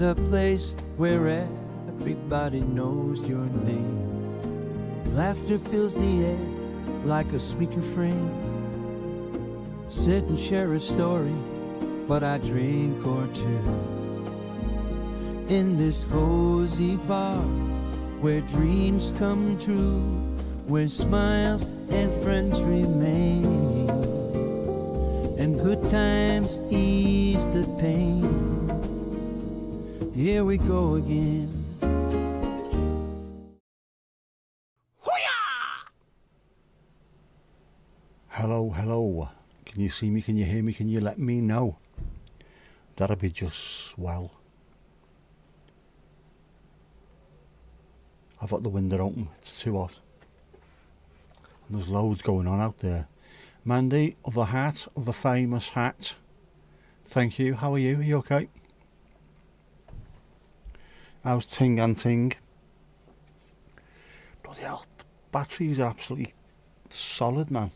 the place where everybody knows your name. Laughter fills the air like a sweet refrain. Sit and share a story, but I drink or two. In this cozy bar, where dreams come true, where smiles and friends remain, and good times ease the pain. Here we go again. Hello, hello. Can you see me? Can you hear me? Can you let me know? That'd be just swell. I've got the window open. It's too hot. And there's loads going on out there. Mandy, the hat, the famous hat. Thank you. How are you? Are you okay? How's Ting and Ting? Bloody hell. The batteries are absolutely solid, man.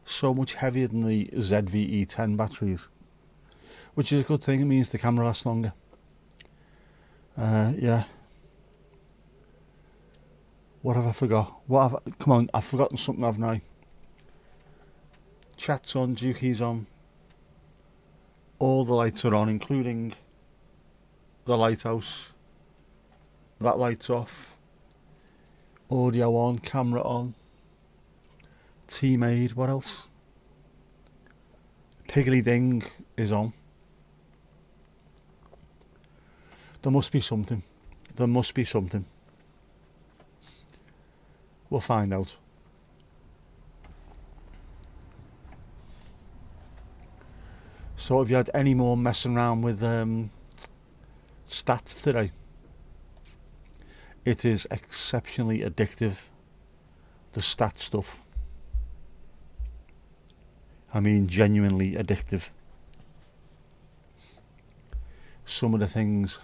So much heavier than the ZVE10 batteries, which is a good thing. It means the camera lasts longer. Yeah. What have I forgot? Come on, I've forgotten something, haven't I? Chat's on, Dukey's on. All the lights are on, including the lighthouse. That light's off. Audio on, camera on. Tea made, what else? Piggly Ding is on. There must be something. There must be something. We'll find out. So have you had any more messing around with stats today? It is exceptionally addictive, the stat stuff. I mean, genuinely addictive. Some of the things,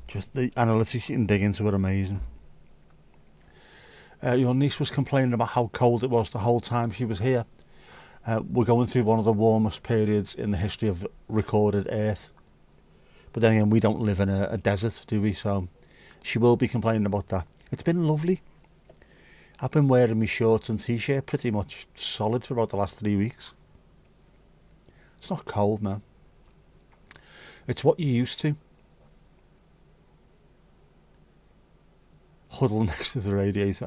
just the analytics you can dig into are amazing. Your niece was complaining about how cold it was the whole time she was here. We're going through one of the warmest periods in the history of recorded Earth. But then again, we don't live in a desert, do we? So she will be complaining about that. It's been lovely. I've been wearing my shorts and t-shirt pretty much solid for about the last 3 weeks. It's not cold, man. It's what you're used to. Huddle next to the radiator.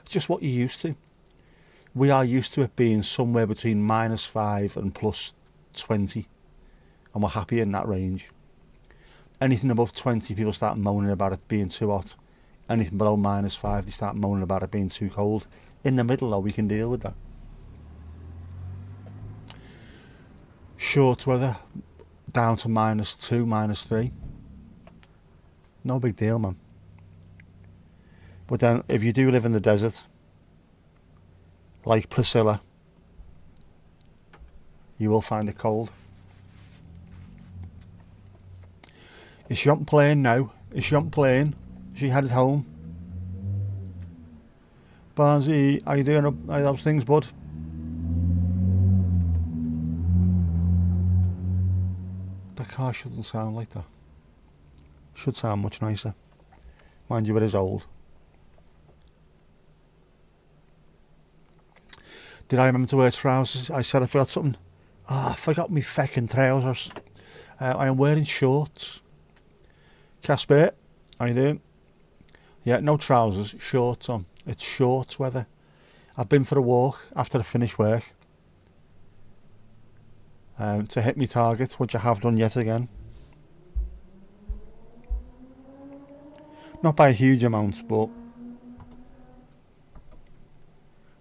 It's just what you're used to. We are used to it being somewhere between -5 and +20. And we're happy in that range. Anything above 20, people start moaning about it being too hot. Anything below -5, they start moaning about it being too cold. In the middle, though, we can deal with that. Short weather, down to -2, -3. No big deal, man. But then, if you do live in the desert, like Priscilla, you will find it cold. Is she not playing now? Is she not playing? She headed home. Barnsey, how you doing? How those things, bud? The car shouldn't sound like that. Should sound much nicer. Mind you, it is old. Did I remember to wear trousers? I said I forgot something. I forgot me feckin' trousers. I am wearing shorts. Casper, how you doing? Yeah, no trousers, shorts on. It's shorts weather. I've been for a walk after I finished work to hit my target, which I have done yet again. Not by a huge amount, but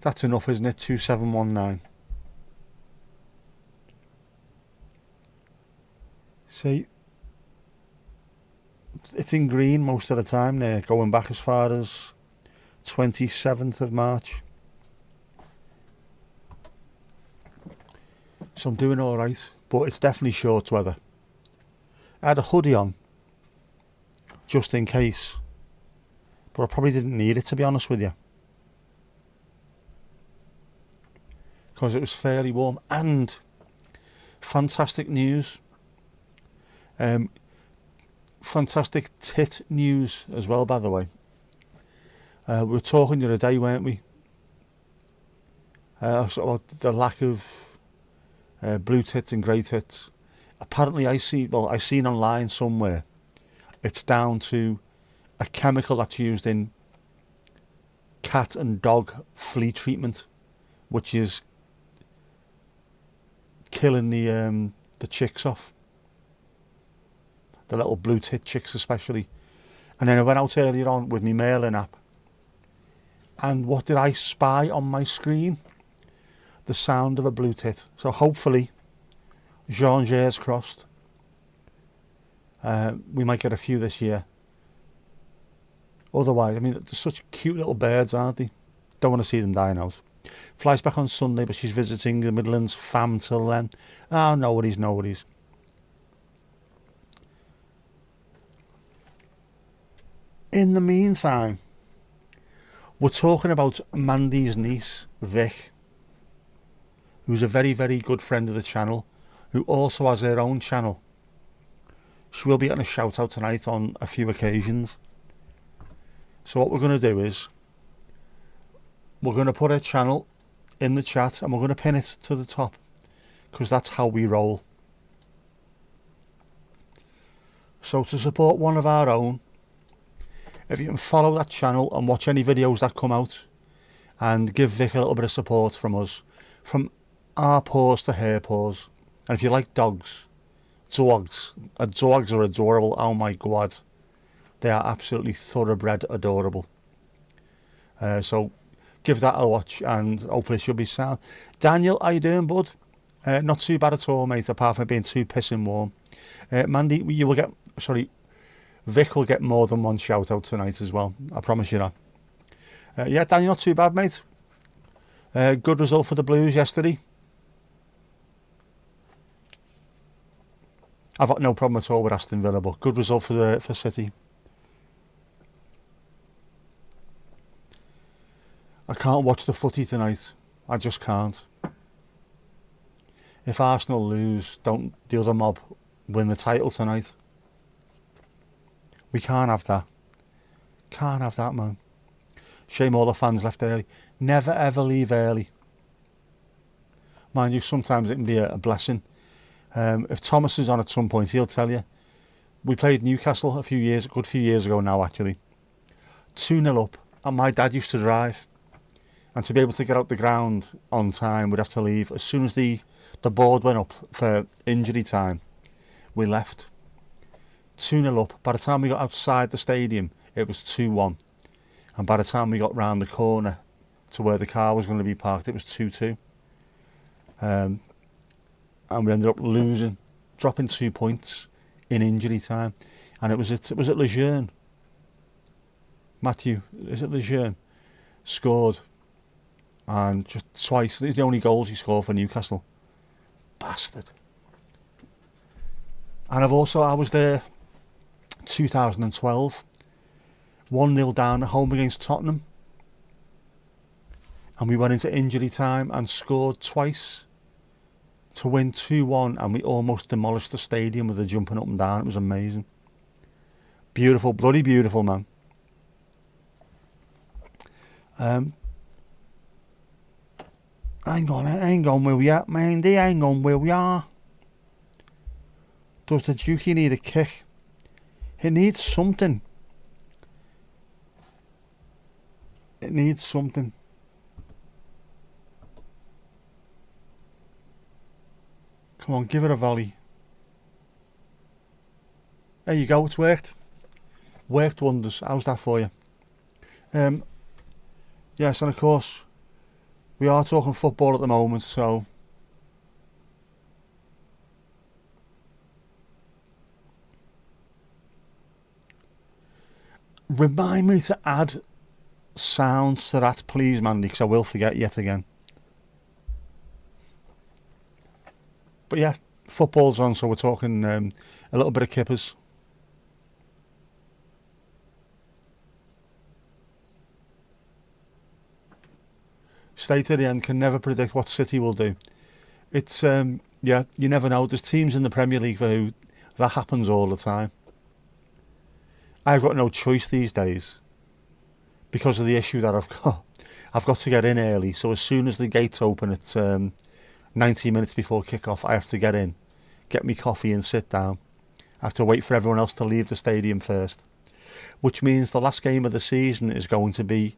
that's enough, isn't it? 2719. See, it's in green most of the time there, going back as far as 27th of March. So I'm doing alright, but it's definitely short weather. I had a hoodie on, just in case, but I probably didn't need it, to be honest with you, because it was fairly warm. And fantastic news. Fantastic tit news as well, by the way. We were talking the other day, weren't we? About the lack of blue tits and grey tits. Apparently I seen online somewhere it's down to a chemical that's used in cat and dog flea treatment, which is killing the chicks off. The little blue tit chicks especially. And then I went out earlier on with my mailing app, and what did I spy on my screen? The sound of a blue tit. So hopefully, Jean-Jers crossed, we might get a few this year. Otherwise, I mean, they're such cute little birds, aren't they? Don't want to see them dying out. Flies back on Sunday, but she's visiting the Midlands fam till then. Ah, no worries. In the meantime, we're talking about Mandy's niece, Vic, who's a very, very good friend of the channel, who also has her own channel. She will be getting a shout out tonight on a few occasions. So what we're going to do is, we're going to put her channel in the chat and we're going to pin it to the top, because that's how we roll. So to support one of our own, if you can follow that channel and watch any videos that come out, and give Vic a little bit of support from us, from our paws to her paws. And if you like dogs are adorable. Oh my god, they are absolutely thoroughbred adorable. So give that a watch and hopefully it should be sound. Daniel, how you doing, bud? Not too bad at all, mate, apart from being too pissing warm. Mandy, Vic will get more than one shout out tonight as well, I promise you that. Yeah, Daniel, not too bad, mate. Good result for the Blues yesterday. I've got no problem at all with Aston Villa, but good result for City. I can't watch the footy tonight. I just can't. If Arsenal lose, don't the other mob win the title tonight. We can't have that. Can't have that, man. Shame all the fans left early. Never ever leave early. Mind you, sometimes it can be a blessing. If Thomas is on at some point, he'll tell you. We played Newcastle a good few years ago now, actually. 2-0 up, and my dad used to drive. And to be able to get out the ground on time, we'd have to leave. As soon as the board went up for injury time, we left. 2-0 up. By the time we got outside the stadium, it was 2-1. And by the time we got round the corner to where the car was going to be parked, it was 2-2. And we ended up losing, dropping 2 points in injury time. And it was at Lejeune. Matthew, is it Lejeune? Scored. And just twice. These are the only goals he scored for Newcastle. Bastard. And I was there 2012. 1-0 down at home against Tottenham. And we went into injury time and scored twice to win 2-1, and we almost demolished the stadium with the jumping up and down. It was amazing. Beautiful, bloody beautiful, man. Hang on where we are, Mandy, hang on where we are. Does the Dukey need a kick? It needs something. It needs something. Come on, give it a volley. There you go, it's worked. Worked wonders. How's that for you? Yes, and of course, we are talking football at the moment, so remind me to add sounds to that, please, Mandy, because I will forget yet again. But yeah, football's on, so we're talking a little bit of kippers. Stay to the end, can never predict what City will do. It's Yeah, you never know. There's teams in the Premier League for who that happens all the time. I've got no choice these days because of the issue that I've got. I've got to get in early, so as soon as the gates open at 90 minutes before kick-off, I have to get in, get me coffee and sit down. I have to wait for everyone else to leave the stadium first, which means the last game of the season is going to be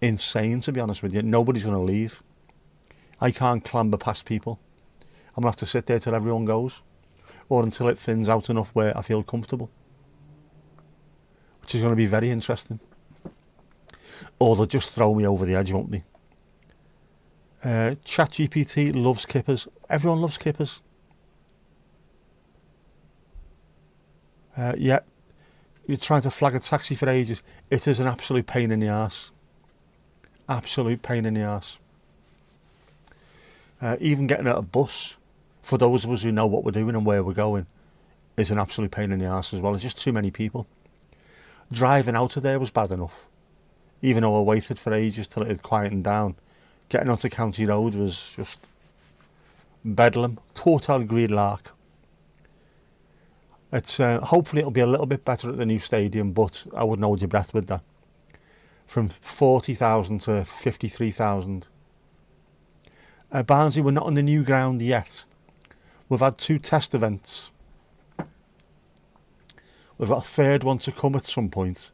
insane, to be honest with you. Nobody's going to leave. I can't clamber past people. I'm going to have to sit there till everyone goes, or until it thins out enough where I feel comfortable, which is going to be very interesting. Or they'll just throw me over the edge, won't they? ChatGPT loves kippers. Everyone loves kippers. Yeah, you're trying to flag a taxi for ages. It is an absolute pain in the arse. Absolute pain in the arse. Even getting out a bus, for those of us who know what we're doing and where we're going, is an absolute pain in the arse as well. It's just too many people. Driving out of there was bad enough. Even though I waited for ages till it had quietened down, getting onto County Road was just bedlam, total green lark. It's hopefully it'll be a little bit better at the new stadium, but I wouldn't hold your breath with that. From 40,000 to 53,000. Barnsley, we're not on the new ground yet. We've had 2 test events. We've got a third one to come at some point.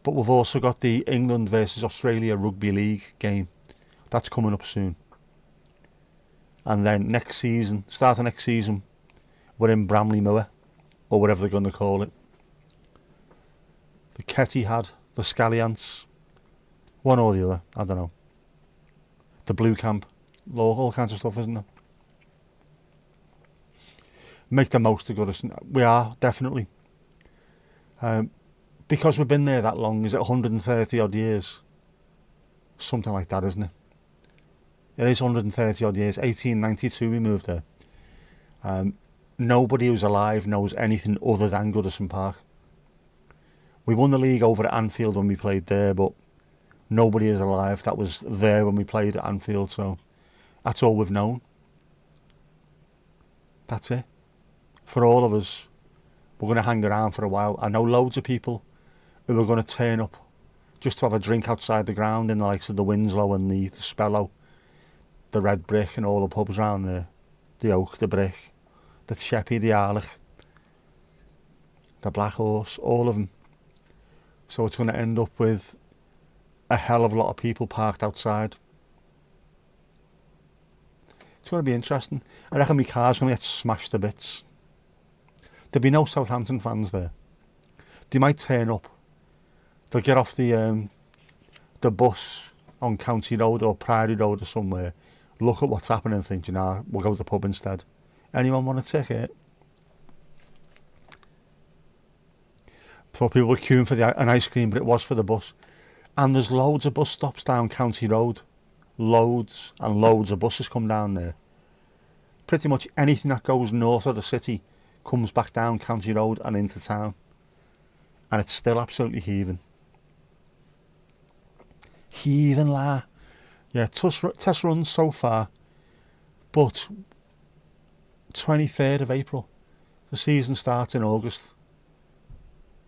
But we've also got the England versus Australia Rugby League game. That's coming up soon. And then next season, start of next season, we're in Bramley Moor, or whatever they're going to call it. The Ketty the Scalliants, one or the other, I don't know. The Blue Camp, all kinds of stuff, isn't there? Make the most of Goodison. We are, definitely. Because we've been there that long, is it 130 odd years? Something like that, isn't it? It is 130 odd years. 1892 we moved there. Nobody who's alive knows anything other than Goodison Park. We won the league over at Anfield when we played there, but nobody is alive that was there when we played at Anfield, so that's all we've known. That's it. For all of us, we're going to hang around for a while. I know loads of people who are going to turn up just to have a drink outside the ground in the likes of the Winslow and the Spellow, the Red Brick and all the pubs around there, the Oak, the Brick, the Cheppy, the Arlich, the Black Horse, all of them. So it's going to end up with a hell of a lot of people parked outside. It's going to be interesting. I reckon my car's going to get smashed to bits. There'll be no Southampton fans there. They might turn up. They'll get off the bus on County Road or Priory Road or somewhere, look at what's happening and think, you know, we'll go to the pub instead. Anyone want a ticket? Thought people were queuing for an ice cream, but it was for the bus. And there's loads of bus stops down County Road. Loads and loads of buses come down there. Pretty much anything that goes north of the city comes back down County Road and into town. And it's still absolutely heaving. Heaving la. Yeah, test runs so far. But 23rd of April. The season starts in August.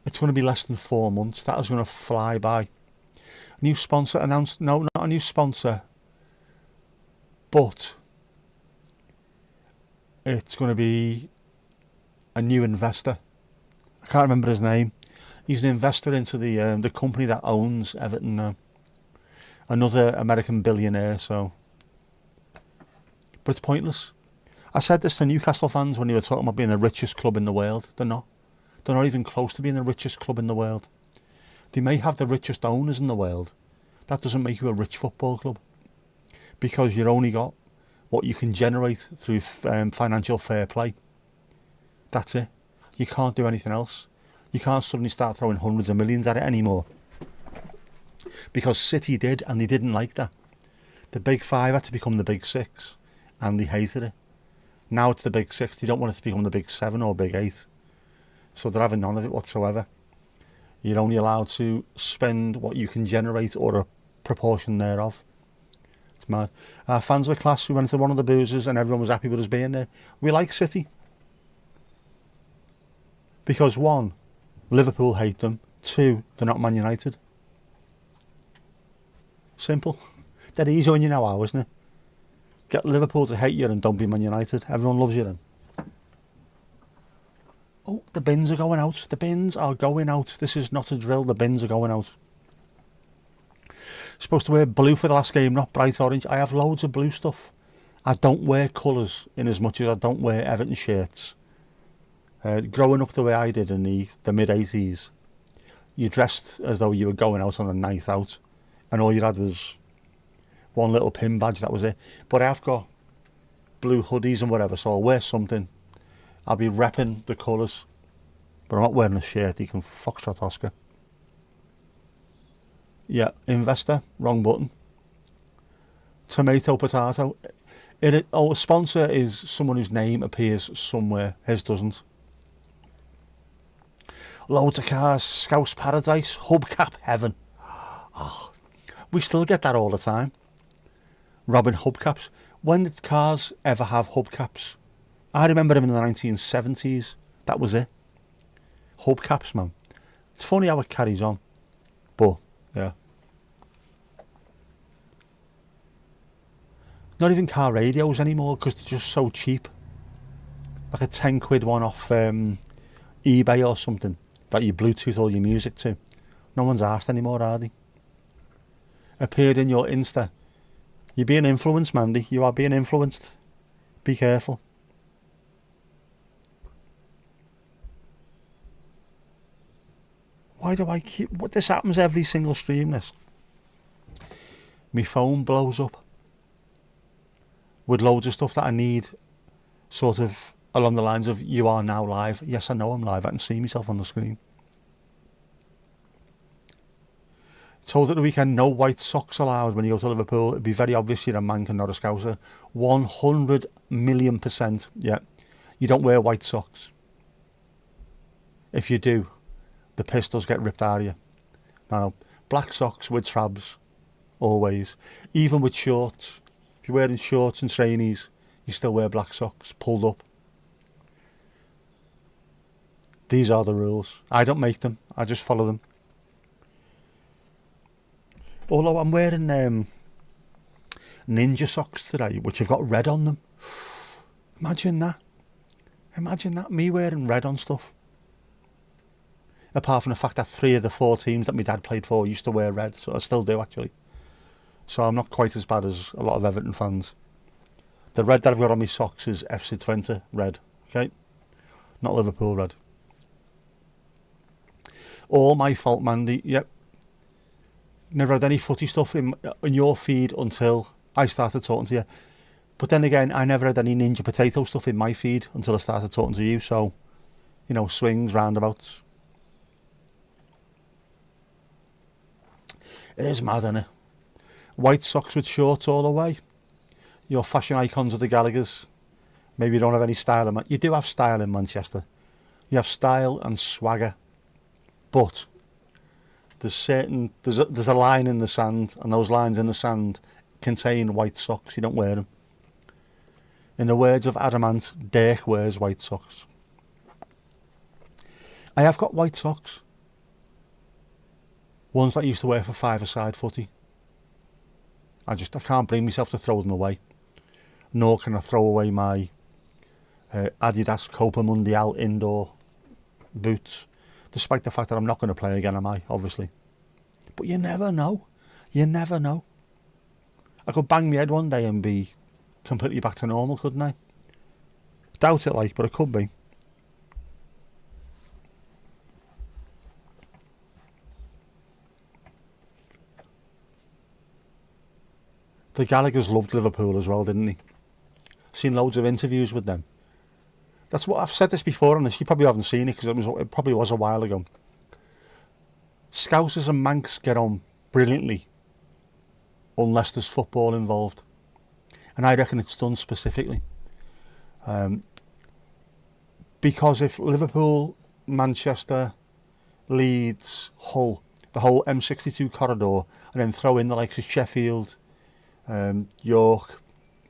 It's going to be less than 4 months. That is going to fly by. A new sponsor announced. No, not a new sponsor. But it's going to be a new investor. I can't remember his name. He's an investor into the company that owns Everton now. Another American billionaire, so. But it's pointless. I said this to Newcastle fans when they were talking about being the richest club in the world. They're not. They're not even close to being the richest club in the world. They may have the richest owners in the world. That doesn't make you a rich football club. Because you've only got what you can generate through financial fair play. That's it. You can't do anything else. You can't suddenly start throwing hundreds of millions at it anymore. Because City did, and they didn't like that. The Big Five had to become the Big Six, and they hated it. Now it's the Big Six. They don't want it to become the Big Seven or Big Eight. So they're having none of it whatsoever. You're only allowed to spend what you can generate or a proportion thereof. It's mad. Our fans were class. We went to one of the boozers and everyone was happy with us being there. We like City. Because one, Liverpool hate them. Two, they're not Man United. Simple. Dead easy when you know how, isn't it? Get Liverpool to hate you and don't be Man United. Everyone loves you then. Oh, the bins are going out. The bins are going out. This is not a drill. The bins are going out. Supposed to wear blue for the last game, not bright orange. I have loads of blue stuff. I don't wear colours in as much as I don't wear Everton shirts. Growing up the way I did in the mid-80s, you dressed as though you were going out on a night out, and all you had was one little pin badge, that was it. But I've got blue hoodies and whatever, so I'll wear something. I'll be repping the colours, but I'm not wearing a shirt. You can foxtrot Oscar. Yeah, investor, wrong button. Tomato, potato. A sponsor is someone whose name appears somewhere. His doesn't. Loads of cars, Scouse Paradise, Hubcap Heaven. Oh, we still get that all the time. Robbing hubcaps. When did cars ever have hubcaps? I remember them in the 1970s. That was it. Hubcaps, man. It's funny how it carries on. But, yeah. Not even car radios anymore because they're just so cheap. Like a 10 quid one off eBay or something that you Bluetooth all your music to. No one's asked anymore, are they? Appeared in your Insta. You're being influenced, Mandy. You are being influenced. Be careful. Why do I keep... What, this happens every single stream, this. My phone blows up with loads of stuff that I need, sort of along the lines of, you are now live. Yes, I know I'm live. I can see myself on the screen. Told at the weekend, no white socks allowed when you go to Liverpool. It'd be very obvious you're a mank and not a scouser. 100 million %. Yeah. You don't wear white socks. If you do, the piss does get ripped out of you. No. Black socks with trabs. Always. Even with shorts. If you're wearing shorts and trainies, you still wear black socks, pulled up. These are the rules. I don't make them. I just follow them. Although I'm wearing ninja socks today, which have got red on them. Imagine that. Imagine that. Me wearing red on stuff. Apart from the fact that 3 of the 4 teams that my dad played for used to wear red, so I still do actually. So I'm not quite as bad as a lot of Everton fans. The red that I've got on my socks is FC Twente red, okay? Not Liverpool red. All my fault, Mandy. Yep. Never had any footy stuff in your feed until I started talking to you. But then again, I never had any Ninja Potato stuff in my feed until I started talking to you. So, you know, swings, roundabouts. It is mad, isn't it? White socks with shorts all the way. Your fashion icons of the Gallaghers. Maybe you don't have any style in you do have style in Manchester. You have style and swagger. But there's a line in the sand, and those lines in the sand contain white socks. You don't wear them. In the words of Adamant, Dirk wears white socks. I have got white socks. Ones that I used to wear for 5-a-side footy. I can't bring myself to throw them away. Nor can I throw away my Adidas Copa Mundial indoor boots. Despite the fact that I'm not going to play again, am I? Obviously. But you never know. You never know. I could bang my head one day and be completely back to normal, couldn't I? Doubt it, like, but it could be. The Gallaghers loved Liverpool as well, didn't they? Seen loads of interviews with them. That's what I've said this before on this. You probably haven't seen it because it probably was a while ago. Scousers and Manx get on brilliantly unless there's football involved. And I reckon it's done specifically. Because if Liverpool, Manchester, Leeds, Hull, the whole M62 corridor, and then throw in the likes of Sheffield, York,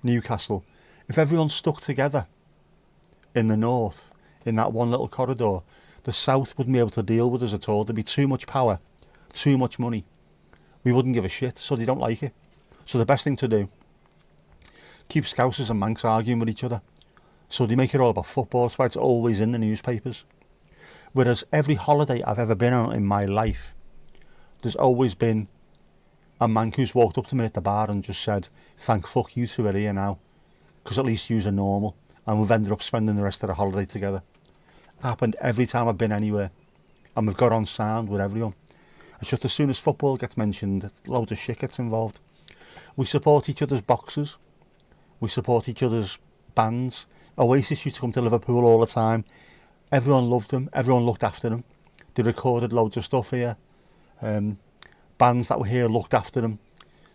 Newcastle, if everyone stuck together in the north, in that one little corridor, the south wouldn't be able to deal with us at all. There'd be too much power, too much money. We wouldn't give a shit, so they don't like it. So the best thing to do, keep Scousers and Manx arguing with each other. So they make it all about football. That's why it's always in the newspapers. Whereas every holiday I've ever been on in my life, there's always been a Manx who's walked up to me at the bar and just said, thank fuck you two are here now, because at least yous are normal. And we've ended up spending the rest of the holiday together. Happened every time I've been anywhere. And we've got on sound with everyone. It's just as soon as football gets mentioned, loads of shit gets involved. We support each other's boxers. We support each other's bands. Oasis used to come to Liverpool all the time. Everyone loved them. Everyone looked after them. They recorded loads of stuff here. Bands that were here looked after them.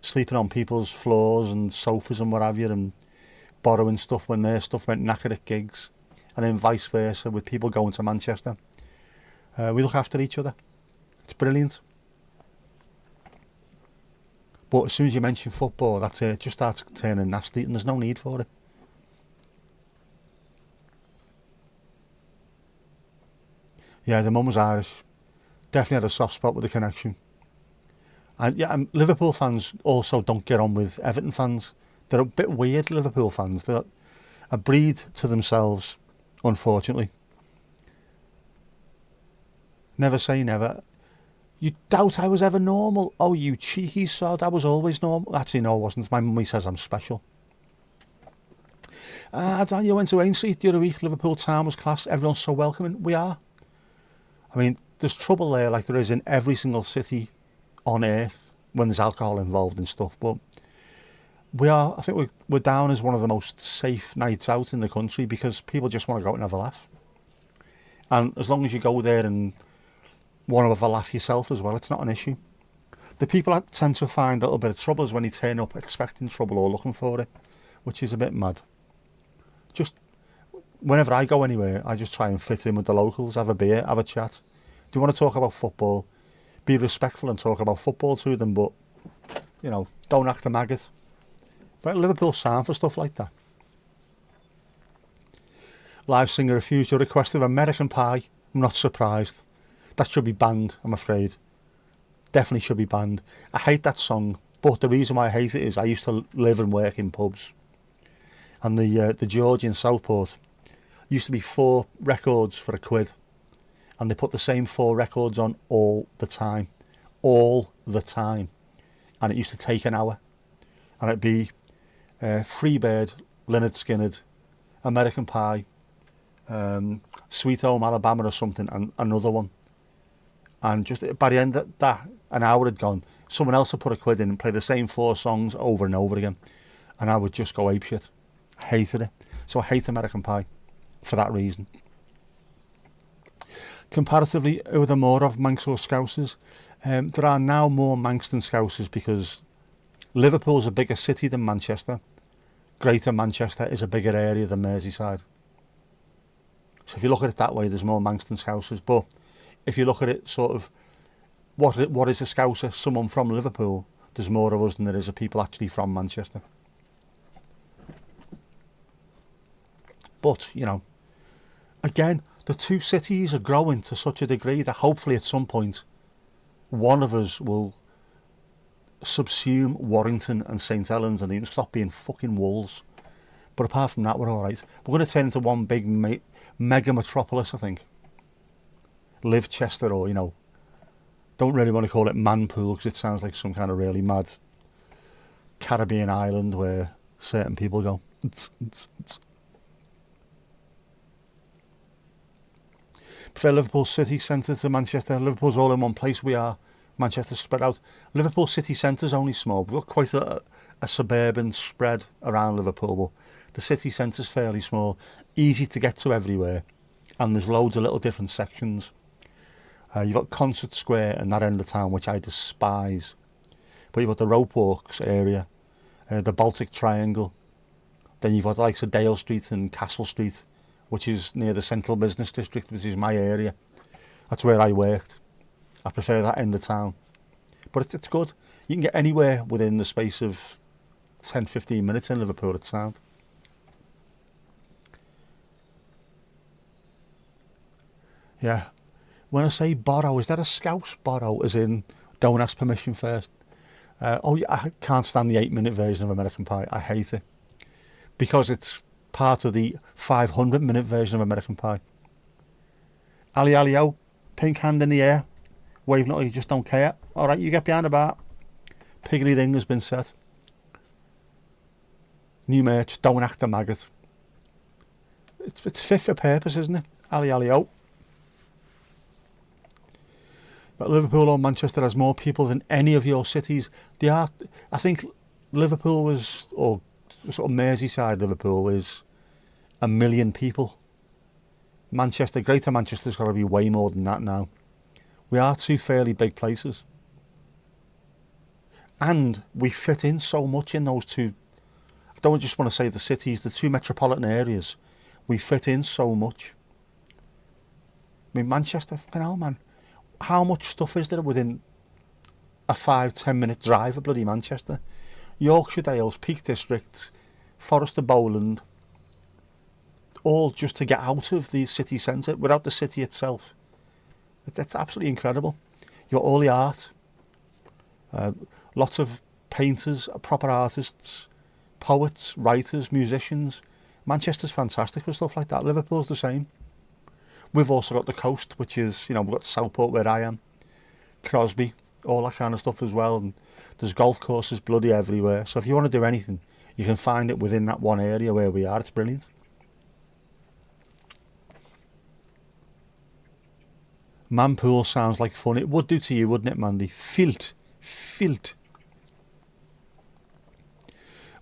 Sleeping on people's floors and sofas and what have you, and borrowing stuff when their stuff went knackered at gigs. And then vice versa with people going to Manchester. We look after each other. It's brilliant. But as soon as you mention football, that's it. It just starts turning nasty, and there's no need for it. Yeah, the mum was Irish. Definitely had a soft spot with the connection. And Liverpool fans also don't get on with Everton fans. They're a bit weird, Liverpool fans. They're a breed to themselves, unfortunately. Never say never. You doubt I was ever normal? Oh, you cheeky sod, I was always normal. Actually, no, I wasn't. My mummy says I'm special. Daniel went to Ainsley the other week. Liverpool town was class. Everyone's so welcoming. We are. I mean, there's trouble there like there is in every single city on earth when there's alcohol involved and stuff. But I think we're down as one of the most safe nights out in the country because people just want to go out and have a laugh. And as long as you go there and want to have a laugh yourself as well, it's not an issue. The people that tend to find a little bit of trouble is when you turn up expecting trouble or looking for it, which is a bit mad. Just whenever I go anywhere, I just try and fit in with the locals, have a beer, have a chat. Do you want to talk about football? Be respectful and talk about football to them, but, you know, don't act a maggot. But Liverpool sound for stuff like that. Live singer refused your request of American Pie. I'm not surprised. That should be banned, I'm afraid. Definitely should be banned. I hate that song, but the reason why I hate it is I used to live and work in pubs. And the George in Southport used to be 4 records for £1. And they put the same 4 records on all the time. All the time. And it used to take an hour. And it'd be Freebird, Lynyrd Skynyrd, American Pie, Sweet Home Alabama or something, and another one. And just by the end of that, an hour had gone. Someone else had put £1 in and play the same 4 songs over and over again. And I would just go apeshit. I hated it. So I hate American Pie for that reason. Comparatively, who are there more of, Manx or Scousers? There are now more Manx than Scousers because Liverpool's a bigger city than Manchester. Greater Manchester is a bigger area than Merseyside. So if you look at it that way, there's more Manx than Scousers. But if you look at it sort of, what is a Scouser? Someone from Liverpool. There's more of us than there is of people actually from Manchester. But, you know, again, the two cities are growing to such a degree that hopefully at some point one of us will subsume Warrington and St Helens and stop being fucking wolves. But apart from that, we're all right. We're going to turn into one big mega metropolis, I think. Live Chester, or, you know, don't really want to call it Manpool because it sounds like some kind of really mad Caribbean island where certain people go. Prefer Liverpool city centre to Manchester. Liverpool's all in one place. We are. Manchester's spread out. Liverpool city centre's only small. We've got quite a suburban spread around Liverpool, but the city centre's fairly small. Easy to get to everywhere. And there's loads of little different sections. You've got Concert Square and that end of town, which I despise. But you've got the Rope Walks area, the Baltic Triangle. Then you've got the likes of Dale Street and Castle Street, which is near the Central Business District, which is my area. That's where I worked. I prefer that end of town. But it's good. You can get anywhere within the space of 10, 15 minutes in Liverpool, it's sound. Yeah. When I say borrow, is that a Scouse borrow, as in don't ask permission first? Oh, yeah, I can't stand the 8-minute version of American Pie. I hate it. Because it's part of the 500-minute version of American Pie. Ali Ali O, pink hand in the air, waving like you just don't care. Alright, you get behind the bar. Piggly Ding has been set. New merch, don't act a maggot. It's fit for purpose, isn't it? Ali Ali O. But Liverpool or Manchester has more people than any of your cities. I think Liverpool was, or sort of Merseyside Liverpool is 1 million people. Manchester, Greater Manchester's got to be way more than that now. We are two fairly big places. And we fit in so much in those two, I don't just want to say the cities, the two metropolitan areas. We fit in so much. I mean, Manchester, fucking hell, man. How much stuff is there within a 5-10 minute drive of bloody Manchester? Yorkshire Dales, Peak District, Forest of Bowland, all just to get out of the city centre without the city itself. That's absolutely incredible. You've got all the art, lots of painters, proper artists, poets, writers, musicians. Manchester's fantastic for stuff like that. Liverpool's the same. We've also got the coast, which is, we've got Southport where I am, Crosby, all that kind of stuff as well. And there's golf courses bloody everywhere. So if you want to do anything, you can find it within that one area where we are. It's brilliant. Manpool sounds like fun. It would do to you, wouldn't it, Mandy? Filt.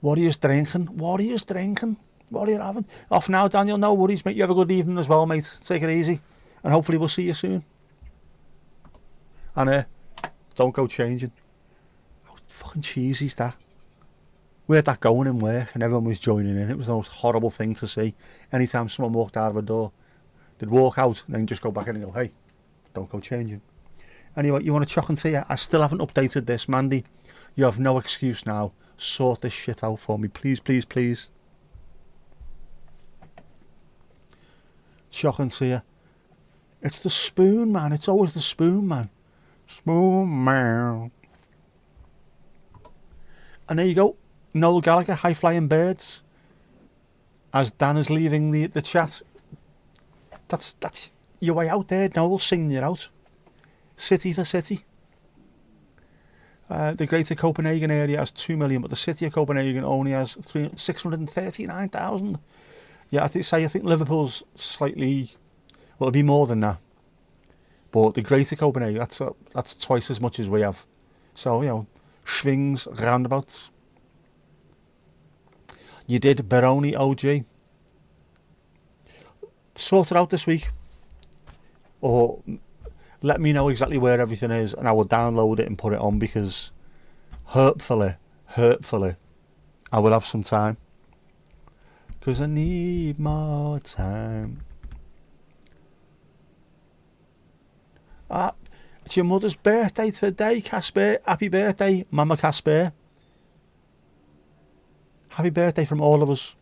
What are you drinking? What are you drinking? What are you having? Off now, Daniel. No worries, mate. You have a good evening as well, mate. Take it easy. And hopefully we'll see you soon. And don't go changing. How fucking cheesy is that? We had that going in work and everyone was joining in. It was the most horrible thing to see. Anytime someone walked out of a door, they'd walk out and then just go back in and go, hey, don't go changing. Anyway, you want a choc and tea? I still haven't updated this. Mandy, you have no excuse now. Sort this shit out for me. Please, please, please. Choc and tea. It's the spoon, man. It's always the spoon, man. Spoon, man. And there you go. Noel Gallagher, High Flying Birds. As Dan is leaving the chat. That's your way out there. Noel singing you out. City for city. The Greater Copenhagen area has 2 million, but the city of Copenhagen only has 639,000. Yeah, I think Liverpool's slightly, well, it'll be more than that. But the Greater Copenhagen, that's twice as much as we have. So, swings, roundabouts. You did Baroni OG. Sort it out this week. Or let me know exactly where everything is and I will download it and put it on, because hopefully, I will have some time. Because I need more time. It's your mother's birthday today, Casper. Happy birthday, Mama Casper. Happy birthday from all of us.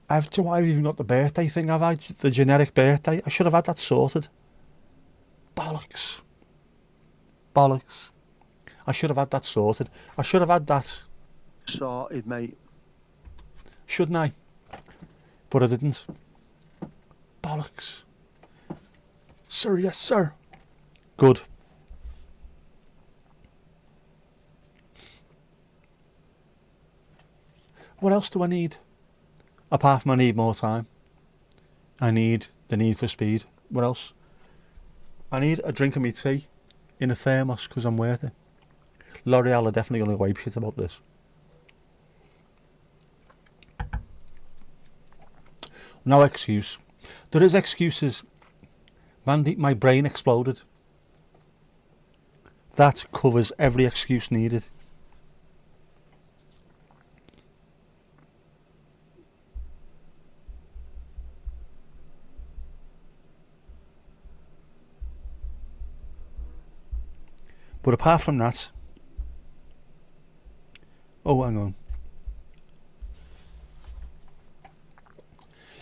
I've even got the birthday thing, have I? The generic birthday. I should have had that sorted. Bollocks. I should have had that sorted. I should have had that sorted, mate. Shouldn't I? But I didn't. Bollocks. Sir, yes, sir. Good. What else do I need? Apart from I need more time. I need the need for speed. What else? I need a drink of me tea in a thermos because I'm worth it. L'Oreal are definitely going to wipe shit about this. No excuse. There is excuses. Mandy, my brain exploded. That covers every excuse needed. But apart from that, Oh, hang on.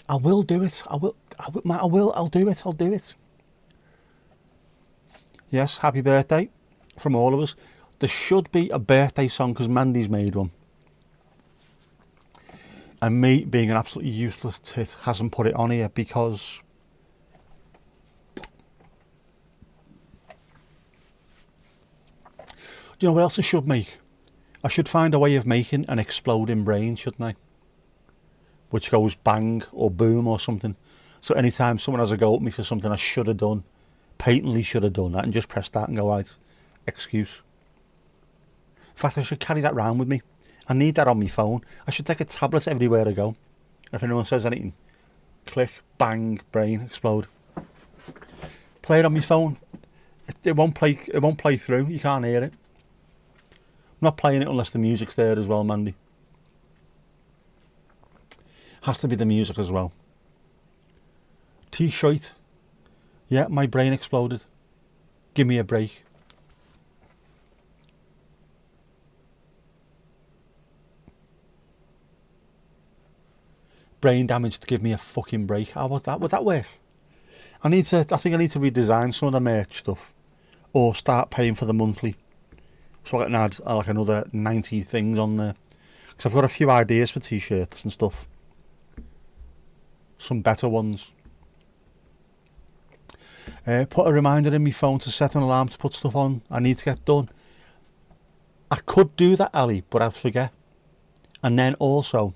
I will do it. Matt, I'll do it. Yes, happy birthday from all of us. There should be a birthday song because Mandy's made one. And me, being an absolutely useless tit, hasn't put it on here because... Do you know what else I should make? I should find a way of making an exploding brain, shouldn't I? Which goes bang or boom or something. So anytime someone has a go at me for something I should have done, patently should have done, I can just press that and go, right, excuse. In fact, I should carry that round with me. I need that on my phone. I should take a tablet everywhere I go. If anyone says anything, click, bang, brain, explode. Play it on my phone. It won't play through. You can't hear it. I'm not playing it unless the music's there as well, Mandy. Has to be the music as well. T-shirt. Yeah, my brain exploded. Give me a break. Brain damage to give me a fucking break. How would that work? I think I need to redesign some of the merch stuff, or start paying for the monthly, so I can add like another 90 things on there. Because I've got a few ideas for t-shirts and stuff. Some better ones. Put a reminder in my phone to set an alarm to put stuff on I need to get done. I could do that, Ali, but I'd forget. And then also,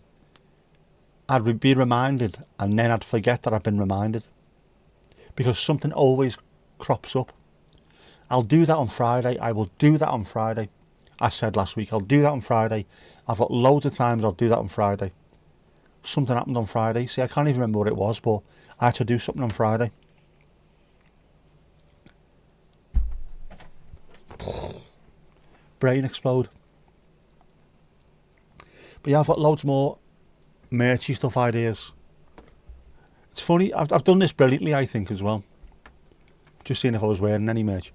I'd be reminded, and then I'd forget that I've been reminded. Because something always crops up. I'll do that on Friday. I will do that on Friday. I said last week, I'll do that on Friday. I've got loads of times I'll do that on Friday. Something happened on Friday. See, I can't even remember what it was, but I had to do something on Friday. Brain explode. But yeah, I've got loads more merchy stuff ideas. It's funny, I've done this brilliantly, I think, as well. Just seeing if I was wearing any merch.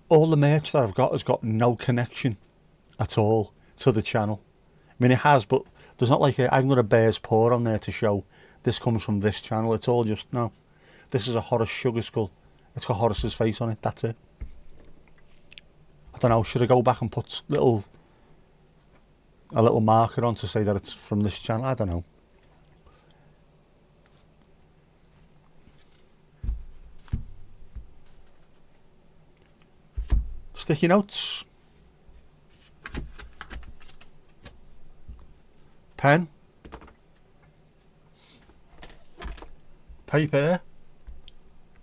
All the merch that I've got has got no connection at all to the channel. I mean, it has, but there's not like I haven't got a bear's paw on there to show this comes from this channel. It's all just, no, this is a Horace Sugar Skull. It's got Horace's face on it, that's it. I don't know, should I go back and put a little marker on to say that it's from this channel? I don't know. Sticky notes. Pen. Paper.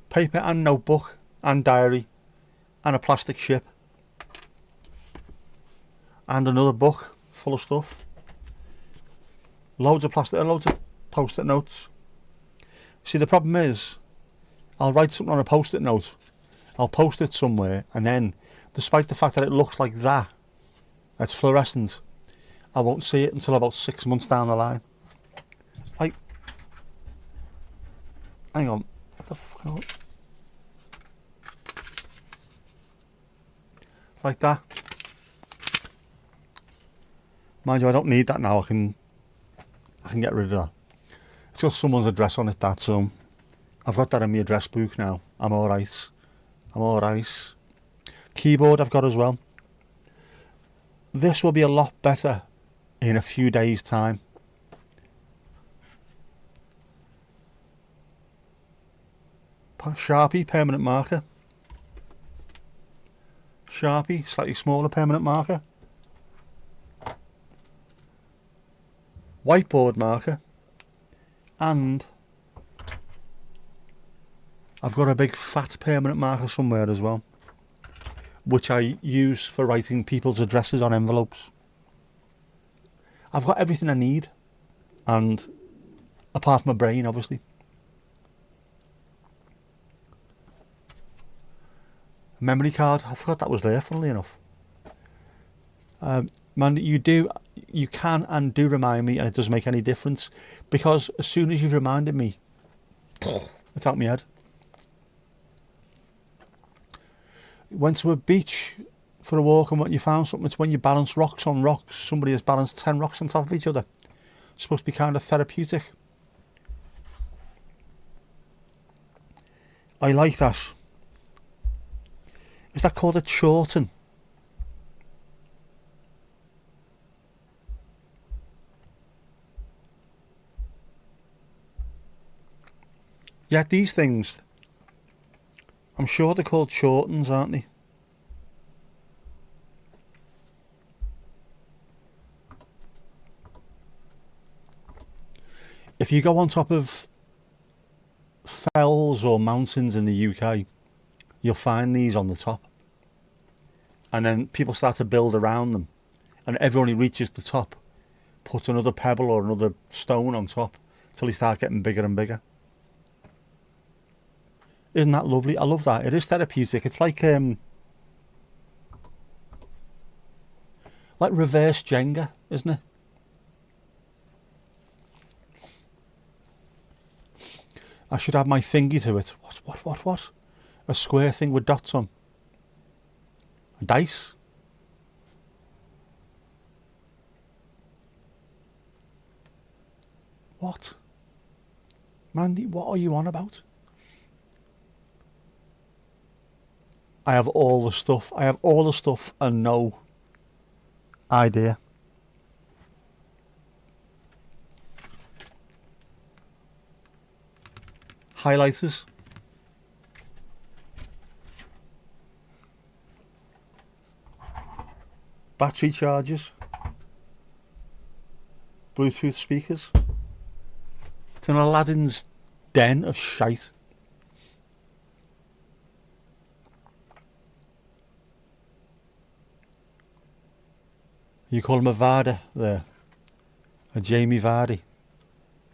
Paper and notebook and diary and a plastic ship. And another book full of stuff. Loads of plastic and loads of post-it notes. See, the problem is, I'll write something on a post-it note, I'll post it somewhere, and then, despite the fact that it looks like that, it's fluorescent, I won't see it until about 6 months down the line. Like, hang on, what the fuck? Like that. Mind you, I don't need that now. I can get rid of that. It's got someone's address on it, that, so I've got that in my address book now. I'm alright. Keyboard I've got as well. This will be a lot better in a few days' time. Sharpie, permanent marker. Sharpie, slightly smaller permanent marker. Whiteboard marker. And I've got a big fat permanent marker somewhere as well, which I use for writing people's addresses on envelopes. I've got everything I need, and apart from my brain, obviously. Memory card, I forgot that was there, funnily enough. Man, you can and do remind me, and it doesn't make any difference, because as soon as you've reminded me, it's out my head. Went to a beach for a walk, and what you found something, it's when you balance rocks on rocks. Somebody has balanced 10 rocks on top of each other. It's supposed to be kind of therapeutic. I like that. Is that called a chorten? Yeah, these things, I'm sure they're called chortens, aren't they? If you go on top of fells or mountains in the UK, you'll find these on the top. And then people start to build around them. And everyone who reaches the top puts another pebble or another stone on top till they start getting bigger and bigger. Isn't that lovely? I love that. It is therapeutic. It's like reverse Jenga, isn't it? I should add my thingy to it. What? A square thing with dots on. A dice. What? Mandy, what are you on about? I have all the stuff. I have all the stuff and no idea. Highlighters. Battery chargers. Bluetooth speakers. It's an Aladdin's den of shite. You call him a Varda there. A Jamie Vardy.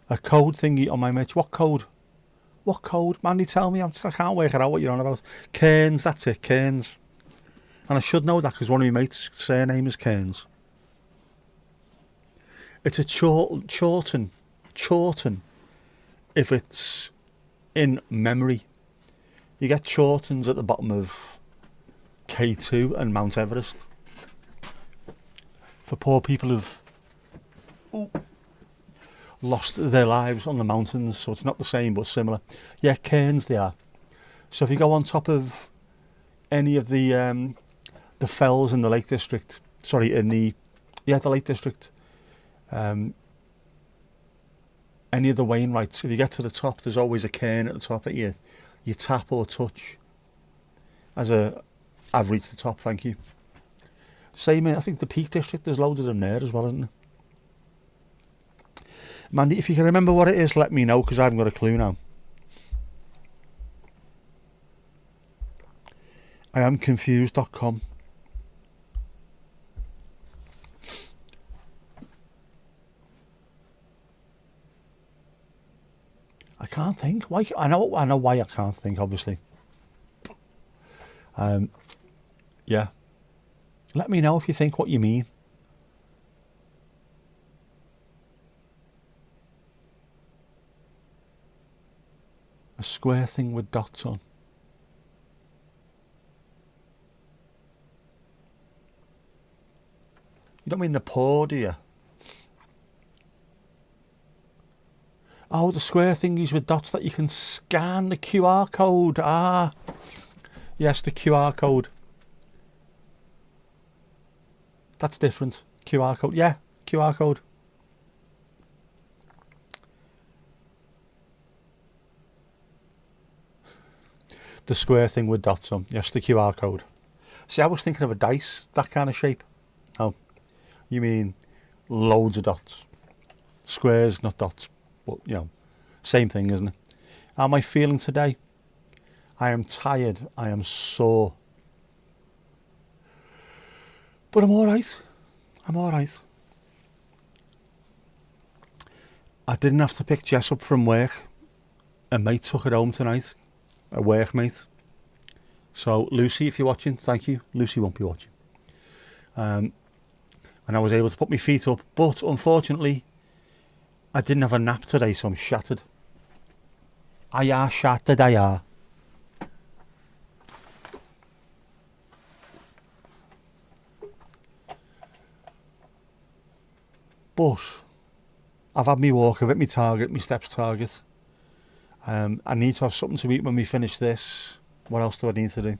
A code thingy on my match. What code? What code? Mandy, tell me. I can't work it out what you're on about. Cairns, that's it. Cairns. And I should know that because one of my mates' surname is Cairns. It's a chorten. Chorten. If it's in memory. You get chortens at the bottom of K2 and Mount Everest. For poor people who've lost their lives on the mountains, so it's not the same but similar. Yeah, cairns they are. So if you go on top of any of the fells in the Lake District, the Lake District, any of the Wainwrights, if you get to the top, there's always a cairn at the top that you tap or touch. I've reached the top, thank you. Same, I think the Peak District, there's loads of them there as well, isn't there? Mandy, if you can remember what it is, let me know, because I haven't got a clue now. I am confused.com. I can't think. Why? I know why I can't think, obviously. Yeah. Let me know if you think what you mean. A square thing with dots on. You don't mean the paw, do you? Oh, the square thingies with dots that you can scan the QR code. Ah, yes, the QR code. That's different. QR code. Yeah, QR code. The square thing with dots on. Yes, the QR code. See, I was thinking of a dice, that kind of shape. Oh, you mean loads of dots. Squares, not dots. But, same thing, isn't it? How am I feeling today? I am tired. I am sore. But I'm alright. I'm alright. I didn't have to pick Jess up from work. A mate took her home tonight. A workmate. So, Lucy, if you're watching, thank you. Lucy won't be watching. And I was able to put my feet up. But, unfortunately, I didn't have a nap today, so I'm shattered. I are shattered, I are. But I've had me walk, I've hit my target, my steps target. I need to have something to eat when we finish this. What else do I need to do?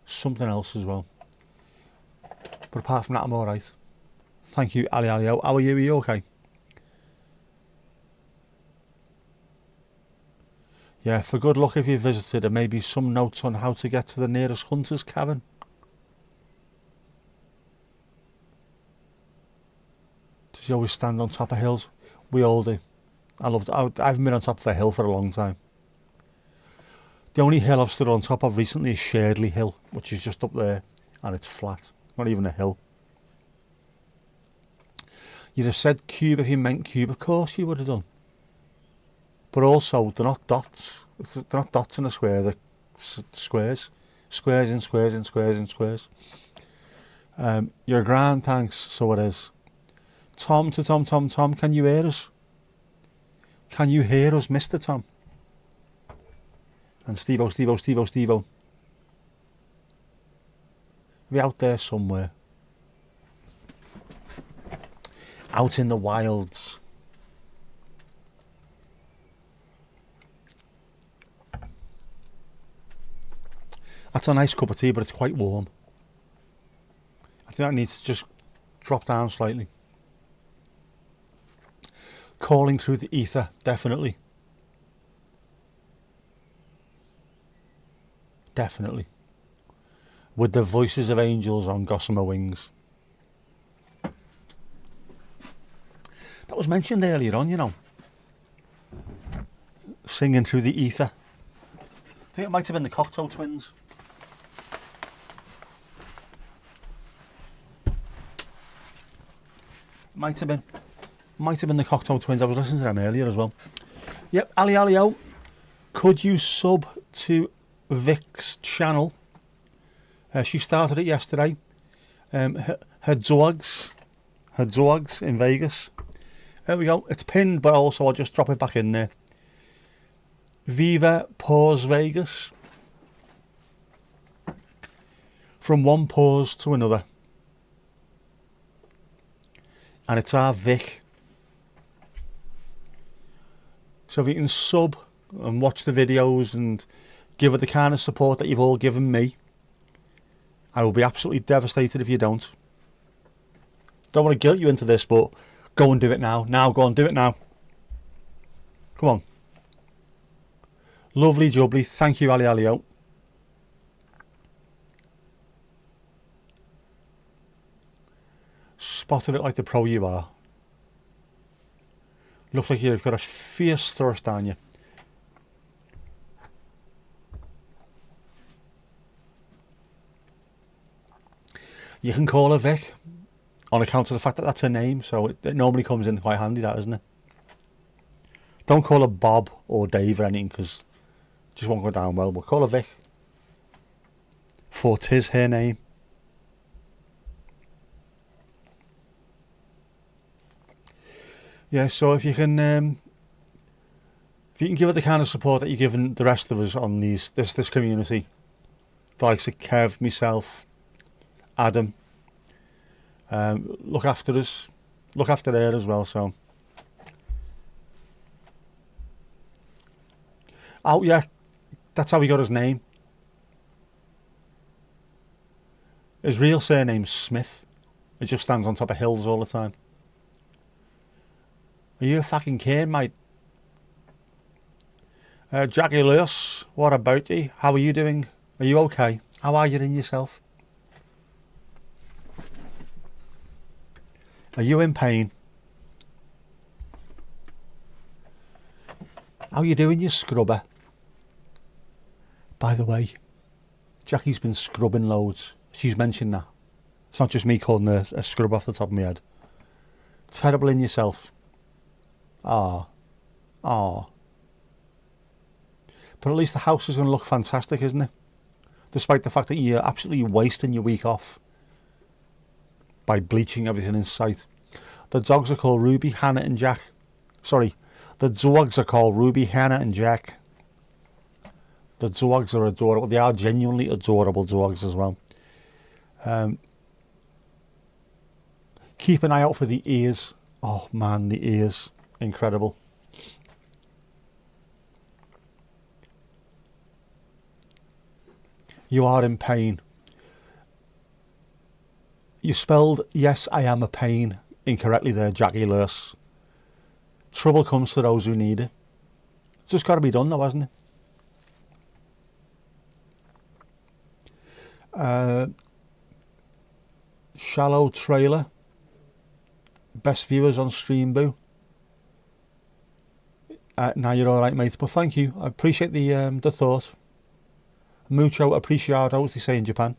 Something else as well. But apart from that, I'm alright. Thank you, Ali Ali. How are you? Are you okay? Yeah, for good luck if you visited, and maybe some notes on how to get to the nearest hunter's cabin. Does he always stand on top of hills? We all do. I haven't been on top of a hill for a long time. The only hill I've stood on top of recently is Sherdley Hill, which is just up there, and it's flat. Not even a hill. You'd have said cube if you meant cube, of course you would have done. But also, they're not dots. They're not dots in a square, they're squares. Squares in squares in squares in squares. You're grand, thanks, so it is. Tom, can you hear us? Can you hear us, Mr. Tom? And Stevo. Be out there somewhere. Out in the wilds. That's a nice cup of tea, but it's quite warm. I think that needs to just drop down slightly. Calling through the ether, definitely. Definitely. With the voices of angels on gossamer wings. That was mentioned earlier on, you know. Singing through the ether. I think it might have been the Cocteau Twins. Might have been the Cocteau Twins. I was listening to them earlier as well. Yep, Ali Alio, could you sub to Vic's channel? She started it yesterday. Her dogs in Vegas. There we go. It's pinned, but also I'll just drop it back in there. Viva Pause Vegas. From one pause to another. And it's our Vic. So if you can sub and watch the videos and give her the kind of support that you've all given me, I will be absolutely devastated if you don't. Don't want to guilt you into this, but go and do it now. Go on, do it now. Come on. Lovely jubbly. Thank you, Ali Alio. Spotted it like the pro you are. Looks like you've got a fierce thirst on you. You can call her Vic on account of the fact that that's her name, so it normally comes in quite handy, that, isn't it? Don't call her Bob or Dave or anything, because it just won't go down well, but call her Vic. For 'tis her name. Yeah, so if you can give it the kind of support that you're giving the rest of us on this community, the likes of Kev, myself, Adam, look after us, look after her as well. So, oh yeah, that's how he got his name. His real surname's Smith. It just stands on top of hills all the time. Are you a fucking kid, mate? Jackie Lewis, what about you? How are you doing? Are you okay? How are you in yourself? Are you in pain? How you doing, you scrubber? By the way, Jackie's been scrubbing loads. She's mentioned that. It's not just me calling her a scrub off the top of my head. Terrible in yourself. Ah. But at least the house is going to look fantastic, isn't it? Despite the fact that you're absolutely wasting your week off by bleaching everything in sight. The dogs are called Ruby, Hannah and Jack. Sorry, the dogs are called Ruby, Hannah and Jack. The dogs are adorable. They are genuinely adorable dogs as well. Keep an eye out for the ears. Oh man, the ears, incredible. You are in pain. You spelled yes, I am a pain incorrectly there, Jackie Lewis. Trouble comes to those who need it. It's just got to be done though, hasn't it? Shallow trailer. Best viewers on Streamboo. Now you're all right, mate. But thank you. I appreciate the thought. Mucho apreciado, as they say in Japan.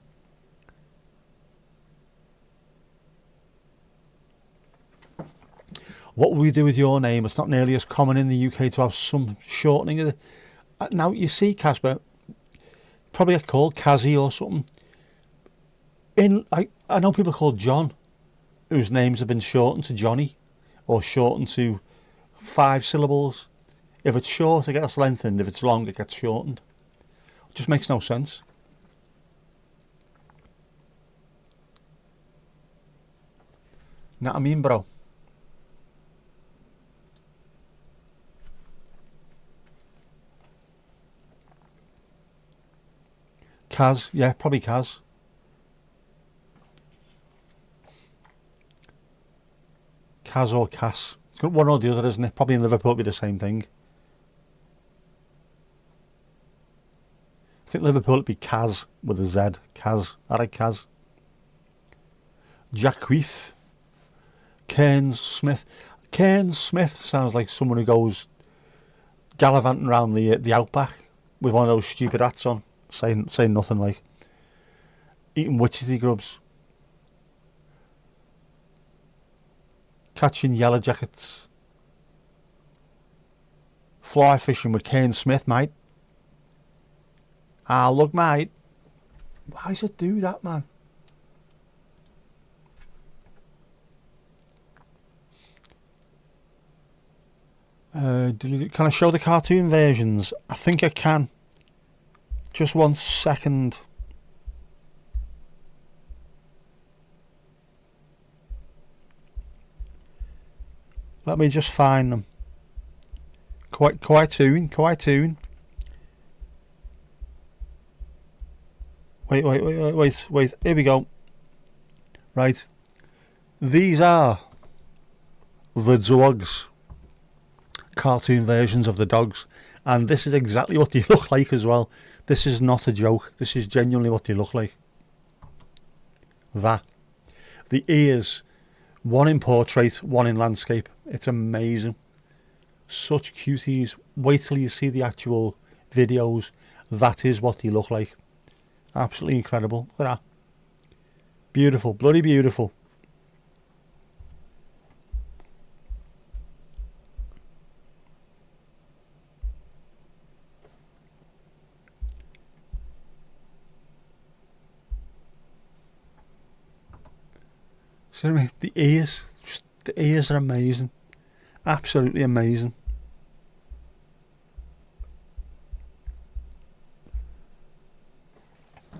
What will we do with your name? It's not nearly as common in the UK to have some shortening of it. Now, you see, Casper, probably get called Kazzy or something. I know people called John, whose names have been shortened to Johnny, or shortened to 5 syllables. If it's short, it gets lengthened. If it's long, it gets shortened. It just makes no sense. Know what I mean, bro? Kaz, yeah, probably Kaz. Kaz or Cass. It's got one or the other, isn't it? Probably in Liverpool it'll be the same thing. I think Liverpool it'd be Kaz with a Z. Kaz. Alright, Kaz. Jacqueef. Cairns Smith. Cairns Smith sounds like someone who goes gallivanting around the outback with one of those stupid hats on, saying nothing, like eating witchetty grubs, catching yellow jackets, fly fishing with Cairns Smith, mate. Ah, look, mate. Why does it do that, man? Can I show the cartoon versions? I think I can. Just 1 second. Let me just find them. Quite soon. Wait. Here we go. Right. These are the dogs. Cartoon versions of the dogs. And this is exactly what they look like as well. This is not a joke. This is genuinely what they look like. That. The ears. One in portrait, one in landscape. It's amazing. Such cuties. Wait till you see the actual videos. That is what they look like. Absolutely incredible. Look at that. Beautiful. Bloody beautiful. See what I mean? The ears are amazing. Absolutely amazing.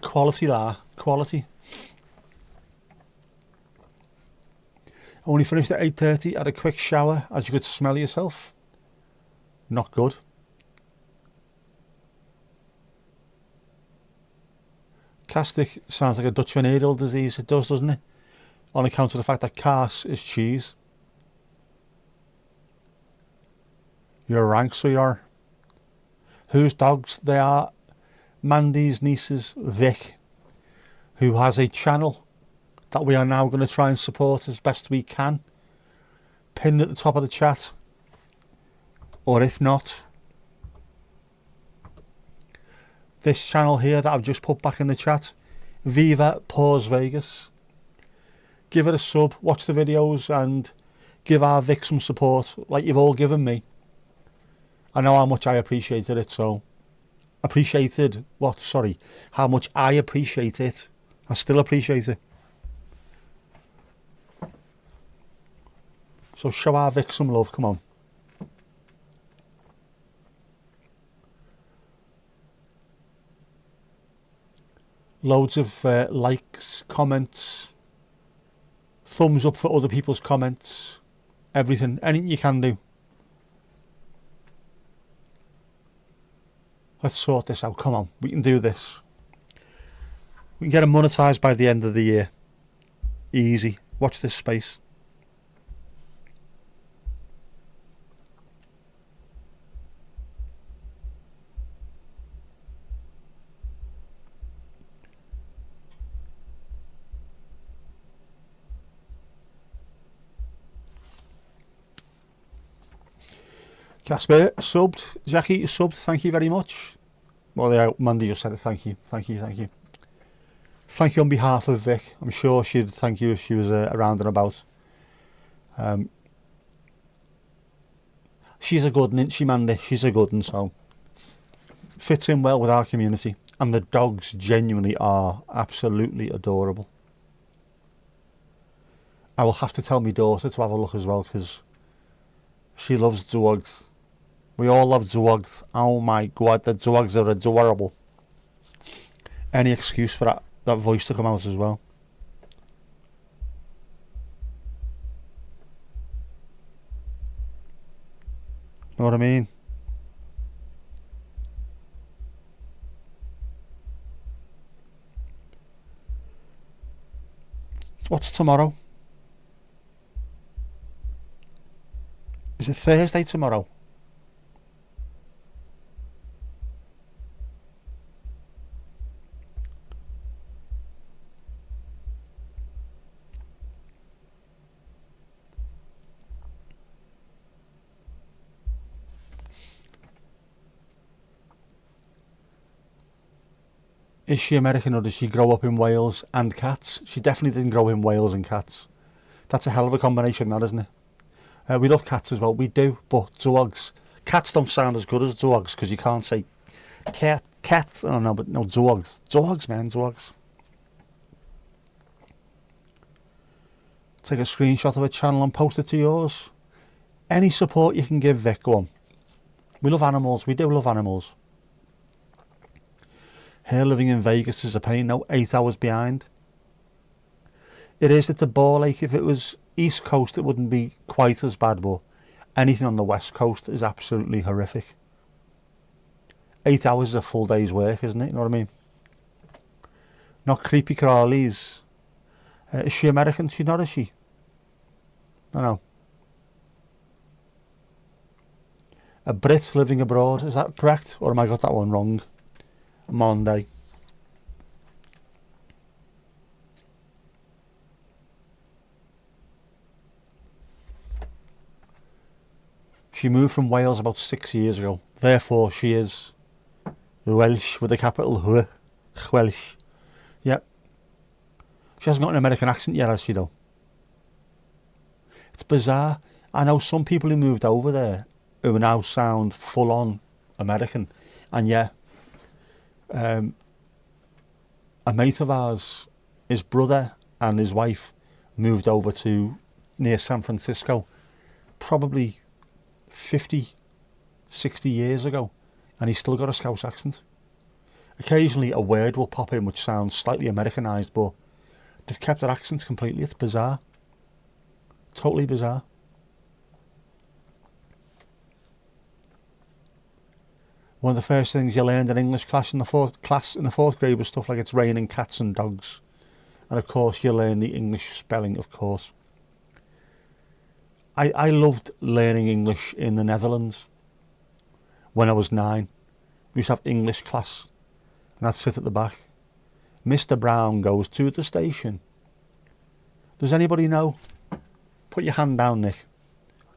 Quality there. Quality. Only finished at 8:30. Had a quick shower. As you could smell yourself. Not good. Castic sounds like a Dutch venereal disease. It does, doesn't it? On account of the fact that Cass is cheese. You're rank, so you are. Whose dogs? They are Mandy's niece's Vic, who has a channel that we are now going to try and support as best we can. Pinned at the top of the chat. Or if not, this channel here that I've just put back in the chat. Viva Paws Vegas. Give it a sub, watch the videos and give our Vic some support like you've all given me. I know how much I appreciated it, so how much I appreciate it. I still appreciate it. So show our Vic some love, come on. Loads of likes, comments. thumbs up for other people's comments, everything, anything you can do. Let's sort this out. Come on, we can do this. We can get it monetized by the end of the year. Easy. Watch this space. Casper subbed. Jackie subbed. Thank you very much. Well, yeah, Mandy just said it. Thank you. Thank you. Thank you. Thank you on behalf of Vic. I'm sure she'd thank you if she was around and about. She's a good one, isn't she, Mandy? She's a good one, so fits in well with our community. And the dogs genuinely are absolutely adorable. I will have to tell my daughter to have a look as well, because she loves dogs. We all love dogs. Oh my god, the dogs are adorable. Any excuse for that voice to come out as well. Know what I mean? What's tomorrow? Is it Thursday tomorrow? Is she American or does she grow up in Wales and cats? She definitely didn't grow in Wales and cats. That's a hell of a combination, that, isn't it? We love cats as well. We do, but dogs. Cats don't sound as good as dogs because you can't say cat. I don't know, but no, dogs. Dogs, man, dogs. Take a screenshot of a channel and post it to yours. Any support you can give, Vic, go on. We love animals. We do love animals. Her living in Vegas is a pain now, 8 hours behind. It is, it's a ball ache. If it was East Coast, it wouldn't be quite as bad, but anything on the West Coast is absolutely horrific. 8 hours is a full day's work, isn't it? You know what I mean? Not creepy crawlies. Is she American? She's not, is she? No. A Brit living abroad, is that correct? Or am I got that one wrong? Monday. She moved from Wales about 6 years ago. Therefore, she is Welsh with a capital W. Welsh. Yep. She hasn't got an American accent yet, has she, though? It's bizarre. I know some people who moved over there who now sound full-on American. And yeah, a mate of ours, his brother and his wife moved over to near San Francisco probably 50, 60 years ago, and he's still got a Scouse accent. Occasionally a word will pop in which sounds slightly Americanised, but they've kept their accents completely. It's bizarre. Totally bizarre. One of the first things you learned in English class in the fourth grade was stuff like it's raining cats and dogs. And of course you learn the English spelling, of course. I loved learning English in the Netherlands. When I was 9, we used to have English class, and I'd sit at the back. Mr. Brown goes to the station. Does anybody know? Put your hand down, Nick.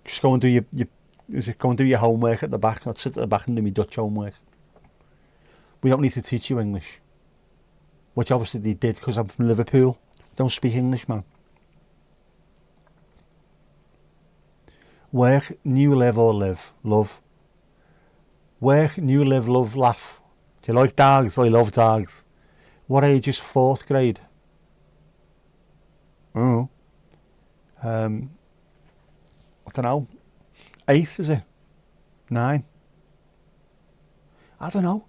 Just go and do your homework at the back. I'd sit at the back and do my Dutch homework. We don't need to teach you English. Which obviously they did because I'm from Liverpool. Don't speak English, man. Work, new, live or live. Love. Work, new, live, love, laugh. Do you like dogs? I love dogs. What age is 4th grade? Oh. I don't know. 8th, is it? 9? I don't know.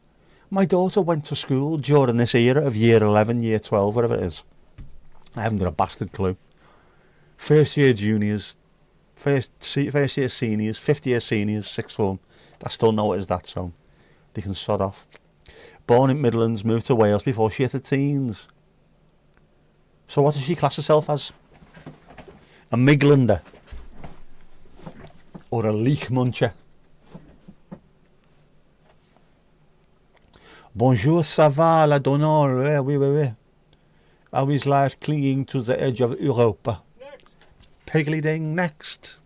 My daughter went to school during this era of year 11, year 12, whatever it is. I haven't got a bastard clue. First year juniors, first year seniors, fifth year seniors, sixth form. I still know it as that, so they can sod off. Born in Midlands, moved to Wales before she hit the teens. So what does she class herself as? A Miglander? Or a leek muncher? Bonjour, ça va, la donneur? Oui, oui, oui. How is life clinging to the edge of Europe? Next. Piggly ding, next.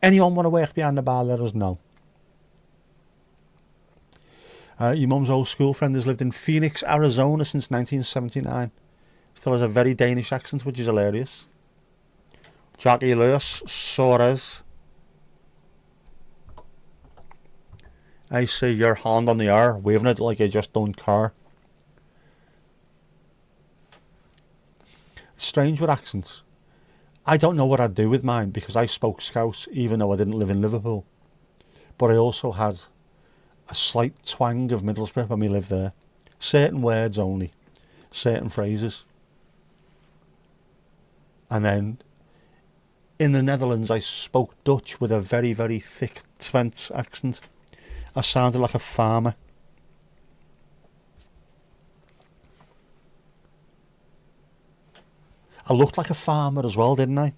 Anyone want to work behind the bar, let us know. Your mum's old school friend has lived in Phoenix, Arizona since 1979. Still has a very Danish accent, which is hilarious. Jackie Lewis, Soares. I see your hand on the air, waving it like you just don't care. Strange with accents. I don't know what I'd do with mine because I spoke Scouse even though I didn't live in Liverpool. But I also had a slight twang of Middlesbrough when we lived there. Certain words only, certain phrases. And then in the Netherlands I spoke Dutch with a very, very thick Twents accent. I sounded like a farmer. I looked like a farmer as well, didn't I?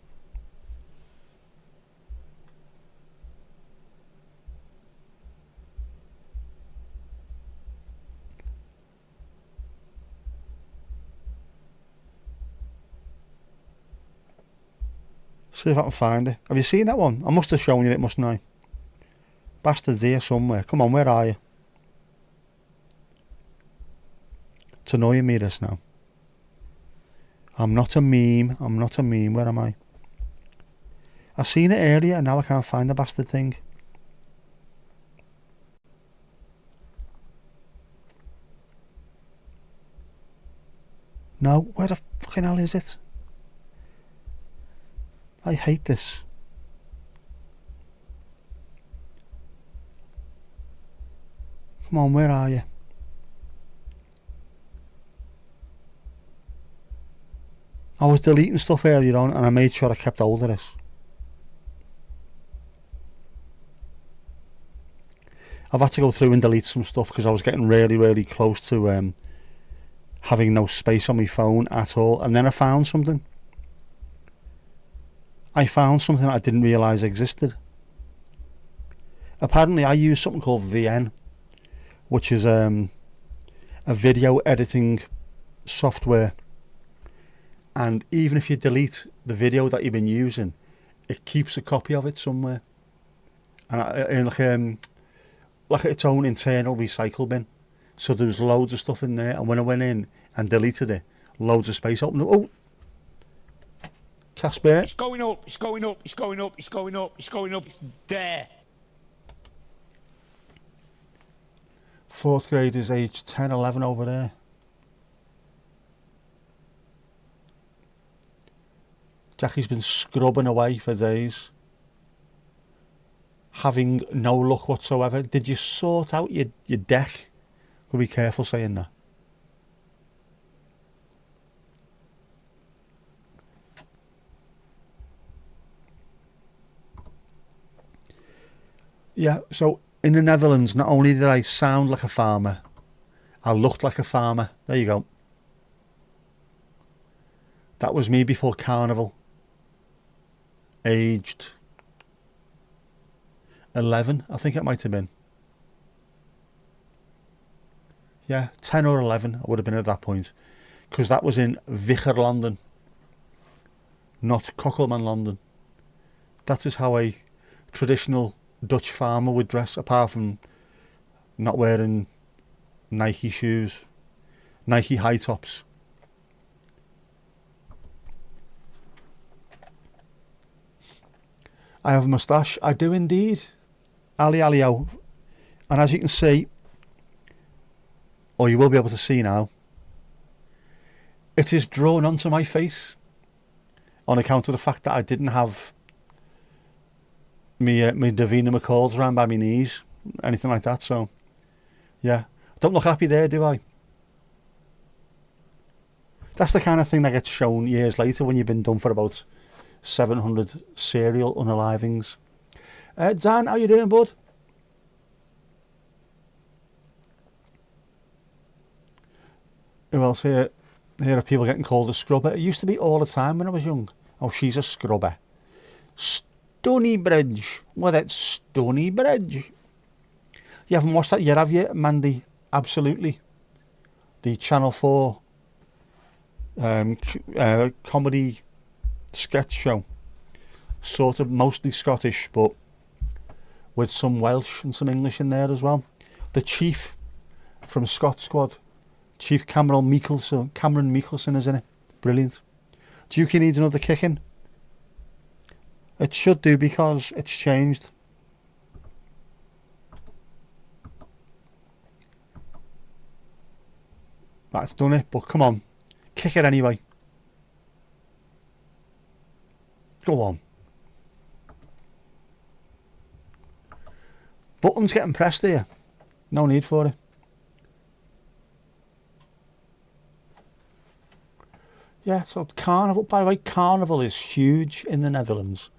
See if I can find it. Have you seen that one? I must have shown you it, mustn't I? Bastard's here somewhere. Come on, where are you? It's annoying me, this now. I'm not a meme. I'm not a meme. Where am I? I seen it earlier and now I can't find the bastard thing. No, where the fucking hell is it? I hate this. Come on, where are you? I was deleting stuff earlier on and I made sure I kept hold of this. I've had to go through and delete some stuff because I was getting really, really close to having no space on my phone at all. And then I found something. I found something I didn't realise existed. Apparently I use something called VN, which is a video editing software. And even if you delete the video that you've been using, it keeps a copy of it somewhere. And like its own internal recycle bin. So there's loads of stuff in there. And when I went in and deleted it, loads of space opened up. Oh! Casper. It's going up, it's going up, it's going up, it's going up, it's going up, it's there. 4th graders aged 10, 11 over there. Jackie's been scrubbing away for days, having no luck whatsoever. Did you sort out your deck? We'll be careful saying that. Yeah, so in the Netherlands, not only did I sound like a farmer, I looked like a farmer. There you go. That was me before Carnival. Aged 11, I think it might have been. Yeah, 10 or 11 I would have been at that point. Because that was in Vicherlanden, not Kokkelman London. That is how a traditional Dutch farmer would dress, apart from not wearing Nike shoes, Nike high tops. I have a moustache. I do indeed. Ali Alio. And as you can see, or you will be able to see now, it is drawn onto my face on account of the fact that I didn't have me Davina McCalls around by my knees, anything like that. So, yeah. Don't look happy there, do I? That's the kind of thing that gets shown years later when you've been done for about 700 serial unalivings. Dan, how you doing, bud? Who else here? Here are people getting called a scrubber. It used to be all the time when I was young. Oh, she's a scrubber. Stonybridge. Well, that's Stonybridge. You haven't watched that yet, have you, Mandy? Absolutely. The Channel 4 comedy sketch show. Sort of mostly Scottish, but with some Welsh and some English in there as well. The chief from Scot Squad, Chief Cameron Michelson is in it. Brilliant. Dukey needs another kicking. It should do because it's changed. Right, it's done it, but come on. Kick it anyway. Go on. Button's getting pressed here. No need for it. Yeah, so Carnival, by the way, Carnival is huge in the Netherlands.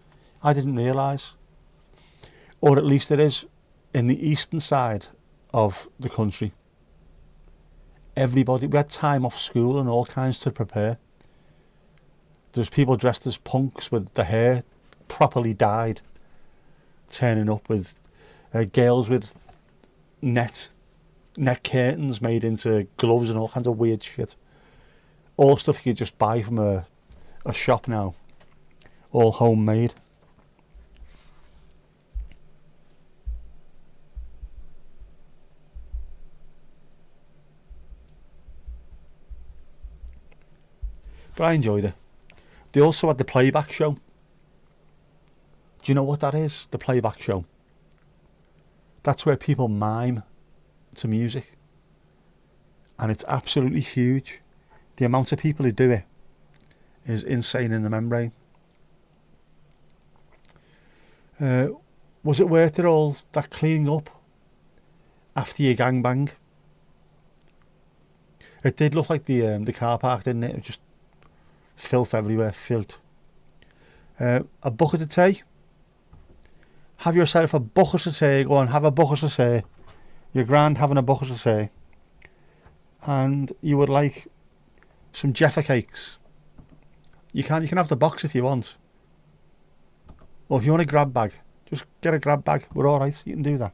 I didn't realise. Or at least it is in the eastern side of the country. Everybody, we had time off school and all kinds to prepare. There's people dressed as punks with the hair properly dyed, turning up with girls with net curtains made into gloves and all kinds of weird shit. All stuff you could just buy from a shop now. All homemade. But I enjoyed it. They also had the playback show. Do you know what that is? The playback show. That's where people mime to music. And it's absolutely huge. The amount of people who do it is insane in the membrane. Was it worth it all, that cleaning up after your gangbang? It did look like the car park, didn't it? It was just filth everywhere, filth. A bucket of tea. Have yourself a bucket of tea. Go on, have a bucket of tea. You're grand having a bucket of tea. And you would like some Jaffa cakes. You can have the box if you want. Or if you want a grab bag, just get a grab bag. We're alright, you can do that.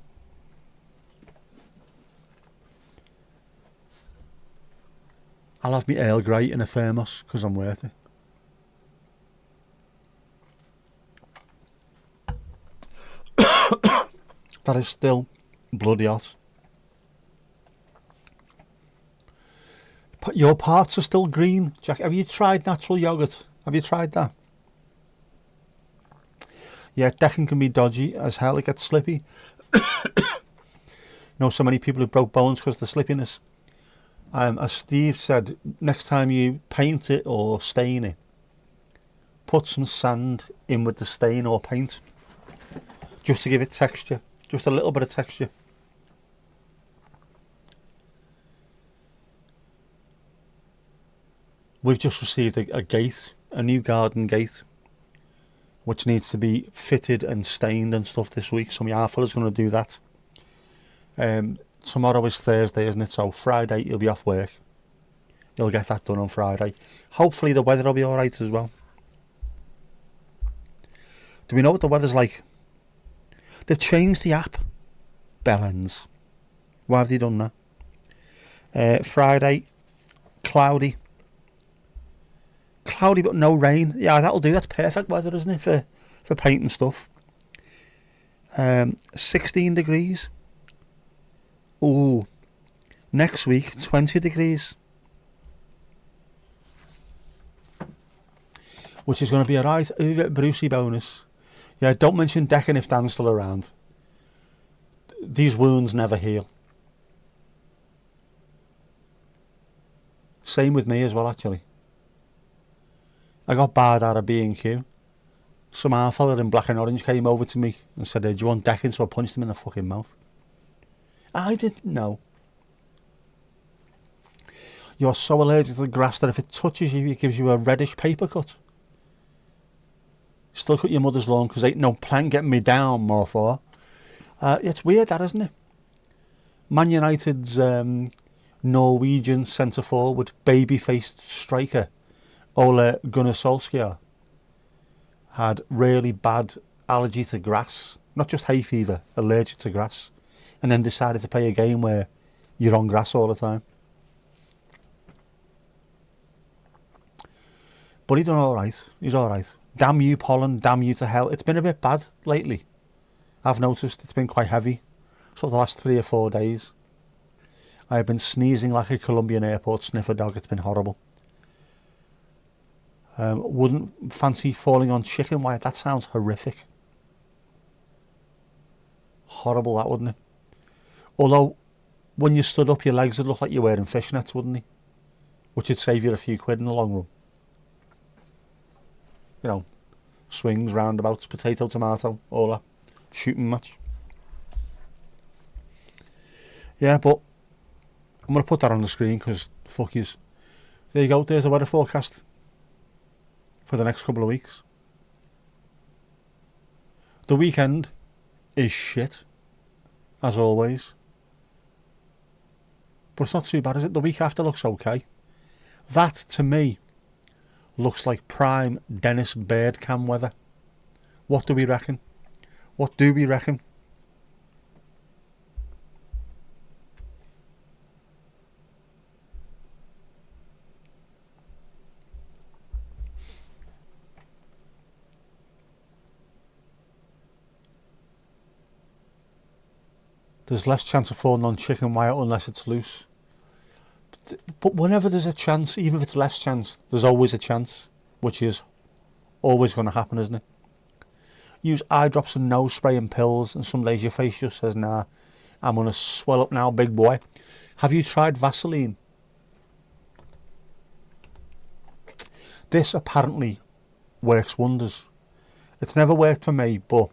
I'll have my Earl Grey in a thermos because I'm worth it. That is still bloody hot. Your parts are still green, Jack. Have you tried natural yogurt? Have you tried that? Yeah, decking can be dodgy as hell. It gets slippy. Know so many people who broke bones because of the slippiness. As Steve said, next time you paint it or stain it, put some sand in with the stain or paint, just to give it texture, just a little bit of texture. We've just received a gate, a new garden gate, which needs to be fitted and stained and stuff this week. So my half fella's going to do that. Tomorrow is Thursday, isn't it? So Friday he'll be off work. He'll get that done on Friday. Hopefully the weather will be alright as well. Do we know what the weather's like? They've changed the app. Bellends. Why have they done that? Friday, cloudy. Cloudy but no rain. Yeah, that'll do. That's perfect weather, isn't it, for painting stuff. 16 degrees. Ooh. Next week, 20 degrees. Which is going to be a right Brucey bonus. Yeah, don't mention decking if Dan's still around. These wounds never heal. Same with me as well, actually. I got barred out of B&Q. Some half fella in black and orange came over to me and said, do you want decking? So I punched him in the fucking mouth. I didn't know. You're so allergic to the grass that if it touches you, it gives you a reddish paper cut. Still cut your mother's lawn because ain't no plank getting me down, motherfucker. It's weird, that, isn't it? Man United's Norwegian centre forward, baby-faced striker Ole Gunnar Solskjaer had really bad allergy to grass, not just hay fever, allergic to grass, and then decided to play a game where you're on grass all the time. But he done all right. He's all right. Damn you, pollen. Damn you to hell. It's been a bit bad lately. I've noticed it's been quite heavy. So the last 3 or 4 days, I've been sneezing like a Colombian airport sniffer dog. It's been horrible. Wouldn't fancy falling on chicken wire. That sounds horrific. Horrible, that, wouldn't it? Although, when you stood up, your legs would look like you're wearing fishnets, wouldn't they? Which would save you a few quid in the long run. You know, swings, roundabouts, potato, tomato, all that. Shooting match. Yeah, but I'm going to put that on the screen because fuck yous. There you go, there's the weather forecast for the next couple of weeks. The weekend is shit, as always. But it's not too bad, is it? The week after looks okay. That, to me, looks like prime Dennis Birdcam weather. What do we reckon? What do we reckon? There's less chance of falling on chicken wire unless it's loose. But whenever there's a chance, even if it's less chance, there's always a chance, which is always going to happen, isn't it? Use eye drops and nose spray and pills, and some days your face just says, nah, I'm going to swell up now, big boy. Have you tried Vaseline? This apparently works wonders. It's never worked for me, but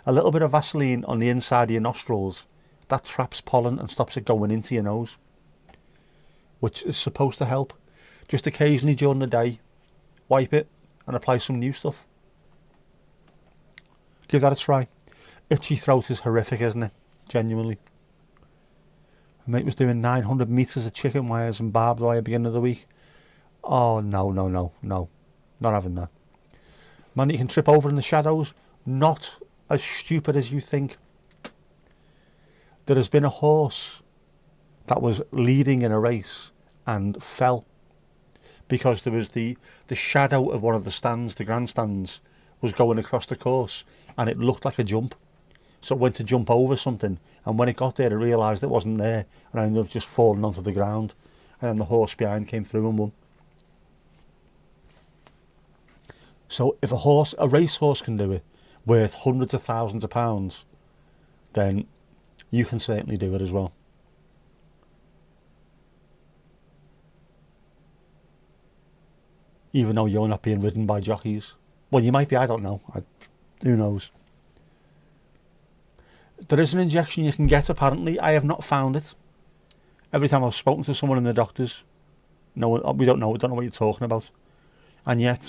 a little bit of Vaseline on the inside of your nostrils, that traps pollen and stops it going into your nose, which is supposed to help. Just occasionally during the day, wipe it and apply some new stuff. Give that a try. Itchy throat is horrific, isn't it? Genuinely. A mate was doing 900 metres of chicken wires and barbed wire at the beginning of the week. Oh, no. Not having that. Man, you can trip over in the shadows. Not as stupid as you think. There has been a horse that was leading in a race and fell because there was the shadow of one of the stands, the grandstands, was going across the course and it looked like a jump. So it went to jump over something, and when it got there it realised it wasn't there and ended up just falling onto the ground, and then the horse behind came through and won. So if a racehorse can do it worth hundreds of thousands of pounds, then you can certainly do it as well. Even though you're not being ridden by jockeys. Well, you might be, I don't know. Who knows? There is an injection you can get, apparently. I have not found it. Every time I've spoken to someone in the doctors, no, we don't know what you're talking about. And yet,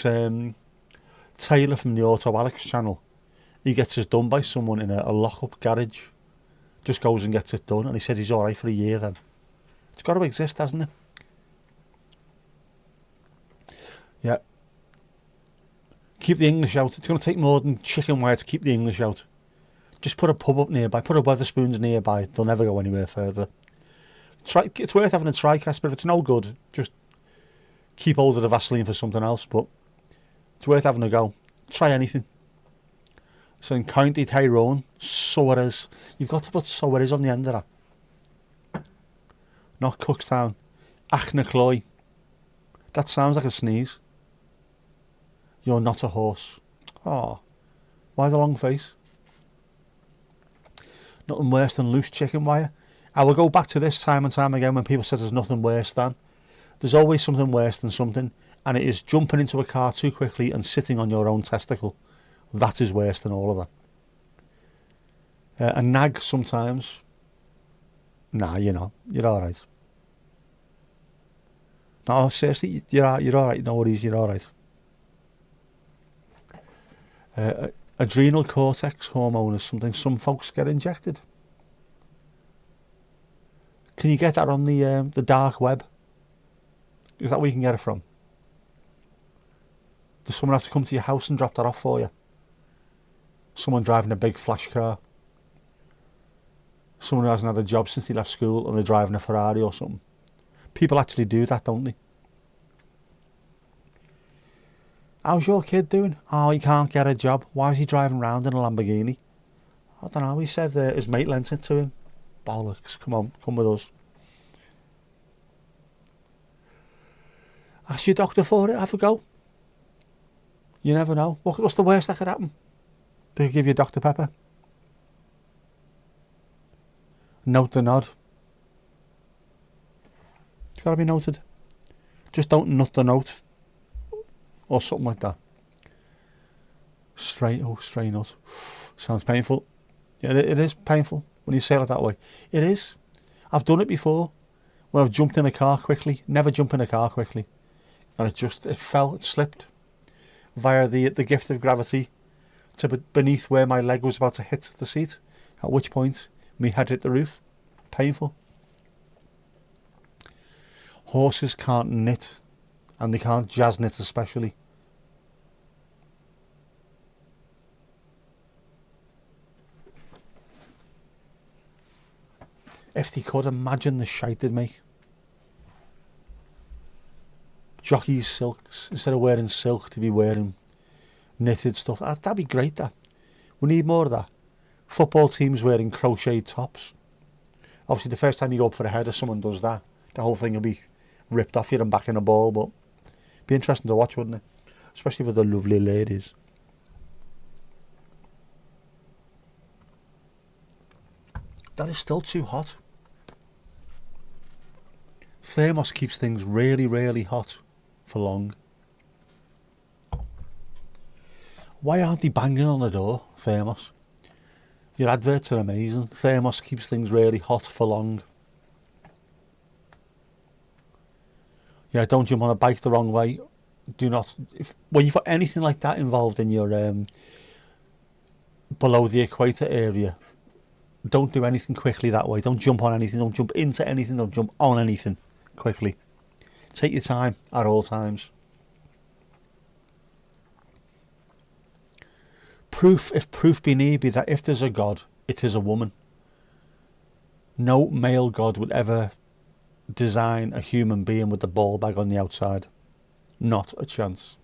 Taylor from the Auto Alex channel, he gets it done by someone in a lock-up garage. Just goes and gets it done, and he said he's alright for a year then. It's got to exist, hasn't it? Yeah. Keep the English out. It's going to take more than chicken wire to keep the English out. Just put a pub up nearby. Put a Weatherspoons nearby. They'll never go anywhere further. It's worth having a try, Casper. If it's no good, just keep hold of the Vaseline for something else. But it's worth having a go. Try anything. So in County Tyrone, Soares. You've got to put Soares on the end of that. Not Cookstown. Achnacloy. That sounds like a sneeze. You're not a horse. Oh, why the long face? Nothing worse than loose chicken wire. I will go back to this time and time again when people say there's nothing worse than. There's always something worse than something, and it is jumping into a car too quickly and sitting on your own testicle. That is worse than all of that. A nag sometimes. Nah, you're alright. No, seriously, you're alright. No worries, you're alright. Adrenal cortex hormone is something some folks get injected. Can you get that on the dark web? Is that where you can get it from? Does someone have to come to your house and drop that off for you? Someone driving a big flash car? Someone who hasn't had a job since they left school and they're driving a Ferrari or something? People actually do that, don't they? How's your kid doing? Oh, he can't get a job. Why is he driving around in a Lamborghini? I don't know, he said his mate lent it to him. Bollocks, come on, come with us. Ask your doctor for it, have a go. You never know. What's the worst that could happen? They could give you Dr. Pepper. Note the nod. It's got to be noted. Just don't nut the note. Or something like that. Stray nut. Sounds painful. Yeah, it is painful when you say it that way. It is. I've done it before. When I've jumped in a car quickly. Never jump in a car quickly. And it slipped. Via the gift of gravity. To beneath where my leg was about to hit the seat. At which point, me head hit the roof. Painful. Horses can't knit. And they can't jazz knit especially. If they could, imagine the shite they'd make. Jockeys silks. Instead of wearing silk, to be wearing knitted stuff. That'd be great, that. We need more of that. Football teams wearing crocheted tops. Obviously, the first time you go up for a header, someone does that. The whole thing will be ripped off you and back in a ball, but it'd be interesting to watch, wouldn't it? Especially for the lovely ladies. That is still too hot. Thermos keeps things really, really hot for long. Why aren't they banging on the door, Thermos? Your adverts are amazing. Thermos keeps things really hot for long. Yeah, don't jump on a bike the wrong way. Do not. When you've got anything like that involved in your below the equator area, don't do anything quickly that way. Don't jump on anything. Don't jump into anything. Don't jump on anything quickly. Take your time at all times. If proof be need be that if there's a God, it is a woman. No male God would ever design a human being with the ball bag on the outside. Not a chance.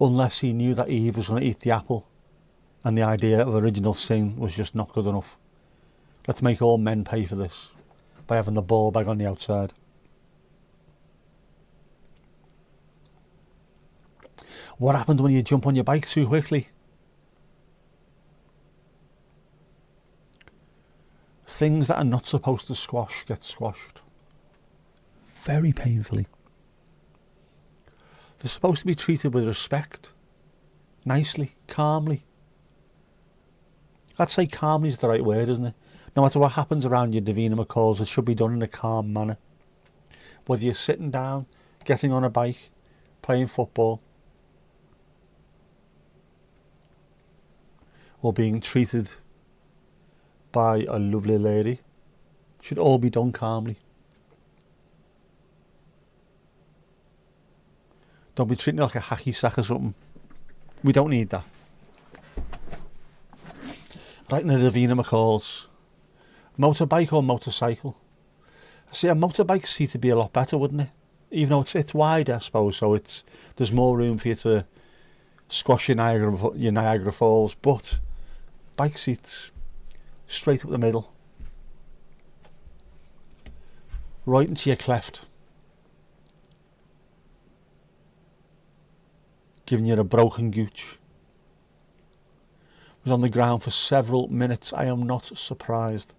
Unless he knew that Eve was going to eat the apple and the idea of original sin was just not good enough. Let's make all men pay for this by having the ball bag on the outside. What happened when you jump on your bike too quickly? Things that are not supposed to squash get squashed. Very painfully. They're supposed to be treated with respect. Nicely, calmly. I'd say calmly is the right word, isn't it? No matter what happens around your Davina McCalls, it should be done in a calm manner. Whether you're sitting down, getting on a bike, playing football, or being treated by a lovely lady, should all be done calmly. Don't be treating it like a hacky sack or something. We don't need that. Right in the Davina McCalls. Motorbike or motorcycle? See, a motorbike seat would be a lot better, wouldn't it? Even though it's wider, I suppose, so there's more room for you to squash your Niagara Falls, but bike seats, straight up the middle. Right into your cleft. Giving you a broken gooch. Was on the ground for several minutes. I am not surprised.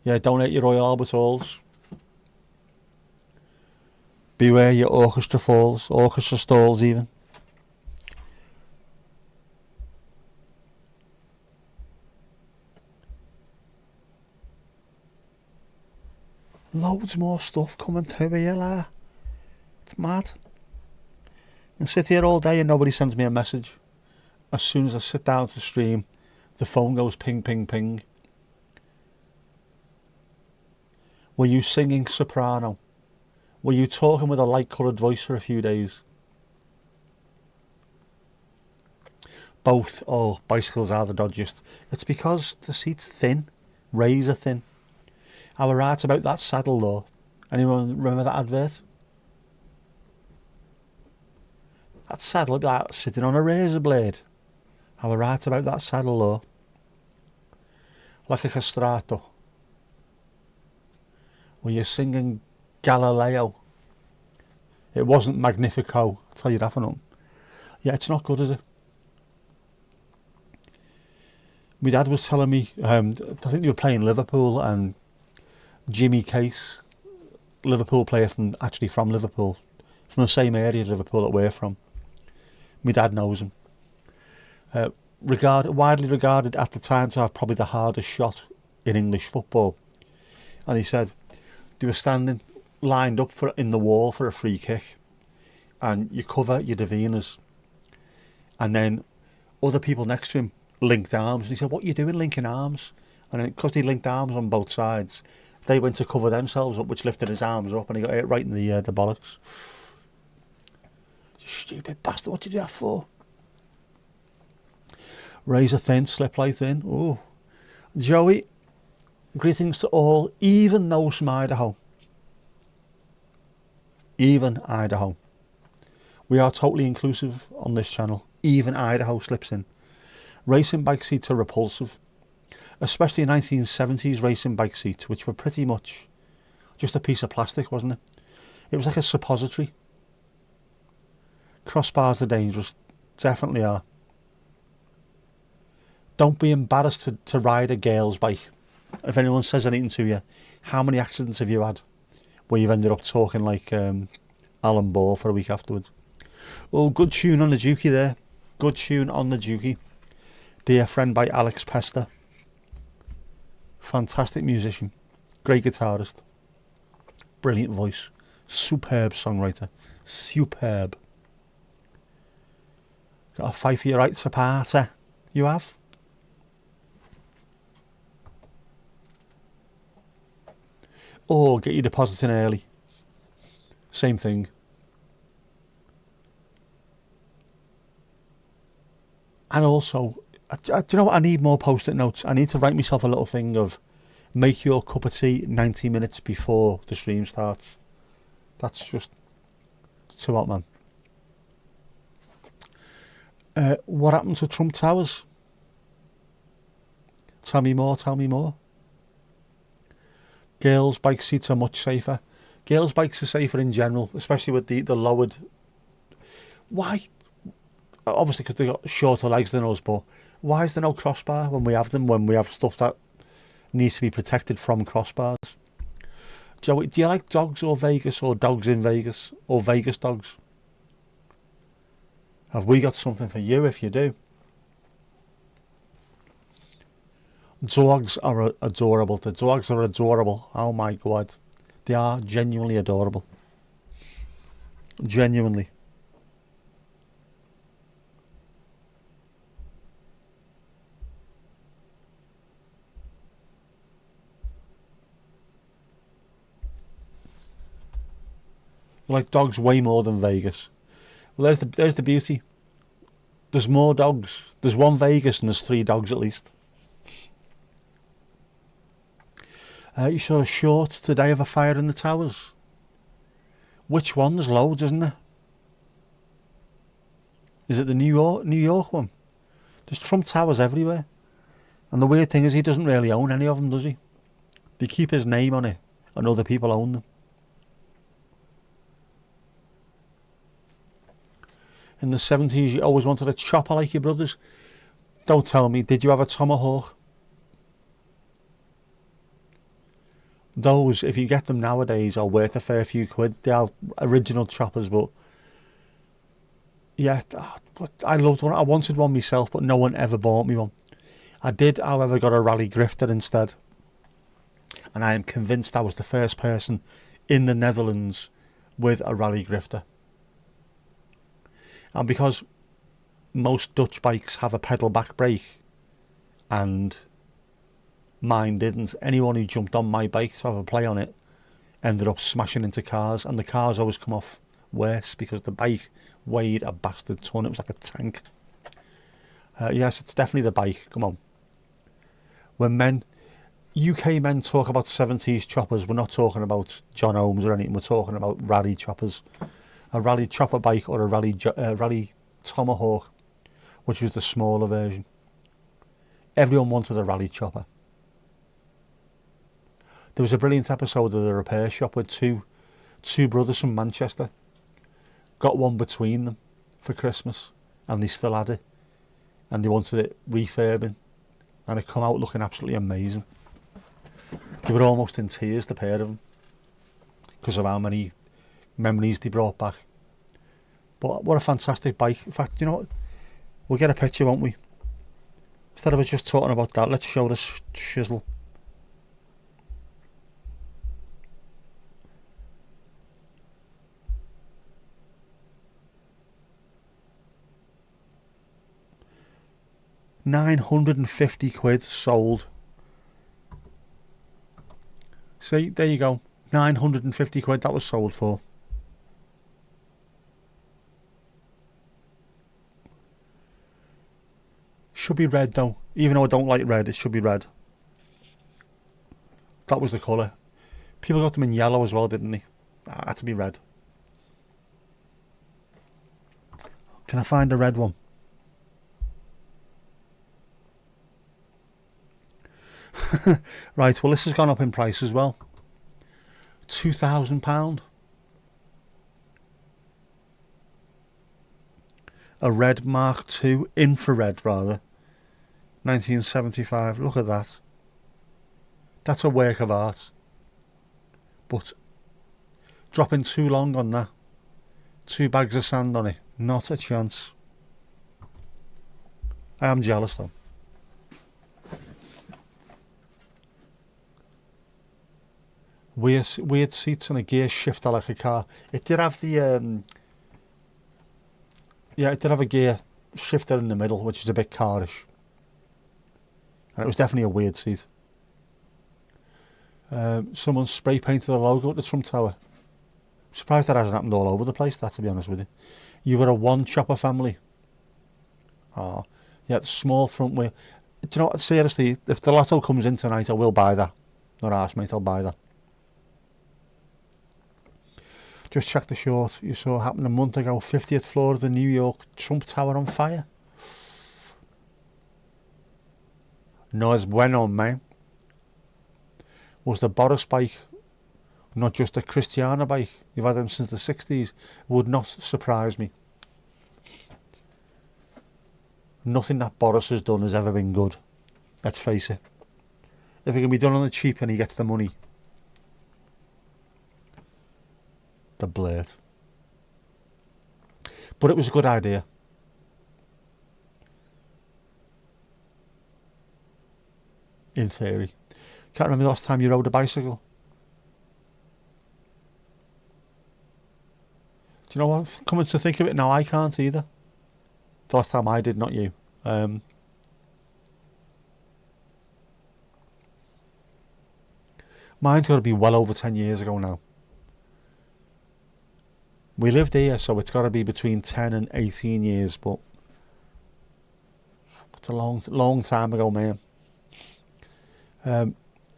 Yeah, don't hate your Royal Albert Halls. Beware your orchestra stalls even. Loads more stuff coming through here, like. It's mad. and sit here all day and nobody sends me a message. As soon as I sit down to stream, the phone goes ping, ping, ping. Were you singing soprano? Were you talking with a light-coloured voice for a few days? Both. Oh, bicycles are the dodgiest. It's because the seat's thin, razor thin. I was right about that saddle though. Anyone remember that advert? That saddle looked like sitting on a razor blade. I was right about that saddle though. Like a castrato. Were you singing Galileo? It wasn't Magnifico, I'll tell you that for nothing. Yeah, it's not good, is it? My dad was telling me, I think they were playing Liverpool, and Jimmy Case, Liverpool player actually from Liverpool, from the same area of Liverpool that we're from. My dad knows him. Widely regarded at the time to have probably the hardest shot in English football. And he said they were standing lined up in the wall for a free kick, and you cover your divinas, and then other people next to him linked arms, and he said, "What are you doing linking arms?" And then because he linked arms on both sides, they went to cover themselves up, which lifted his arms up, and he got hit right in the bollocks. You stupid bastard, what did you do that for? Razor thin, slip right in. Oh, Joey, greetings to all, even those from Idaho. Even Idaho. We are totally inclusive on this channel. Even Idaho slips in. Racing bike seats are repulsive, especially 1970s racing bike seats, which were pretty much just a piece of plastic, wasn't it? It was like a suppository. Crossbars are dangerous, definitely are. Don't be embarrassed to ride a girl's bike. If anyone says anything to you, how many accidents have you had where you've ended up talking like Alan Ball for a week afterwards? Oh, good tune on the Dukey there. Good tune on the Dukey. Dear Friend by Alex Pester. Fantastic musician. Great guitarist. Brilliant voice. Superb songwriter. Superb. Got a fight for your rights to party. You have? Or get your deposit in early. Same thing. And also, do you know what? I need more post-it notes. I need to write myself a little thing of make your cup of tea 90 minutes before the stream starts. That's just too hot, man. What happened to Trump Towers? Tell me more, tell me more. Girls' bike seats are much safer. Girls' bikes are safer in general, especially with the lowered... Why? Obviously because they've got shorter legs than us, but why is there no crossbar when we have them, when we have stuff that needs to be protected from crossbars? Joey, do you like dogs or Vegas, or dogs in Vegas, or Vegas dogs? Have we got something for you if you do? Dogs are adorable. The dogs are adorable. Oh my God. They are genuinely adorable. Genuinely. I like dogs way more than Vegas. Well, there's the beauty. There's more dogs. There's one Vegas and there's 3 dogs at least. You saw a short today of a fire in the towers. Which one? There's loads, isn't there? Is it the New York one? There's Trump Towers everywhere. And the weird thing is he doesn't really own any of them, does he? They keep his name on it and other people own them. In the 70s you always wanted a chopper like your brothers. Don't tell me, did you have a tomahawk? Those, if you get them nowadays, are worth a fair few quid. They are original choppers, but yeah, I loved one. I wanted one myself, but no one ever bought me one. I did, however, got a Rally Grifter instead, and I am convinced I was the first person in the Netherlands with a Rally Grifter. And because most Dutch bikes have a pedal back brake and mine didn't, anyone who jumped on my bike to have a play on it ended up smashing into cars, and the cars always come off worse because the bike weighed a bastard ton. It was like a tank. Yes, it's definitely the bike. Come on. When UK men talk about 70s choppers, we're not talking about John Holmes or anything. We're talking about rally choppers. A rally chopper bike or a rally Tomahawk, which was the smaller version. Everyone wanted a rally chopper. There was a brilliant episode of The Repair Shop with two brothers from Manchester got one between them for Christmas, and they still had it, and they wanted it refurbing, and it come out looking absolutely amazing. They were almost in tears, the pair of them, because of how many memories they brought back. But what a fantastic bike. In fact, you know what? We'll get a picture, won't we? Instead of us just talking about that, let's show the shizzle. £950 sold. See, there you go. £950 that was sold for. Should be red though. Even though I don't like red, it should be red. That was the colour. People got them in yellow as well, didn't they? It had to be red. Can I find a red one? Right, well this has gone up in price as well. £2,000. A red Mark II, infrared rather. 1975, look at that. That's a work of art. But dropping too long on that. 2 bags of sand on it, not a chance. I am jealous though. Weird seats and a gear shifter like a car. It did have the it did have a gear shifter in the middle, which is a bit carish. And it was definitely a weird seat. Someone spray painted the logo at the Trump Tower. I'm surprised that hasn't happened all over the place, that, to be honest with you. You were a one chopper family. Oh, yeah, the small front wheel. Do you know what, seriously, if the lotto comes in tonight, I will buy that. Not arse, mate, I'll buy that. Just check the short you saw happen a month ago. 50th floor of the New York Trump Tower on fire. No es bueno, man. Was the Boris bike not just a Christiana bike? You've had them since the 60s. Would not surprise me. Nothing that Boris has done has ever been good. Let's face it. If it can be done on the cheap and he gets the money. The blurt. But it was a good idea. In theory. Can't remember the last time you rode a bicycle. Do you know what? Coming to think of it now, I can't either. The last time I did, not you. Mine's got to be well over 10 years ago now. We lived here, so it's got to be between 10 and 18 years, but it's a long time ago, man.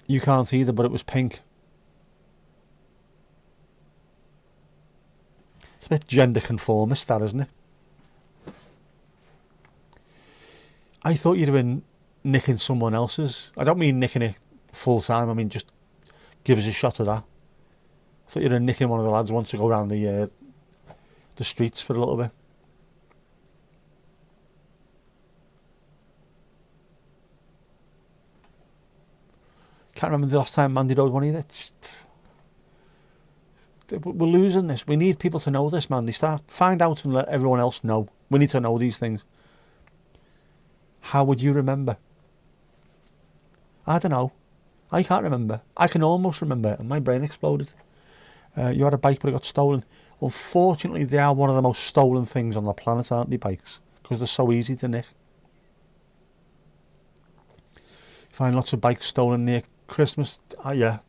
You can't either, but it was pink. It's a bit gender conformist, that, isn't it? I thought you'd have been nicking someone else's. I don't mean nicking it full time, I mean just give us a shot of that. I thought you'd have nicking one of the lads wants to go around the streets for a little bit. Can't remember the last time Mandy rode one either. We're losing this. We need people to know this, Mandy. Find out and let everyone else know. We need to know these things. How would you remember? I don't know. I can't remember. I can almost remember, and my brain exploded. You had a bike, but it got stolen. Unfortunately, they are one of the most stolen things on the planet, aren't they, bikes? Because they're so easy to nick. You find lots of bikes stolen near Christmas. Yeah.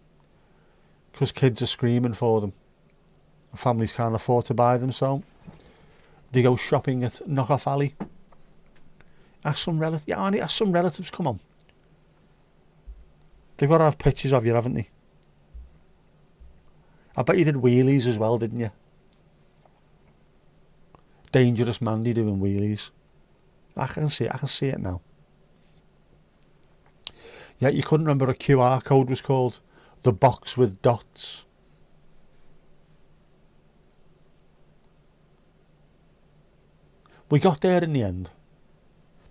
Because kids are screaming for them. Families can't afford to buy them, so they go shopping at Knockoff Alley. Ask some relatives. Yeah, Arnie, ask some relatives, come on. They've got to have pictures of you, haven't they? I bet you did wheelies as well, didn't you? Dangerous Mandy doing wheelies. I can see it now. Yeah, you couldn't remember what a QR code was called. The box with dots. We got there in the end.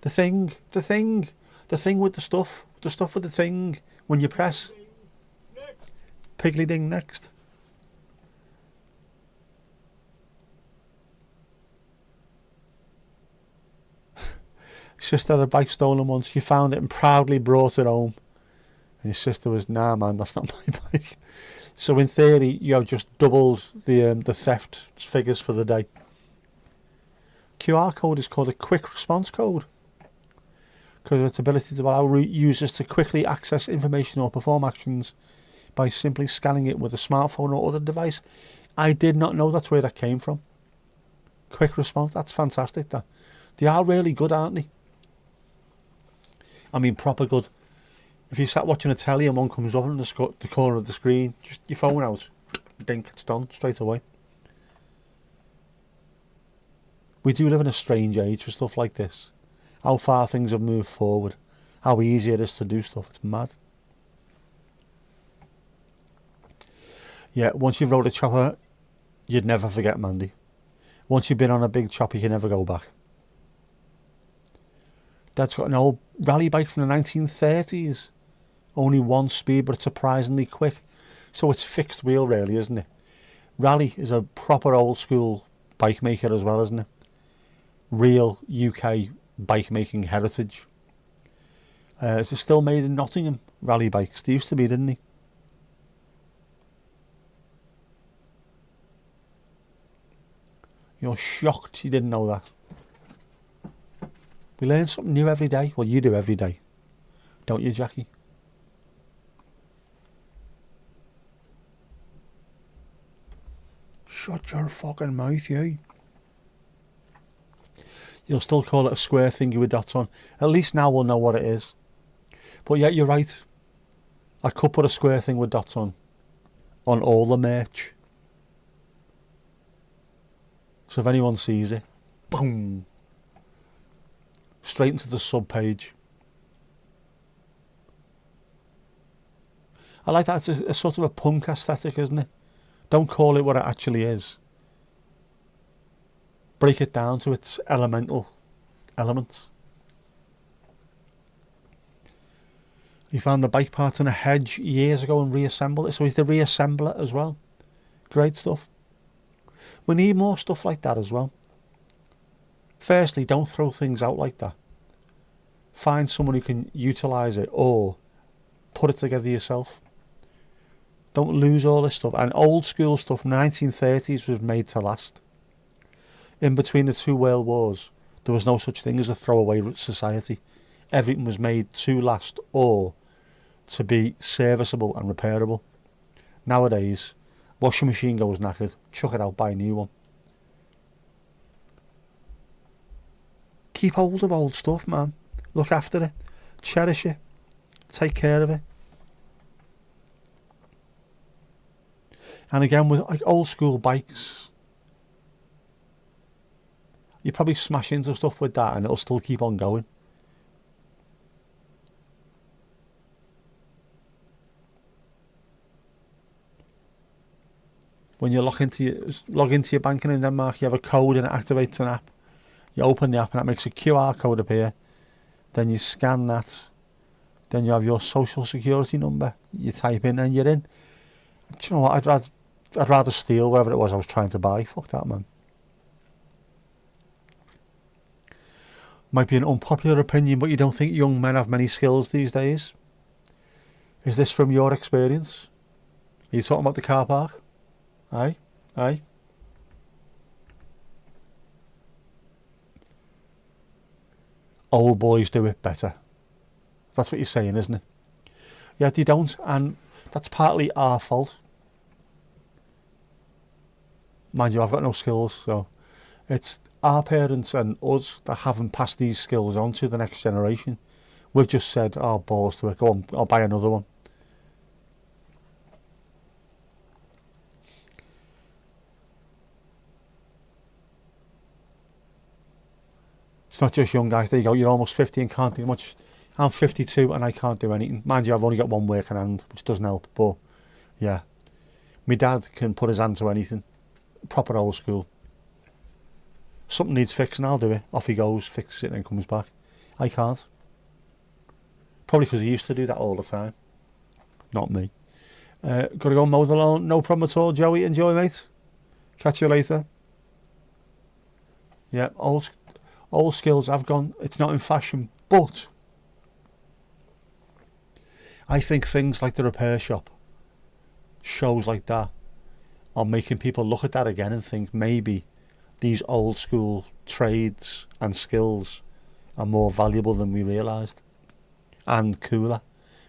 The thing with the stuff with the thing, when you press. Piggly Ding next. Sister had a bike stolen once. She found it and proudly brought it home. And his sister was, nah man, that's not my bike. So in theory, you have just doubled the theft figures for the day. QR code is called a quick response code because of its ability to allow users to quickly access information or perform actions by simply scanning it with a smartphone or other device. I did not know that's where that came from. Quick response, that's fantastic. That they are really good, aren't they? I mean, proper good. If you sat watching a telly and one comes up in the corner of the screen, just your phone out, dink, it's done straight away. We do live in a strange age for stuff like this. How far things have moved forward. How easy it is to do stuff. It's mad. Yeah, once you've rode a chopper, you'd never forget Mandy. Once you've been on a big chopper, you can never go back. Dad's got an old rally bike from the 1930s. Only one speed, but it's surprisingly quick. So it's fixed wheel really, isn't it? Rally is a proper old school bike maker as well, isn't it? Real UK bike making heritage. Is it still made in Nottingham, rally bikes? They used to be, didn't they? You're shocked you didn't know that. We learn something new every day. Well, you do every day. Don't you, Jackie? Shut your fucking mouth, you. You'll still call it a square thingy with dots on. At least now we'll know what it is. But yeah, you're right. I could put a square thing with dots on all the merch. So if anyone sees it, boom, straight into the sub page. I like that. It's a sort of a punk aesthetic, isn't it? Don't call it what it actually is. Break it down to its elemental elements. He found the bike part in a hedge years ago and reassembled it. So he's the reassembler as well. Great stuff. We need more stuff like that as well. Firstly, don't throw things out like that. Find someone who can utilise it or put it together yourself. Don't lose all this stuff. And old school stuff from the 1930s was made to last. In between the two world wars, there was no such thing as a throwaway society. Everything was made to last or to be serviceable and repairable. Nowadays, washing machine goes knackered, chuck it out, buy a new one. Keep hold of old stuff, man. Look after it. Cherish it. Take care of it. And again, with like old school bikes, you probably smash into stuff with that and it'll still keep on going. When you log into your banking in Denmark, you have a code and it activates an app. You open the app and that makes a QR code appear. Then you scan that. Then you have your social security number. You type in and you're in. Do you know what? I'd rather steal whatever it was I was trying to buy. Fuck that, man. Might be an unpopular opinion, but you don't think young men have many skills these days? Is this from your experience? Are you talking about the car park? Aye? old boys do it better. That's what you're saying, isn't it? Yeah, they don't, and that's partly our fault. Mind you, I've got no skills, so it's our parents and us that haven't passed these skills on to the next generation. We've just said, oh, balls to it, go on, I'll buy another one. It's not just young guys. There you go. You're almost 50 and can't do much. I'm 52 and I can't do anything. Mind you, I've only got one working hand, which doesn't help. But yeah, my dad can put his hand to anything. Proper old school. Something needs fixing, I'll do it. Off he goes, fixes it, and then comes back. I can't. Probably because he used to do that all the time. Not me. Got to go mow the lawn. No problem at all, Joey. Enjoy, mate. Catch you later. Yeah, old skills have gone. It's not in fashion, but I think things like the repair shop, shows like that, are making people look at that again and think maybe these old school trades and skills are more valuable than we realised, and cooler.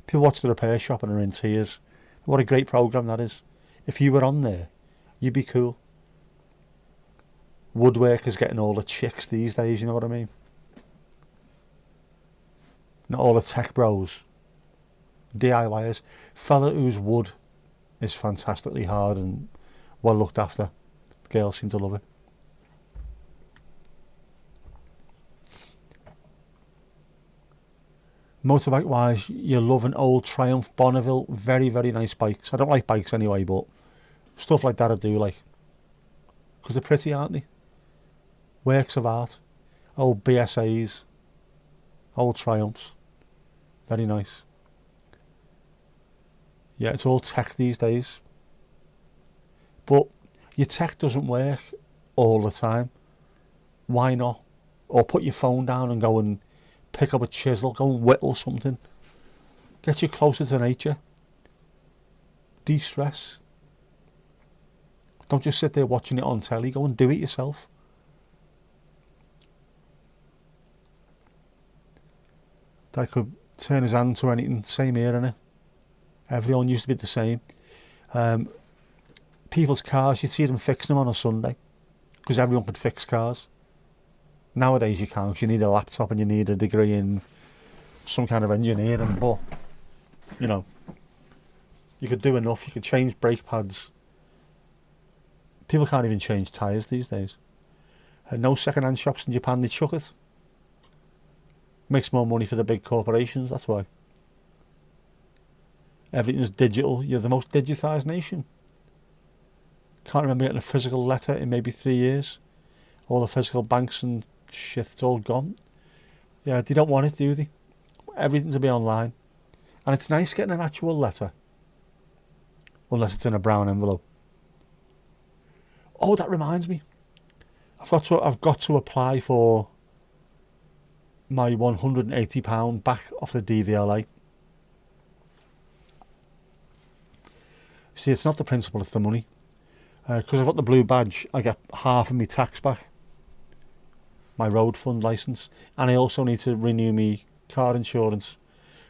People watch the repair shop and are in tears. What a great programme that is. If you were on there, you'd be cool. Woodworkers getting all the chicks these days, you know what I mean? Not all the tech bros. DIYers. Fella whose wood is fantastically hard and well looked after. Girls seem to love it. Motorbike wise, you love an old Triumph Bonneville. Very, very nice bikes. I don't like bikes anyway, but stuff like that I do like. Because they're pretty, aren't they? Works of art. Old BSAs. Old Triumphs. Very nice. Yeah, it's all tech these days. But your tech doesn't work all the time. Why not? Or put your phone down and go and pick up a chisel, go and whittle something. Get you closer to nature. De-stress. Don't just sit there watching it on telly, go and do it yourself. That could turn his hand to anything. Same here, innit? Everyone used to be the same. People's cars, you'd see them fixing them on a Sunday because everyone could fix cars. Nowadays you can't, because you need a laptop and you need a degree in some kind of engineering, but you know, you could do enough. You could change brake pads. People can't even change tyres these days. No second-hand shops in Japan, they chuck it. Makes more money for the big corporations, that's why. Everything's digital. You're the most digitised nation. Can't remember getting a physical letter in maybe 3 years. All the physical banks and shit, it's all gone. Yeah, they don't want it, do they? Everything to be online. And it's nice getting an actual letter. Unless it's in a brown envelope. Oh, that reminds me. I've got to apply for my £180 back off the DVLA. See, it's not the principle, it's the money. Because I've got the blue badge, I get half of my tax back. My road fund licence. And I also need to renew my car insurance.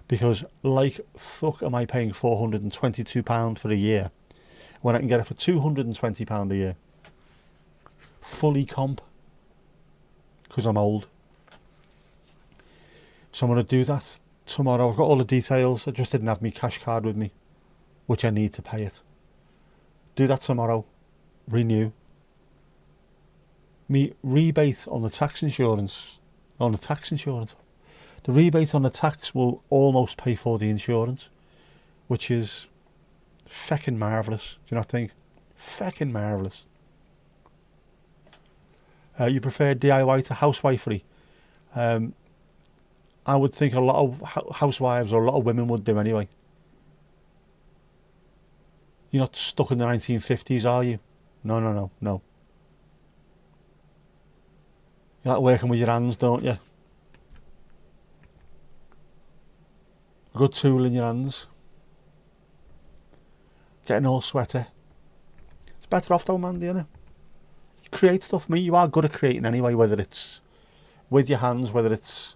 Because like fuck am I paying £422 for a year when I can get it for £220 a year. Fully comp. Because I'm old. So I'm going to do that tomorrow. I've got all the details. I just didn't have my cash card with me, which I need to pay it. Do that tomorrow. Renew. Me rebate on the tax insurance. The rebate on the tax will almost pay for the insurance, which is feckin' marvellous. Do you not think? Feckin' marvellous. You prefer DIY to housewifery? I would think a lot of housewives or a lot of women would do anyway. You're not stuck in the 1950s, are you? No. You like working with your hands, don't you? A good tool in your hands. Getting all sweaty. It's better off though, man, isn't it? You create stuff. I mean, you are good at creating anyway, whether it's with your hands, whether it's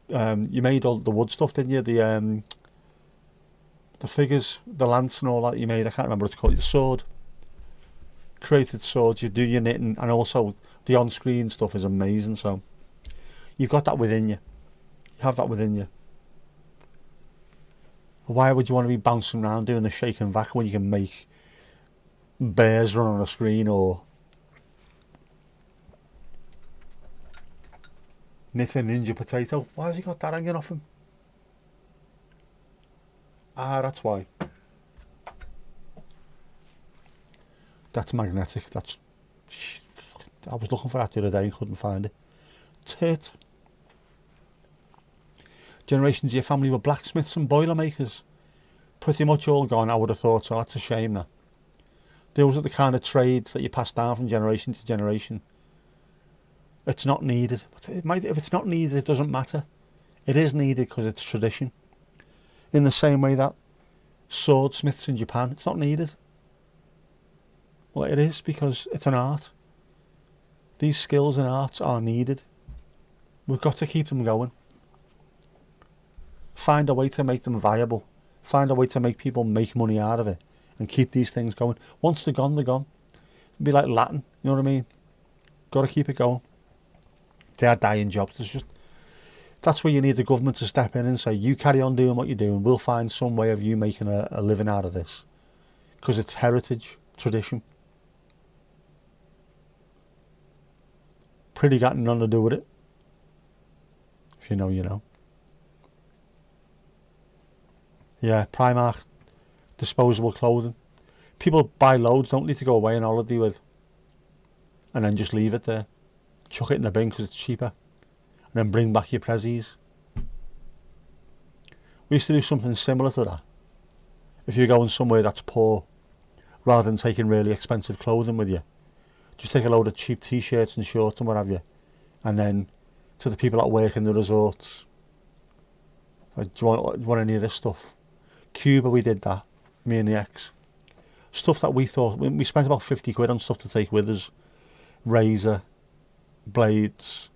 You made all the wood stuff, didn't you? The figures, the lance and all that you made. I can't remember what it's called. The sword. Created swords. You do your knitting, and also the on-screen stuff is amazing. So you've got that within you. You have that within you. Why would you want to be bouncing around doing the shake and vac when you can make bears run on a screen, or knit a ninja potato? Why has he got that hanging off him? Ah, that's why. That's magnetic. I was looking for that the other day and couldn't find it. Tit. Generations of your family were blacksmiths and boilermakers. Pretty much all gone, I would have thought, so that's a shame now. Those are the kind of trades that you pass down from generation to generation. It's not needed. But if it's not needed, it doesn't matter. It is needed because it's tradition. In the same way that swordsmiths in Japan, it's not needed. Well, it is because it's an art. These skills and arts are needed. We've got to keep them going. Find a way to make them viable. Find a way to make people make money out of it and keep these things going. Once they're gone, they're gone. It'd be like Latin, you know what I mean? Got to keep it going. They are dying jobs. That's where you need the government to step in and say, you carry on doing what you're doing. We'll find some way of you making a living out of this. Because it's heritage, tradition. Pretty got nothing to do with it. If you know, you know. Yeah, Primark, disposable clothing. People buy loads, don't need to go away on holiday with. And then just leave it there. Chuck it in the bin because it's cheaper. And then bring back your prezzies. We used to do something similar to that. If you're going somewhere that's poor, rather than taking really expensive clothing with you, just take a load of cheap t-shirts and shorts and what have you. And then to the people that work in the resorts, like, do you want any of this stuff? Cuba, we did that, me and the ex. Stuff that we thought, we spent about 50 quid on stuff to take with us. Razor, blades,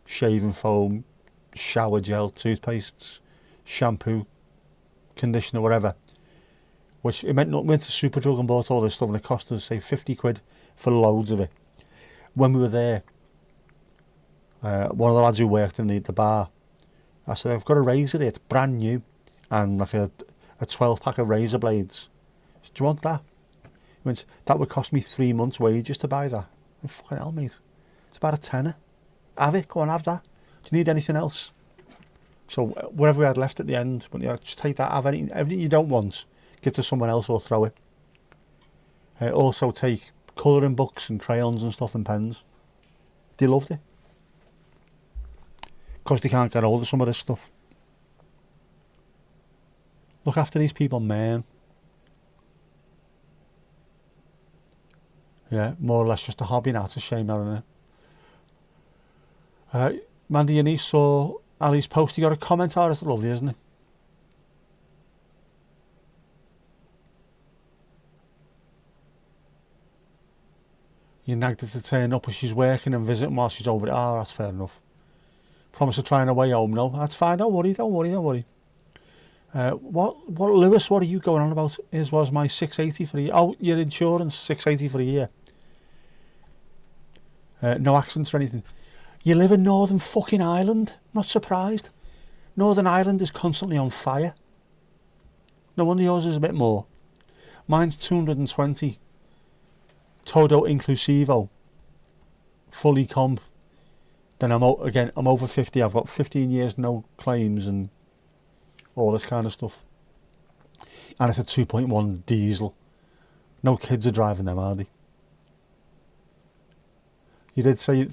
shaving foam, shower gel, toothpastes, shampoo, conditioner, whatever. Which it meant went to Superdrug and bought all this stuff, and it cost us, say, 50 quid for loads of it. When we were there, one of the lads who worked in the bar, I said, I've got a razor here, it's brand new, and like a 12 pack of razor blades. Said, do you want that? He went, that would cost me 3 months' wages to buy that. I said, fucking hell, mate. It's about a tenner. Have it, go on, have that. Do you need anything else? So whatever we had left at the end, but yeah, just take that, have everything you don't want, give to someone else or throw it. Also take colouring books and crayons and stuff and pens. They loved it. Because they can't get hold of some of this stuff. Look after these people, man. Yeah, more or less just a hobby now. It's a shame, isn't it? Mandy, your niece saw Ali's post. You got a comment out. It's lovely, isn't it? You nagged her to turn up, but she's working and visiting while she's over it. Ah, that's fair enough. Promise to try on her way home. No, that's fine. Don't worry. What Lewis? What are you going on about? Was my 680 for a year? Oh, your insurance 680 for a year. No accidents or anything. You live in Northern fucking Ireland. Not surprised. Northern Ireland is constantly on fire. No wonder yours is a bit more. Mine's 220. Todo inclusivo. Fully comp. Then I'm over 50. I've got 15 years no claims and all this kind of stuff. And it's a 2.1 diesel. No kids are driving them, are they? You did say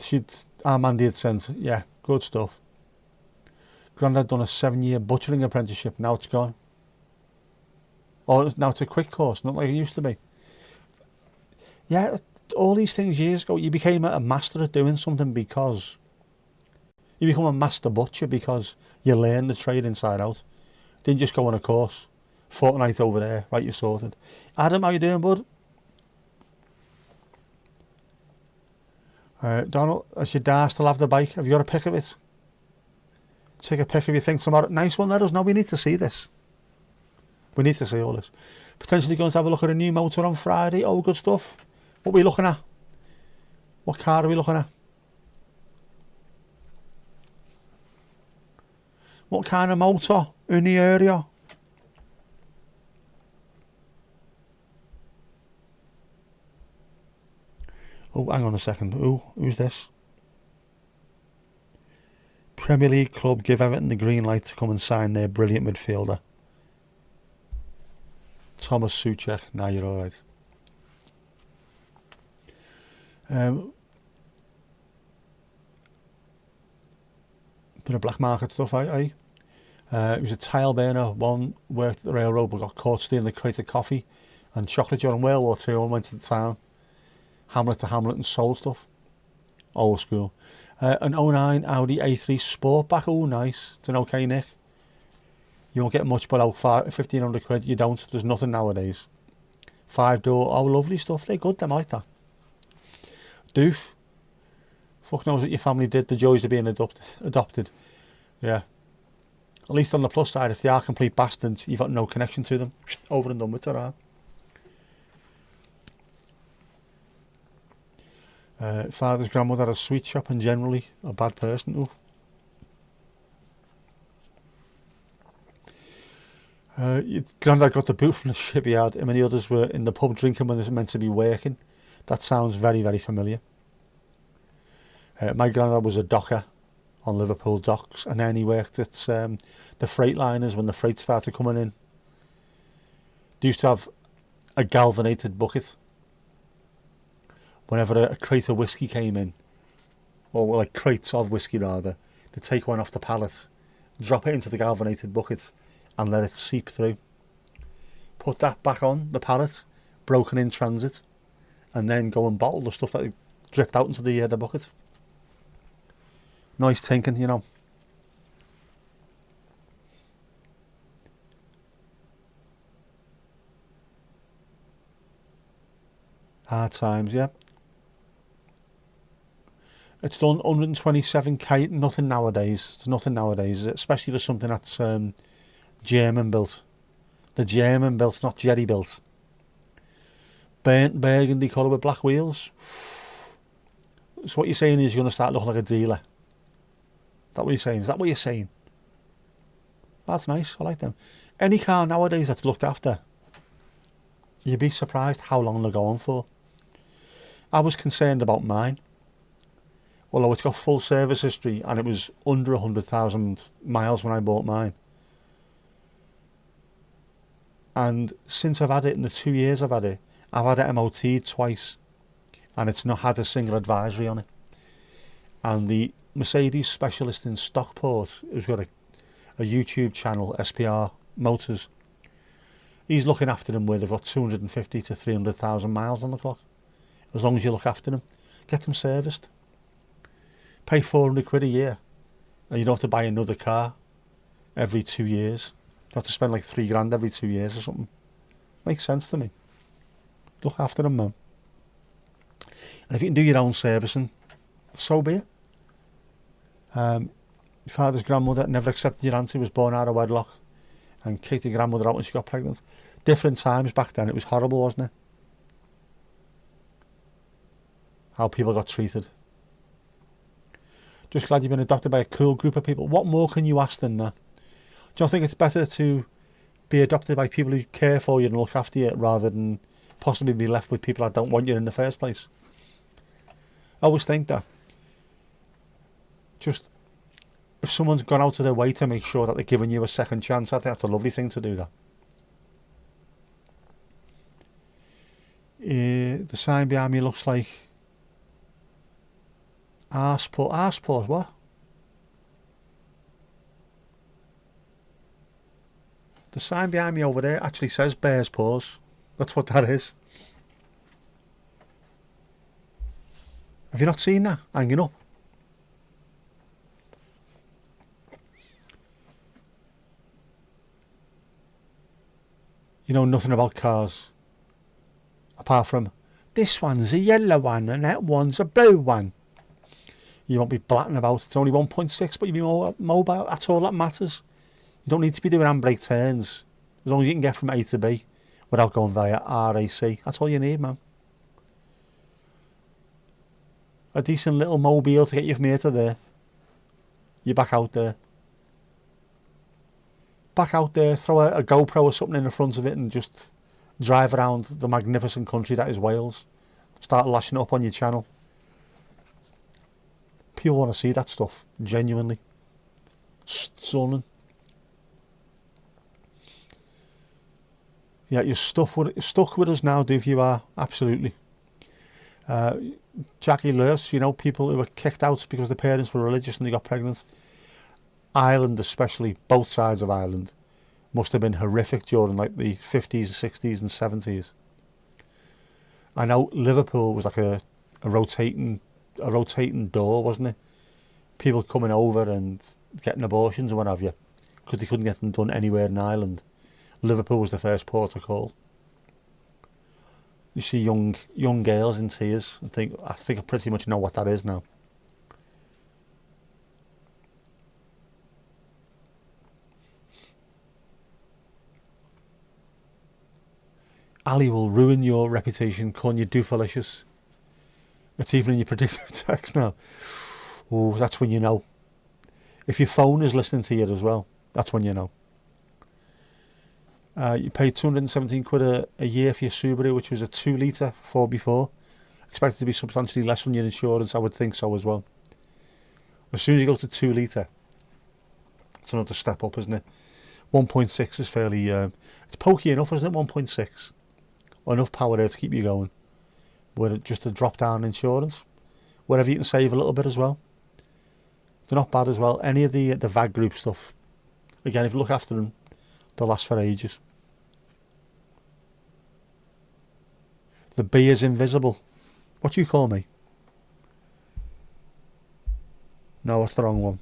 Mandy had sent, yeah, good stuff. Grandad done a 7-year butchering apprenticeship, now it's gone. Or now it's a quick course, not like it used to be. Yeah, all these things years ago, you became a master at doing something because you become a master butcher because you learn the trade inside out. Didn't just go on a course. Fortnight over there, right, you're sorted. Adam, how you doing, bud? Donald, does your dad still have the bike? Have you got a pic of it? Take a pic if you think tomorrow. Nice one, let us know. We need to see this. We need to see all this. Potentially going to have a look at a new motor on Friday. Oh, good stuff. What are we looking at? What car are we looking at? What kind of motor in the area? Oh, hang on a second. Who's this? Premier League club give Everton the green light to come and sign their brilliant midfielder. Thomas Souček. Now you're all right. Bit of black market stuff, eh? He was a tile burner. One worked at the railroad but got caught stealing a crate of coffee and chocolate during World War II and went to the town, hamlet to hamlet, and sold stuff. Old school. An 09 Audi A3 Sportback. Oh, nice. It's an okay nick. You won't get much below 1,500 quid. You don't. There's nothing nowadays. 5-door. Oh, lovely stuff. They're good, them. I like that. Doof. Fuck knows what your family did. The joys of being adopted. Yeah. At least on the plus side, if they are complete bastards, you've got no connection to them. Over and done with it, right? Father's grandmother had a sweet shop and generally a bad person. Ooh. Grandad got the boot from the shipyard. Him and the others were in the pub drinking when they were meant to be working. That sounds very, very familiar. My granddad was a docker on Liverpool docks, and then he worked at the freight liners when the freight started coming in. They used to have a galvanated bucket. Whenever a crate of whiskey came in, or like crates of whiskey rather, they'd take one off the pallet, drop it into the galvanated bucket, and let it seep through. Put that back on the pallet, broken in transit, and then go and bottle the stuff that dripped out into the bucket. Nice thinking, you know. Hard times, yeah. It's done 127k. Nothing nowadays. It's nothing nowadays, especially for something that's German built. The German built, not Jerry built. Burnt burgundy colour with black wheels. So what you're saying is you're going to start looking like a dealer. Is that what you're saying? Is that what you're saying? That's nice. I like them. Any car nowadays that's looked after, you'd be surprised how long they're going for. I was concerned about mine. Although it's got full service history and it was under 100,000 miles when I bought mine. And since I've had it, in the 2 years I've had it MOT'd twice. And it's not had a single advisory on it. And the Mercedes specialist in Stockport, who's got a YouTube channel, SPR Motors, he's looking after them where they've got 250 to 300,000 miles on the clock. As long as you look after them, get them serviced. Pay 400 quid a year, and you don't have to buy another car every 2 years. You have to spend like 3 grand every 2 years or something. Makes sense to me. Look after them, man. And if you can do your own servicing, so be it. Your father's grandmother never accepted your auntie, was born out of wedlock, and kicked your grandmother out when she got pregnant. Different times back then. It was horrible, wasn't it? How people got treated. Just glad you've been adopted by a cool group of people. What more can you ask than that? Do you think it's better to be adopted by people who care for you and look after you rather than possibly be left with people that don't want you in the first place? I always think that. Just, if someone's gone out of their way to make sure that they're giving you a second chance, I think that's a lovely thing to do, that. The sign behind me looks like Arsport, what? The sign behind me over there actually says Bear's Paws. That's what that is. Have you not seen that hanging up? You know nothing about cars. Apart from, this one's a yellow one and that one's a blue one. You won't be blatting about. It's only 1.6, but you'll be more mobile. That's all that matters. You don't need to be doing handbrake turns. As long as you can get from A to B without going via RAC. That's all you need, man. A decent little mobile to get you from here to there. You're back out there. Back out there, throw a GoPro or something in the front of it and just drive around the magnificent country that is Wales. Start lashing it up on your channel. People want to see that stuff, genuinely. Stunning. Yeah, you're stuck with us now, Dave, you are, absolutely. Jackie Lewis, you know, people who were kicked out because the parents were religious and they got pregnant. Ireland especially, both sides of Ireland, must have been horrific during like the 50s, 60s and 70s. I know Liverpool was like a rotating door, wasn't it? People coming over and getting abortions and what have you, because they couldn't get them done anywhere in Ireland. Liverpool was the first port of call. You see young girls in tears and I think I pretty much know what that is now. Ali will ruin your reputation, calling you doofalicious. It's even in your predictive text now. Oh, that's when you know. If your phone is listening to you as well, that's when you know. You paid 217 quid a year for your Subaru, which was a 2 litre 4x4. Expected to be substantially less on your insurance, I would think so as well. As soon as you go to 2 litre, it's another step up, isn't it? 1.6 is fairly... it's pokey enough, isn't it, 1.6? Enough power there to keep you going. With just a drop down insurance. Wherever you can save a little bit as well. They're not bad as well. Any of the VAG group stuff, again, if you look after them, they'll last for ages. The B is invisible. What do you call me? No, that's the wrong one.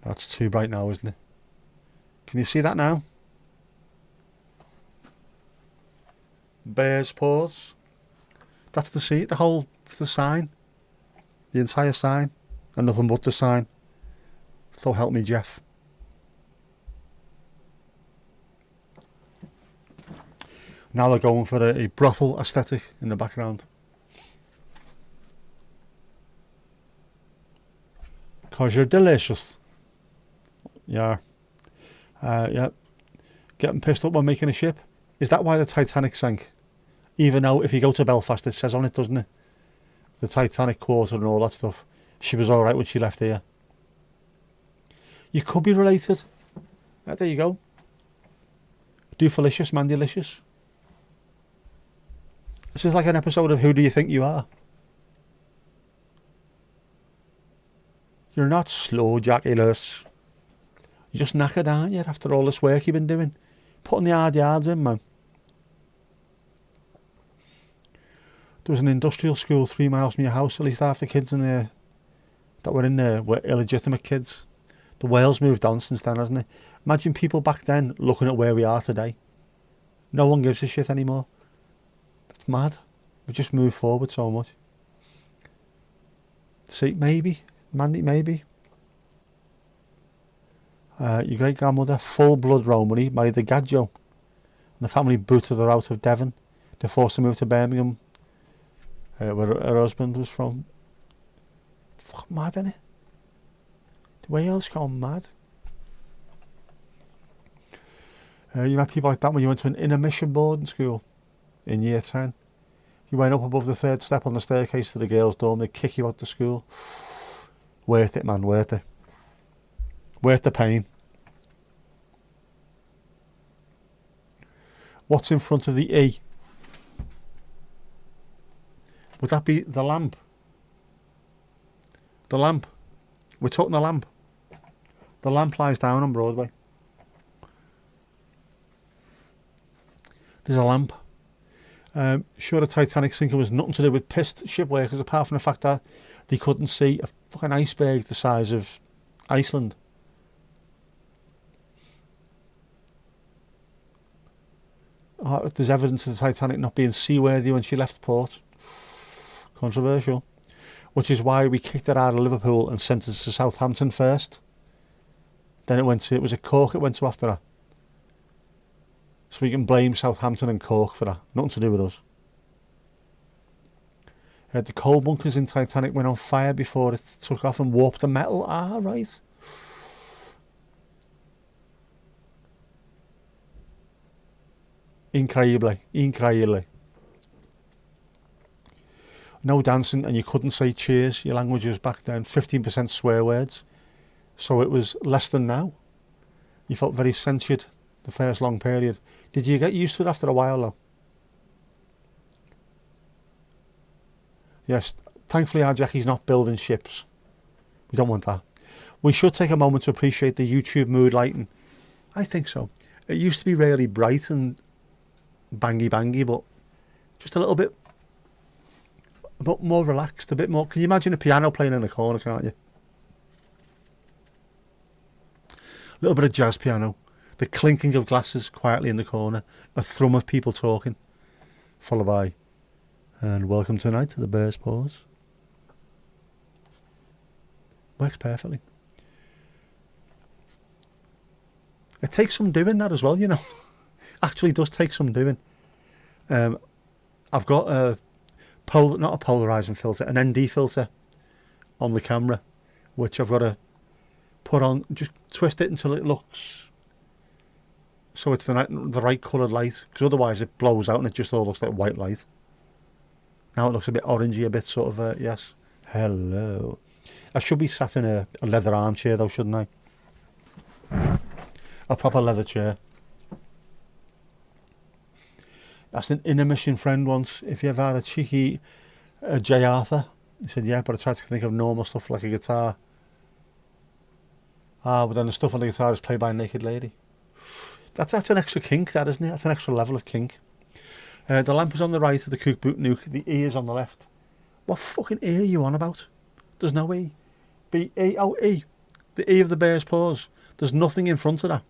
That's too bright now, isn't it? Can you see that now? Bear's paws. That's the sign. The entire sign. And nothing but the sign. So help me, Jeff. Now we're going for a brothel aesthetic in the background. Because you're delicious. Yeah. Yeah. Getting pissed up when making a ship. Is that why the Titanic sank? Even though if you go to Belfast it says on it, doesn't it? The Titanic quarter and all that stuff. She was alright when she left here. You could be related. There you go. Doofalicious, Mandylicious. This is like an episode of Who Do You Think You Are? You're not slow, Jackie Lewis. You're just knackered, aren't you, after all this work you've been doing? Putting the hard yards in, man. There was an industrial school 3 miles from your house. At least half the kids in there that were in there were illegitimate kids. The Wales moved on since then, hasn't it? Imagine people back then looking at where we are today. No one gives a shit anymore. It's mad. We just moved forward so much. See, maybe. Mandy, maybe. Your great-grandmother, full-blood Romany, married a Gadjo. And the family booted her out of Devon. They forced her to move to Birmingham, where her husband was from. Fuck mad, innit? The Wales gone mad. You met people like that when you went to an inner mission boarding school in year 10. You went up above the 3rd step on the staircase to the girls' dorm, they'd kick you out the school. Worth it, man, worth it. Worth the pain. What's in front of the E? Would that be the lamp? The lamp. We're talking the lamp. The lamp lies down on Broadway. There's a lamp. Sure, the Titanic sinking was nothing to do with pissed ship workers, apart from the fact that they couldn't see a fucking iceberg the size of Iceland. There's evidence of the Titanic not being seaworthy when she left port. Controversial. Which is why we kicked her out of Liverpool and sent her to Southampton first. Then it was at Cork it went to after her. So we can blame Southampton and Cork for that. Nothing to do with us. The coal bunkers in Titanic went on fire before it took off and warped the metal. Ah, right. Incredibly. No dancing, and you couldn't say cheers. Your language was back then 15% swear words. So it was less than now. You felt very censured the first long period. Did you get used to it after a while though? Yes, thankfully our Jackie's not building ships. We don't want that. We should take a moment to appreciate the YouTube mood lighting. I think so. It used to be really bright and bangy, but just a bit more relaxed, a bit more. Can you imagine a piano playing in the corner, can't you? A little bit of jazz piano, the clinking of glasses quietly in the corner, a thrum of people talking, followed by, and welcome tonight to the Bear's Paws. Works perfectly. It takes some doing that as well, you know. Actually does take some doing. I've got not a polarizing filter, an ND filter on the camera, which I've got to put on, just twist it until it looks so it's the right coloured light, because otherwise it blows out and it just all looks like white light. Now it looks a bit orangey, a bit sort of, yes. Hello. I should be sat in a leather armchair though, shouldn't I? A proper leather chair. Asked an intermission friend once if you ever had a cheeky J. Arthur. He said, yeah, but I tried to think of normal stuff like a guitar. But then the stuff on the guitar is played by a naked lady. That's an extra kink, that, isn't it? That's an extra level of kink. The lamp is on the right of the Cook Boot Nuke. The E is on the left. What fucking E are you on about? There's no E. B-E. Oh, E. The E of the Bear's Paws. There's nothing in front of that.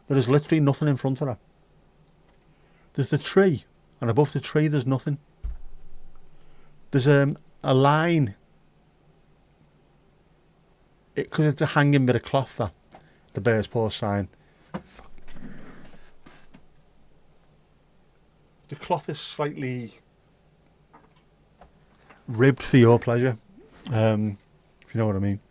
There is literally nothing in front of that. There's the tree, and above the tree there's nothing. There's a line, because it's a hanging bit of cloth, that, the Bear's Paw sign. The cloth is slightly ribbed for your pleasure, if you know what I mean.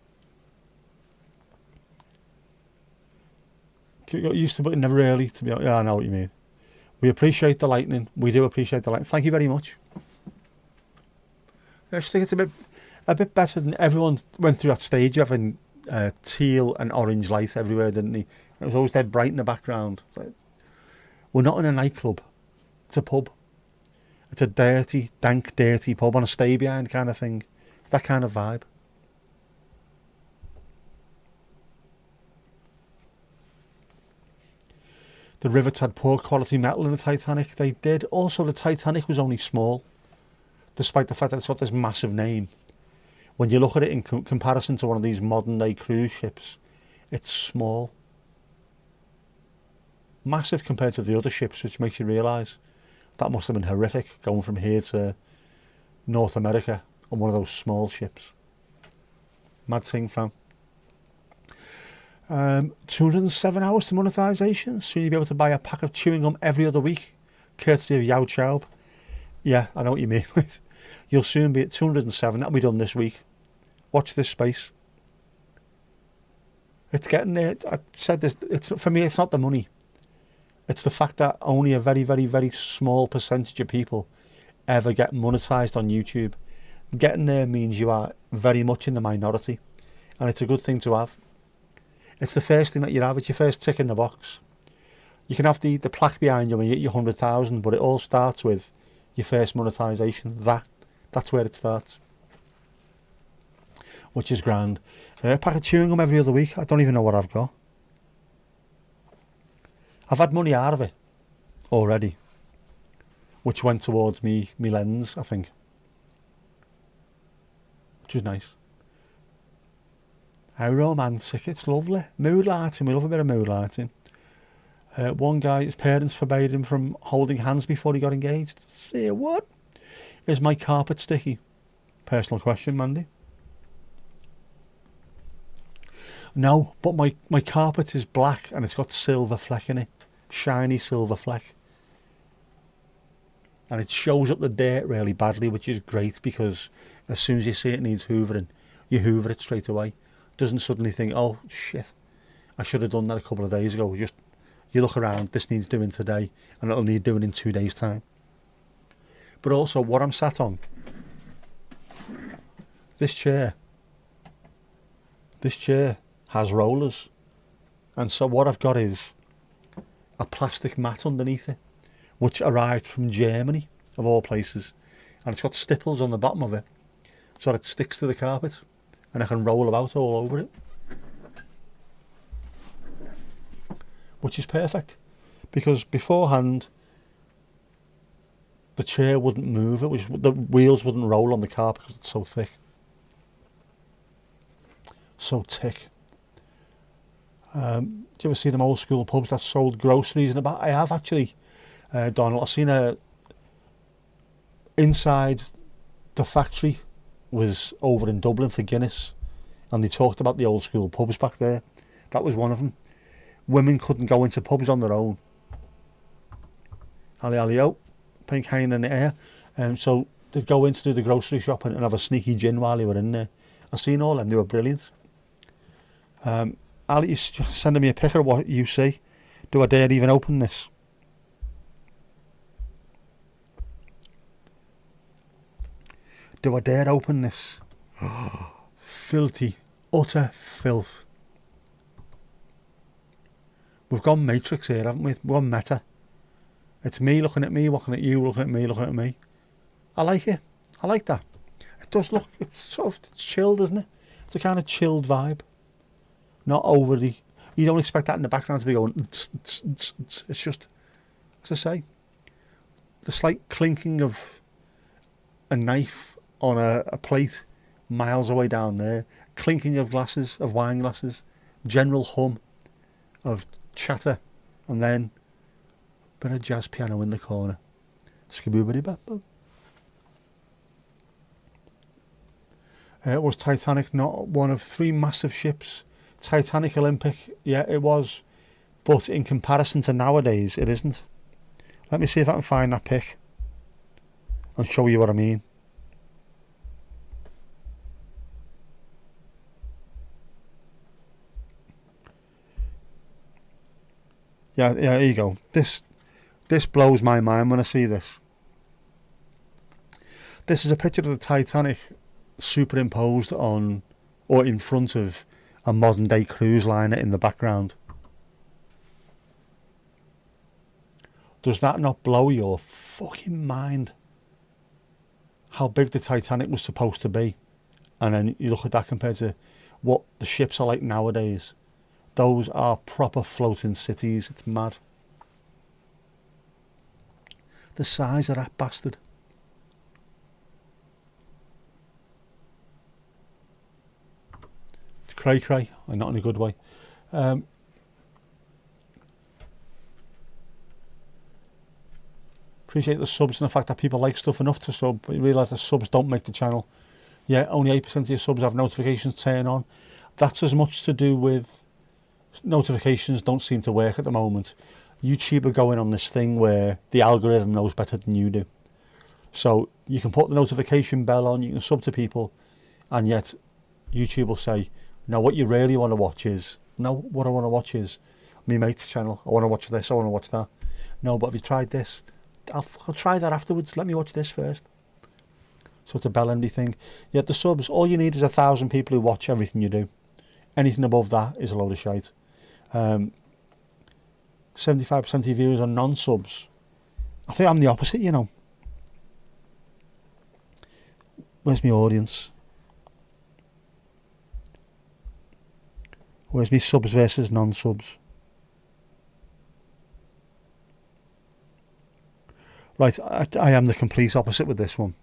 Got used to, but never really, to be honest. Yeah, I know what you mean. We appreciate the lightning. We do appreciate the lightning. Thank you very much. I just think it's a bit better than everyone went through that stage of having teal and orange light everywhere, didn't they? It was always dead bright in the background. We're not in a nightclub. It's a pub. It's a dirty, dank, dirty pub on a stay behind kind of thing. That kind of vibe. The rivets had poor quality metal in the Titanic. They did. Also, the Titanic was only small, despite the fact that it's got this massive name. When you look at it in comparison to one of these modern day cruise ships, it's small. Massive compared to the other ships, which makes you realise that must have been horrific, going from here to North America on one of those small ships. Mad thing, fam. 207 hours to monetisation. Soon you'll be able to buy a pack of chewing gum every other week, courtesy of Yao Chaub. Yeah, I know what you mean. You'll soon be at 207. That'll be done this week. Watch this space. It's getting there. I said this. For me, it's not the money. It's the fact that only a very, very, very small percentage of people ever get monetised on YouTube. Getting there means you are very much in the minority, and it's a good thing to have. It's the first thing that you have. It's your first tick in the box. You can have the plaque behind you when you get your 100,000, but it all starts with your first monetisation. That's where it starts, which is grand. A pack of chewing gum every other week. I don't even know what I've got. I've had money out of it already. which went towards me lens, I think, which was nice. How romantic, it's lovely. Mood lighting, we love a bit of mood lighting. One guy, his parents forbade him from holding hands before he got engaged. Say what? Is my carpet sticky? Personal question, Mandy. No, but my carpet is black and it's got silver fleck in it. Shiny silver fleck. And it shows up the dirt really badly, which is great because as soon as you see it needs hoovering, you hoover it straight away. Doesn't suddenly think, oh shit, I should have done that a couple of days ago. Just, you look around, this needs doing today and it'll need doing in 2 days' time. But also what I'm sat on, this chair has rollers, and so what I've got is a plastic mat underneath it, which arrived from Germany, of all places, and it's got stipples on the bottom of it, so that it sticks to the carpet, and I can roll about all over it, which is perfect, because beforehand the chair wouldn't move, the wheels wouldn't roll on the carpet because it's so thick, so thick. Do you ever see them old school pubs that sold groceries in the back? I have actually, Donald. I've seen inside the factory was over in Dublin for Guinness, and they talked about the old school pubs back there. That was one of them. Women couldn't go into pubs on their own. Ali ali oh, pink hanging in the air. So they'd go in to do the grocery shopping and have a sneaky gin while they were in there. I've seen all them, they were brilliant. Ali is just sending me a picture of what you see. Do I dare even open this? Do I dare open this? Filthy, utter filth. We've gone Matrix here, haven't we? We've gone meta. It's me looking at me, looking at you, looking at me, looking at me. I like it. I like that. It does look, it's sort of, it's chilled, isn't it? It's a kind of chilled vibe. Not overly, you don't expect that in the background to be going, it's just, as I say, the slight clinking of a knife on a plate miles away down there, clinking of glasses, of wine glasses, general hum of chatter, and then a bit of jazz piano in the corner. Skibboobity-bap-boo. Was Titanic not one of 3 massive ships? Titanic Olympic, yeah, it was, but in comparison to nowadays, it isn't. Let me see if I can find that pic and show you what I mean. Yeah, here you go. This blows my mind when I see this. This is a picture of the Titanic superimposed on, or in front of, a modern day cruise liner in the background. Does that not blow your fucking mind? How big the Titanic was supposed to be, and then you look at that compared to what the ships are like nowadays. Those are proper floating cities. It's mad. The size of that bastard. It's cray cray, and not in a good way. Appreciate the subs and the fact that people like stuff enough to sub, but you realise that subs don't make the channel. Yeah, only 8% of your subs have notifications turned on. That's as much to do with notifications don't seem to work at the moment. YouTube are going on this thing where the algorithm knows better than you do. So you can put the notification bell on, you can sub to people, and yet YouTube will say, no, what you really want to watch is, no, what I want to watch is me mate's channel. I want to watch this, I want to watch that. No, but have you tried this? I'll try that afterwards. Let me watch this first. So it's a bell-endy thing. Yet the subs, all you need is 1,000 people who watch everything you do. Anything above that is a load of shite. 75% of your viewers are non-subs. I think I'm the opposite, you know. Where's my audience? Where's my subs versus non-subs? Right, I am the complete opposite with this one.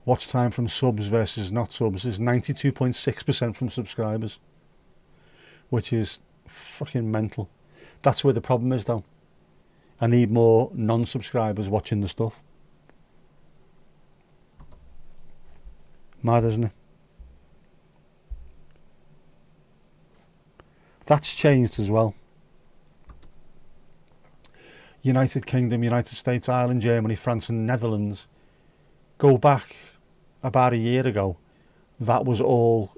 Watch time from subs versus not subs is 92.6% from subscribers, which is fucking mental. That's where the problem is, though. I need more non-subscribers watching the stuff. Mad, isn't it? That's changed as well. United Kingdom, United States, Ireland, Germany, France and Netherlands. Go back about a year ago, that was all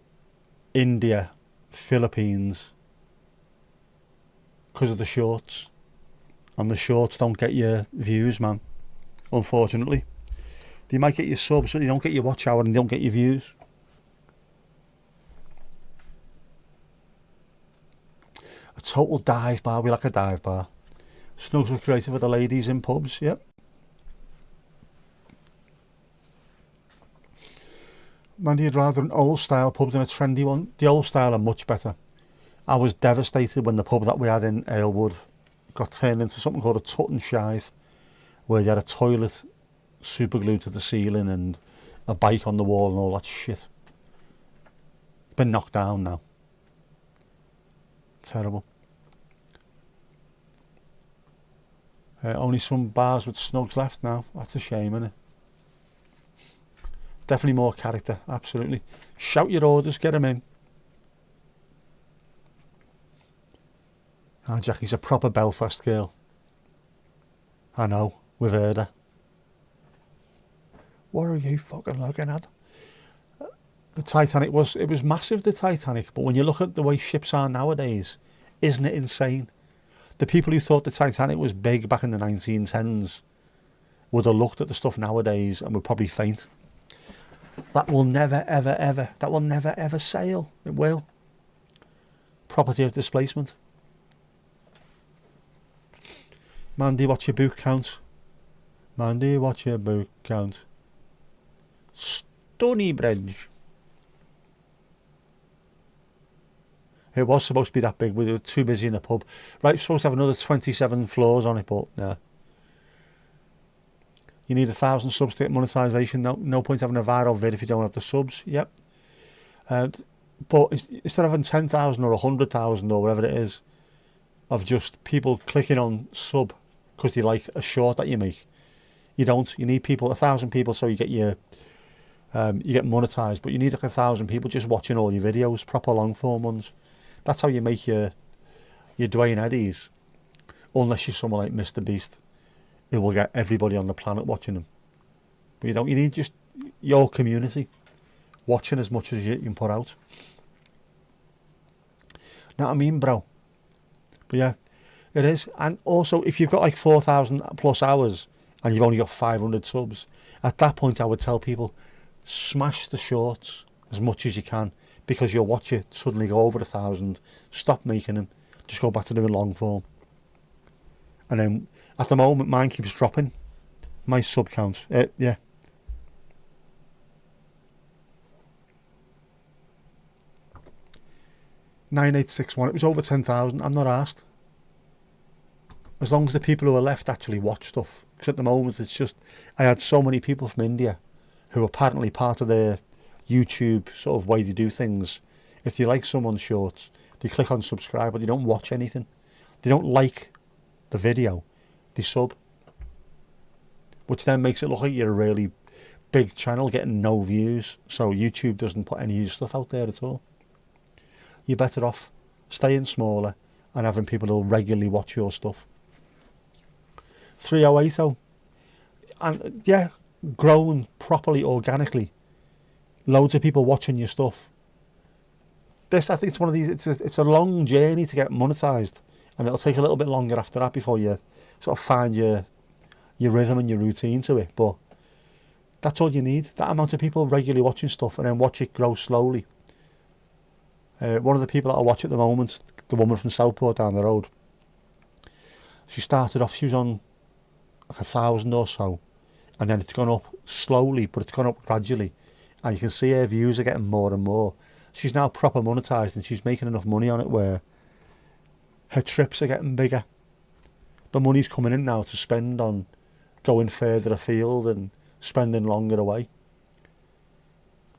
India, Philippines, because of the shorts. And the shorts don't get your views, man, unfortunately. You might get your subs, but you don't get your watch hour and you don't get your views. A total dive bar. We like a dive bar. Snugs were created for the ladies in pubs, yep. Man, you'd rather an old style pub than a trendy one. The old style are much better. I was devastated when the pub that we had in Aylwood got turned into something called a tut and shive, where you had a toilet super glued to the ceiling and a bike on the wall and all that shit. It's been knocked down now. Terrible. Only some bars with snugs left now. That's a shame, isn't it? Definitely more character, absolutely. Shout your orders, get them in. Ah, Jackie's a proper Belfast girl. I know, we've heard her. What are you fucking looking at? The Titanic was massive, the Titanic, but when you look at the way ships are nowadays, isn't it insane? The people who thought the Titanic was big back in the 1910s would have looked at the stuff nowadays and would probably faint. That will never, ever, ever, that will never, ever sail. It will. Property of displacement. Mandy, what's your boot count? Mandy, what's your boot count? Stonybridge. It was supposed to be that big, but we were too busy in the pub. Right, supposed to have another 27 floors on it, but no. You need 1,000 subs to get monetization. No point having a viral vid if you don't have the subs. Yep. But instead of having 10,000 or 100,000 or whatever it is, of just people clicking on sub because they like a short that you make, you don't. You need people, 1,000 people, so you get your you get monetized. But you need like 1,000 people just watching all your videos, proper long form ones. That's how you make your Dwayne Eddies, unless you're someone like Mr. Beast, who will get everybody on the planet watching them. But you don't. You need just your community watching as much as you can put out. Know what I mean, bro? But yeah, it is. And also, if you've got like 4,000 plus hours and you've only got 500 subs, at that point I would tell people, smash the shorts as much as you can, because you'll watch it suddenly go over 1,000. Stop making them. Just go back to doing long form. And then at the moment, mine keeps dropping. My sub count. Yeah. $9861. It was over 10,000. I'm not asked. As long as the people who are left actually watch stuff. Because at the moment, it's just, I had so many people from India who apparently part of their YouTube sort of way they do things. If they like someone's shorts, they click on subscribe, but they don't watch anything. They don't like the video, they sub. Which then makes it look like you're a really big channel getting no views. So YouTube doesn't put any of your stuff out there at all. You're better off staying smaller and having people who'll regularly watch your stuff. 308 and yeah, grown properly, organically. Loads of people watching your stuff. This, I think it's one of these, it's a long journey to get monetized, and it'll take a little bit longer after that before you sort of find your rhythm and your routine to it. But that's all you need, that amount of people regularly watching stuff, and then watch it grow slowly. One of the people that I watch at the moment, the woman from Southport down the road, she started off, she was on like 1,000 or so, and then it's gone up slowly, but it's gone up gradually, and you can see her views are getting more and more. She's now proper monetized, and she's making enough money on it where her trips are getting bigger. the money's coming in now to spend on going further afield and spending longer away.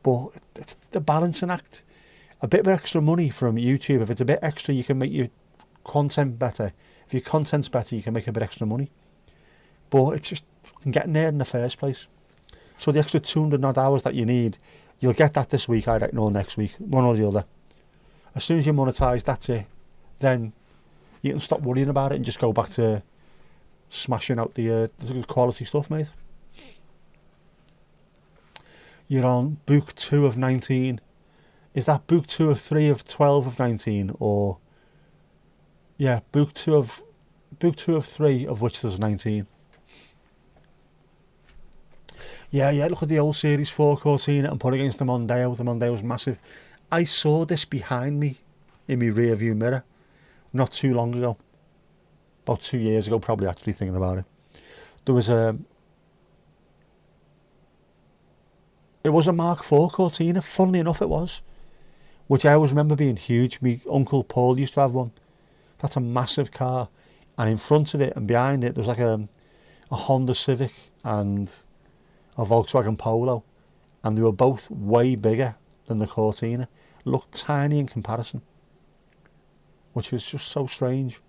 But it's the balancing act. A bit of extra money from YouTube, if it's a bit extra, you can make your content better. If your content's better, you can make a bit extra money. But it's just getting there in the first place. So the extra 200 odd hours that you need, you'll get that this week, I reckon, or next week, one or the other. As soon as you monetize, that's it. Then you can stop worrying about it and just go back to smashing out the quality stuff, mate. You're on book 2 of 19. Is that book 2 of 3 of 12 of 19, or yeah, book 2 of 3 of which there's 19. Yeah, look at the old series 4 Cortina and put it against the Mondeo. The Mondeo's massive. I saw this behind me in my rear view mirror not too long ago. About 2 years ago, probably, actually, thinking about it. There was it was a Mark IV Cortina, funnily enough it was, which I always remember being huge. My Uncle Paul used to have one. That's a massive car. And in front of it and behind it, there was like a Honda Civic and a Volkswagen Polo. And they were both way bigger than the Cortina. Looked tiny in comparison, which was just so strange.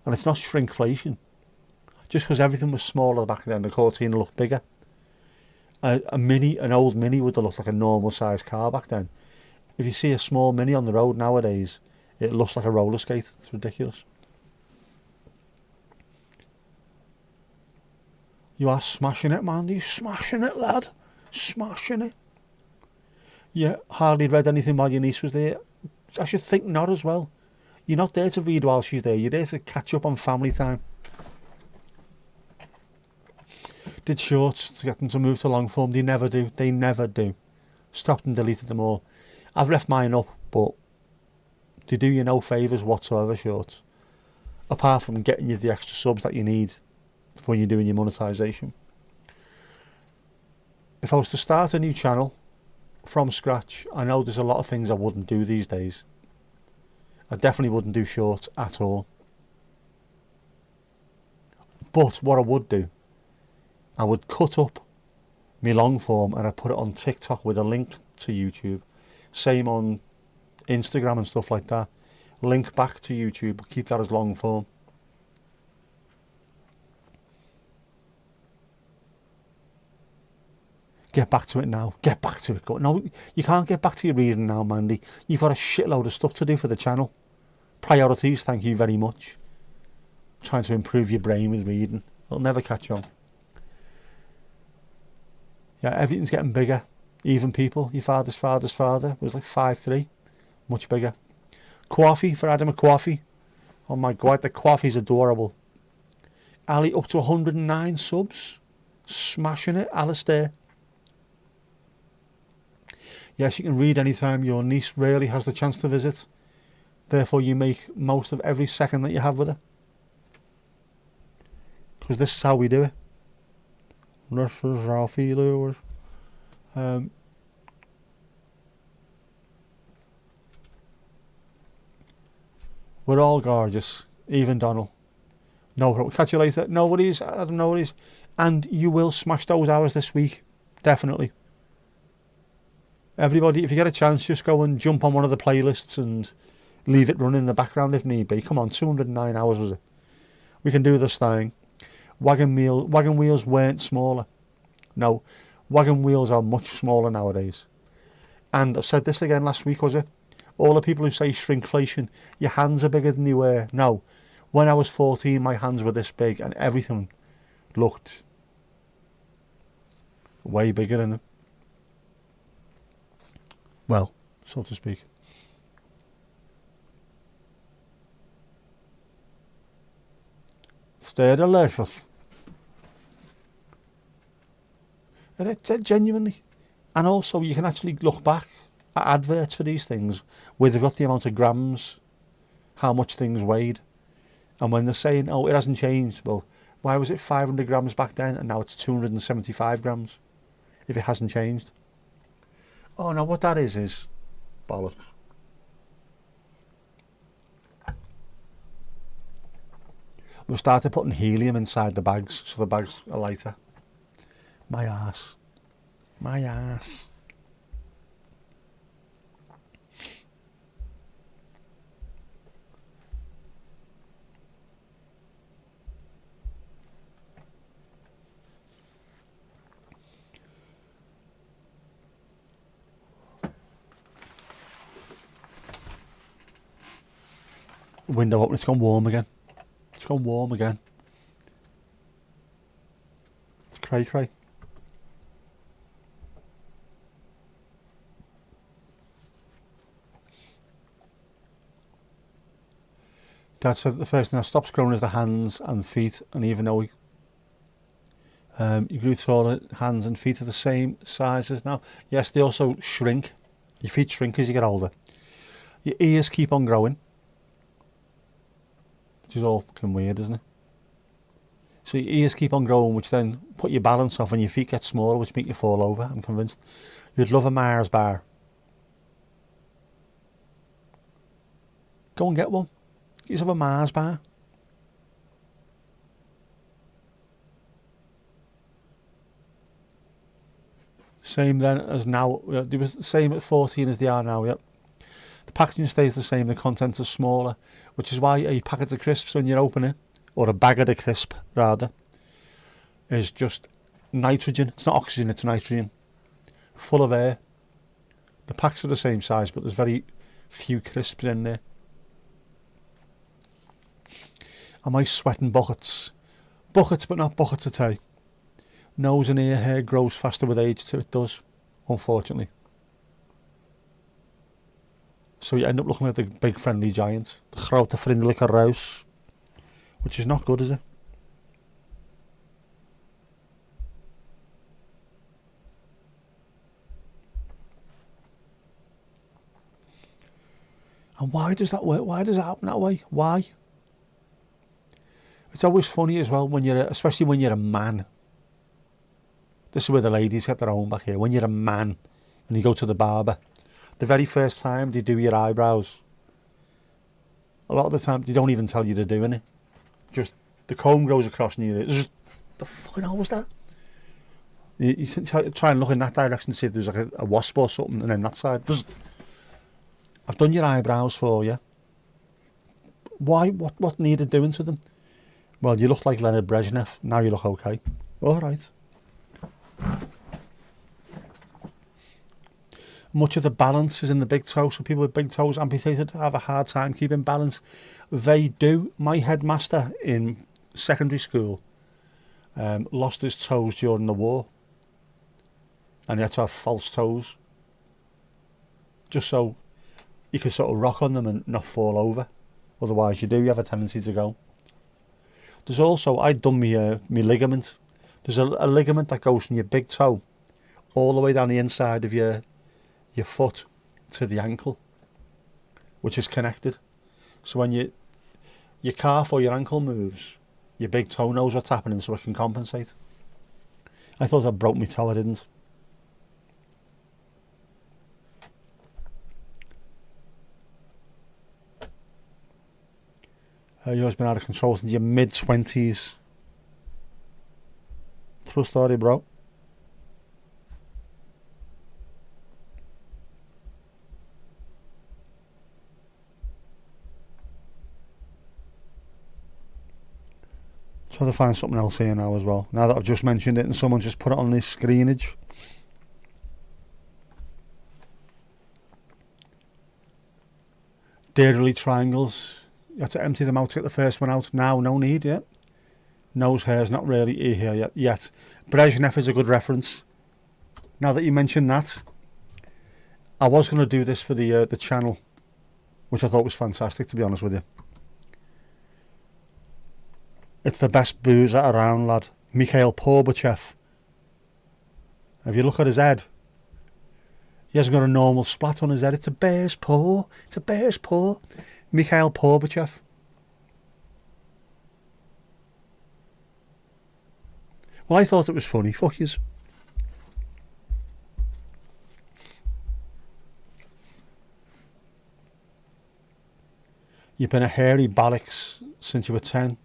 And it's not shrinkflation. Just because everything was smaller back then, the Cortina looked bigger. An old Mini would have looked like a normal sized car back then. If you see a small Mini on the road nowadays, it looks like a roller skate. It's ridiculous. You are smashing it, Mandy. Smashing it, lad. Smashing it. You hardly read anything while your niece was there. I should think not as well. You're not there to read while she's there. You're there to catch up on family time. Did shorts to get them to move to long form. They never do. They never do. Stopped and deleted them all. I've left mine up, but they do you no favours whatsoever, shorts. Apart from getting you the extra subs that you need when you're doing your monetisation. If I was to start a new channel from scratch, I know there's a lot of things I wouldn't do these days. I definitely wouldn't do shorts at all. But what I would do, I would cut up my long form and I'd put it on TikTok with a link to YouTube. Same on Instagram and stuff like that. Link back to YouTube, but keep that as long form. Get back to it now. Get back to it. No, you can't get back to your reading now, Mandy. You've got a shitload of stuff to do for the channel. Priorities, thank you very much. Trying to improve your brain with reading. It'll never catch on. Yeah, everything's getting bigger. Even people. Your father's father was like 5'3". Much bigger. Coffee for Adam a coffee. Oh my god, the coffee's adorable. Ali up to 109 subs. Smashing it, Alistair. Yes, you can read anytime. Your niece rarely has the chance to visit. Therefore, you make most of every second that you have with her. Because this is how we do it. This is how we do it. We're all gorgeous. Even Donald. No, we'll catch you later. No worries. I don't know worries. And you will smash those hours this week. Definitely. Everybody, if you get a chance, just go and jump on one of the playlists and leave it running in the background if need be. Come on, 209 hours was it? We can do this thing. Wagon wheels weren't smaller. No, wagon wheels are much smaller nowadays. And I've said this again last week, was it? All the people who say shrinkflation, your hands are bigger than you were. No, when I was 14, my hands were this big and everything looked way bigger in them. Well, so to speak. Stay delicious. And it's genuinely. And also you can actually look back at adverts for these things where they've got the amount of grams, how much things weighed. And when they're saying, oh, it hasn't changed, well, why was it 500 grams back then and now it's 275 grams if it hasn't changed? Oh no, what that is bollocks. We've started putting helium inside the bags, so the bags are lighter. My arse. My arse. Window open, it's gone warm again. It's gone warm again. It's cray cray. Dad said that the first thing that stops growing is the hands and feet, and even though you grew taller, hands and feet are the same sizes now. Yes, they also shrink. Your feet shrink as you get older. Your ears keep on growing, which is all fucking weird, isn't it? So your ears keep on growing, which then put your balance off, and your feet get smaller, which make you fall over. I'm convinced. You'd love a Mars bar. Go and get one. Get yourself a Mars bar. Same then as now. They was the same at 14 as they are now, yep. The packaging stays the same, the content is smaller, which is why a packet of crisps when you open it, or a bag of the crisp rather, is just nitrogen. It's not oxygen, it's nitrogen. Full of air. The packs are the same size, but there's very few crisps in there. Am I sweating buckets? Buckets, but not buckets of tea. Nose and ear hair grows faster with age, so it does, unfortunately. So you end up looking like the big friendly giant. The grote vriendelijke ruis. Which is not good, is it? And why does that work? Why does it happen that way? Why? It's always funny as well when especially when you're a man. This is where the ladies get their own back here. When you're a man and you go to the barber, the very first time they do your eyebrows, a lot of the time they don't even tell you they're doing it. Just the comb grows across near it. Just, the fucking hell was that? You try and look in that direction, see if there's like a wasp or something, and then that side. Just, I've done your eyebrows for you. Why? What needed doing to them? Well, you look like Leonard Brezhnev. Now you look okay. All right. Much of the balance is in the big toe, so people with big toes amputated have a hard time keeping balance. They do. My headmaster in secondary school lost his toes during the war, and he had to have false toes, just so you could sort of rock on them and not fall over. Otherwise, you have a tendency to go. There's also, I'd done my ligament. There's a ligament that goes from your big toe all the way down the inside of your foot to the ankle, which is connected. So when your calf or your ankle moves, your big toe knows what's happening, so it can compensate. I thought I broke my toe, I didn't. Yours been out of control since your mid-20s. True story, bro. Try to find something else here now as well. Now that I've just mentioned it and someone just put it on this screenage. Dairy triangles. You had to empty them out to get the first one out. Now, no need, yeah. Nose hair's not really here yet. Brezhnev is a good reference. Now that you mentioned that, I was going to do this for the channel, which I thought was fantastic, to be honest with you. It's the best boozer around, lad. Mikhail Gorbachev. If you look at his head, he hasn't got a normal splat on his head. It's a bear's paw. It's a bear's paw. Mikhail Gorbachev. Well, I thought it was funny. Fuck yous. You've been a hairy bollocks since you were 10.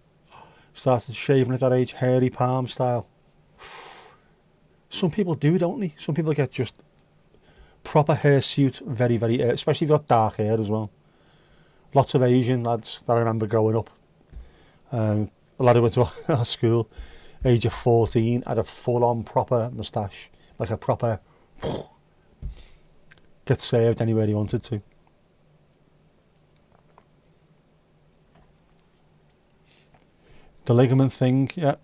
Started shaving at that age, hairy palm style. Some people do, don't they? Some people get just proper hirsute, very, very, especially if you've got dark hair as well. Lots of Asian lads that I remember growing up. A lad who went to our school, age of 14, had a full-on proper moustache, like a proper, get saved anywhere he wanted to. The ligament thing, yeah.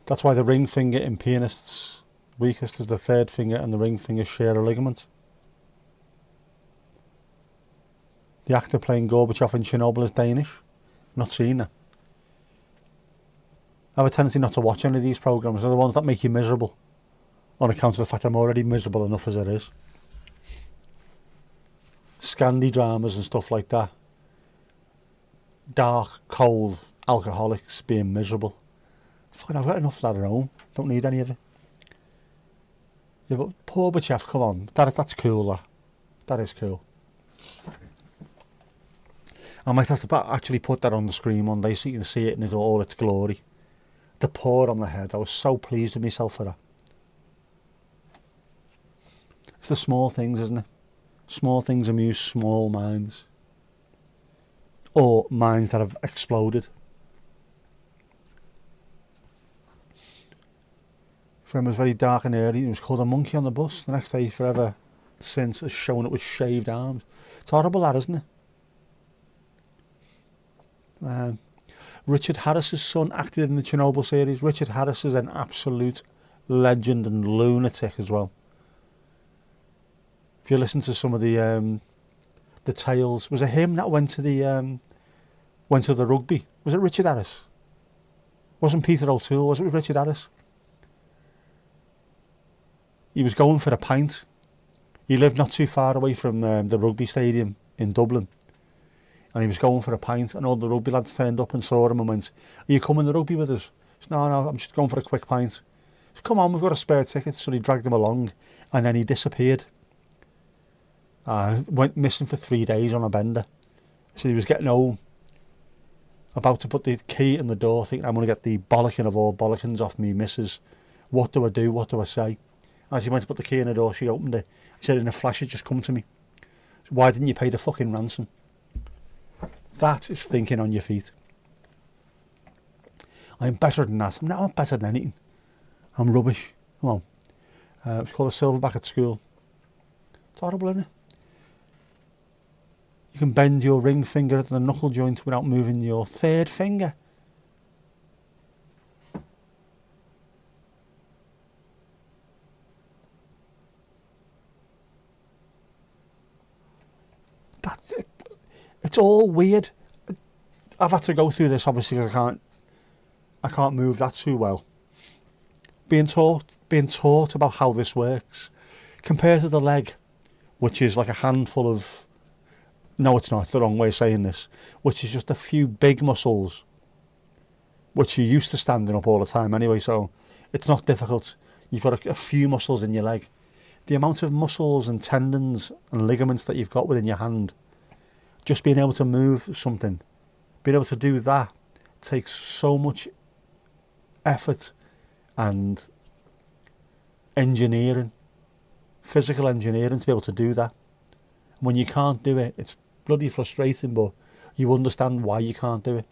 That's why the ring finger in pianists' weakest is the third finger, and the ring finger share a ligament. The actor playing Gorbachev in Chernobyl is Danish. Not seen that. I have a tendency not to watch any of these programmes. They're the ones that make you miserable, on account of the fact I'm already miserable enough as it is. Scandi dramas and stuff like that. Dark, cold alcoholics being miserable. Fucking, I've got enough of that at home. Don't need any of it. Yeah, but Gorbachev, come on. That's cool, that is cool. I might have to actually put that on the screen one day so you can see it in all its glory. The pour on the head. I was so pleased with myself for that. It's the small things, isn't it? Small things amuse small minds. Or minds that have exploded. Friend was very dark and early. He was called a monkey on the bus. The next day, forever since, has shown up with shaved arms. It's horrible, that, isn't it? Richard Harris's son acted in the Chernobyl series. Richard Harris is an absolute legend and lunatic as well. If you listen to some of the tales, was it him that went to the rugby? Was it Richard Harris? Wasn't Peter O'Toole? Was it with Richard Harris? He was going for a pint. He lived not too far away from the rugby stadium in Dublin. And he was going for a pint, and all the rugby lads turned up and saw him and went, "Are you coming to rugby with us?" He said, No, I'm just going for a quick pint. He said, "Come on, we've got a spare ticket." So he dragged him along, and then he disappeared. Went missing for 3 days on a bender. So he was getting home, about to put the key in the door, thinking, "I'm going to get the bollocking of all bollockins off me missus. What do I do? What do I say?" As he went to put the key in the door, she opened it. He said, in a flash, it just come to me. "Why didn't you pay the fucking ransom?" That is thinking on your feet. I'm better than that. I'm not better than anything. I'm rubbish. Come on. It was called a silverback at school. It's horrible, isn't it? You can bend your ring finger at the knuckle joint without moving your third finger. That's it. It's all weird. I've had to go through this, obviously. I can't move that too well. Being taught about how this works, compared to the leg, which is like a handful of, no, it's not, it's the wrong way of saying this, which is just a few big muscles, which you're used to standing up all the time anyway, so it's not difficult. You've got a few muscles in your leg. The amount of muscles and tendons and ligaments that you've got within your hand, just being able to move something, being able to do that, takes so much effort and engineering, physical engineering, to be able to do that. And when you can't do it, it's bloody frustrating, but you understand why you can't do it.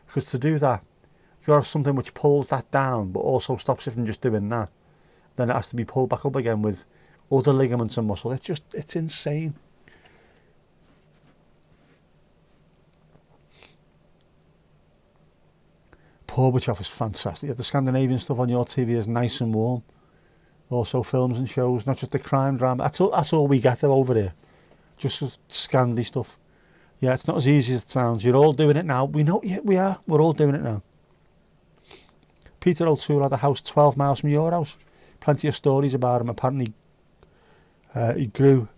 Because to do that, you've got to have something which pulls that down, but also stops you from just doing that. Then it has to be pulled back up again with other ligaments and muscle. It's insane. Gorbachev is fantastic. The Scandinavian stuff on your TV is nice and warm. Also films and shows, not just the crime drama. That's all we get over here. Just Scandi stuff. Yeah, it's not as easy as it sounds. You're all doing it now. We know, yeah, we are. We're all doing it now. Peter O'Toole had a house 12 miles from your house. Plenty of stories about him. Apparently, he grew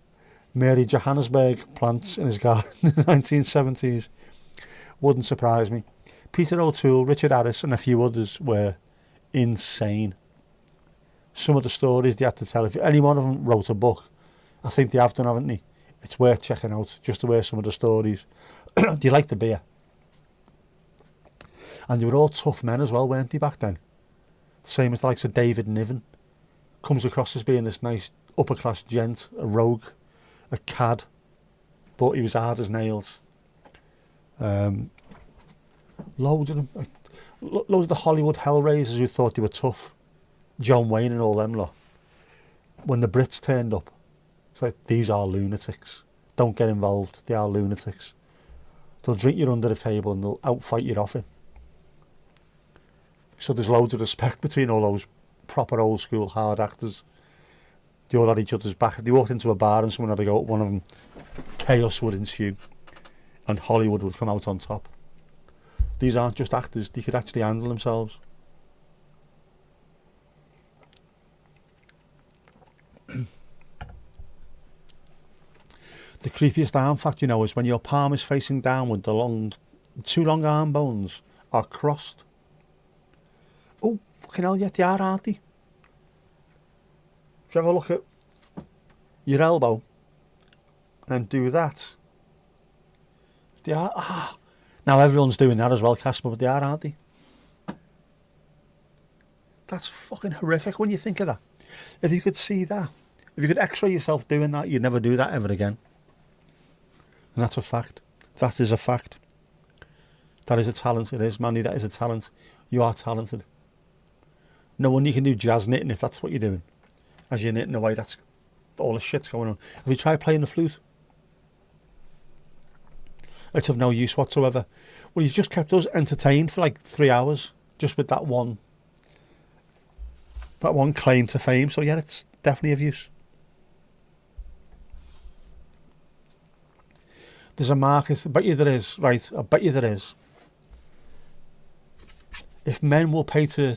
Mary Johannesburg plants in his garden in the 1970s. Wouldn't surprise me. Peter O'Toole, Richard Harris and a few others were insane. Some of the stories they had to tell, if any one of them wrote a book, I think they have done, haven't they? It's worth checking out, just to hear some of the stories. Do you like the beer? And they were all tough men as well, weren't they, back then? Same as the likes of David Niven. Comes across as being this nice upper class gent, a rogue, a cad, but he was hard as nails. Loads of them. Loads of the Hollywood hellraisers who thought they were tough. John Wayne and all them lot. When the Brits turned up, it's like, these are lunatics. Don't get involved, they are lunatics. They'll drink you under the table and they'll outfight you off it. So there's loads of respect between all those proper old school hard actors. They all had each other's back. If they walked into a bar and someone had to go at one of them, chaos would ensue and Hollywood would come out on top. These aren't just actors, they could actually handle themselves. The creepiest arm fact, you know, is when your palm is facing downward, the two long arm bones are crossed. Oh, fucking hell, yeah, they are, aren't they? If you have a look at your elbow and do that, they are, now everyone's doing that as well, Casper, but they are, aren't they? That's fucking horrific when you think of that. If you could see that, if you could x-ray yourself doing that, you'd never do that ever again. And that's a fact. That is a fact. That is a talent. It is, Mandy. That is a talent. You are talented. No wonder you can do jazz knitting if that's what you're doing. As you're knitting away, that's all the shit's going on. Have you tried playing the flute? It's of no use whatsoever. Well, you've just kept us entertained for like 3 hours just with that one claim to fame. So yeah, it's definitely of use. There's a market, I bet you there is, right? I bet you there is. If men will pay to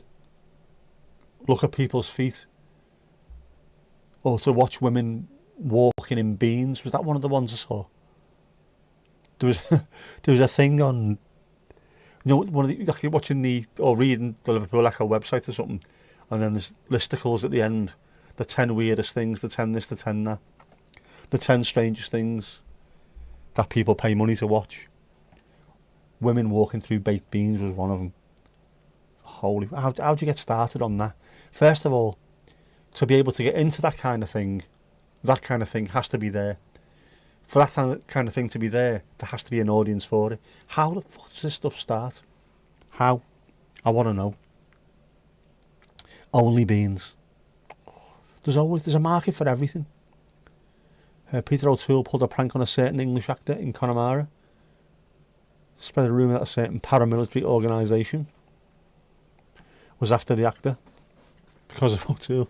look at people's feet or to watch women walking in beans, was that one of the ones I saw? There was a thing on, you know, one of the, like you're watching or reading the Liverpool Echo website or something, and then there's listicles at the end, the 10 weirdest things, the 10 this, the 10 that, the 10 strangest things that people pay money to watch. Women walking through baked beans was one of them. Holy, how'd you get started on that? First of all, to be able to get into that kind of thing has to be there. For that kind of thing to be there has to be an audience for it. How the fuck does this stuff start? How? I want to know. Only beans. There's a market for everything. Peter O'Toole pulled a prank on a certain English actor in Connemara. Spread a rumour that a certain paramilitary organisation was after the actor because of O'Toole.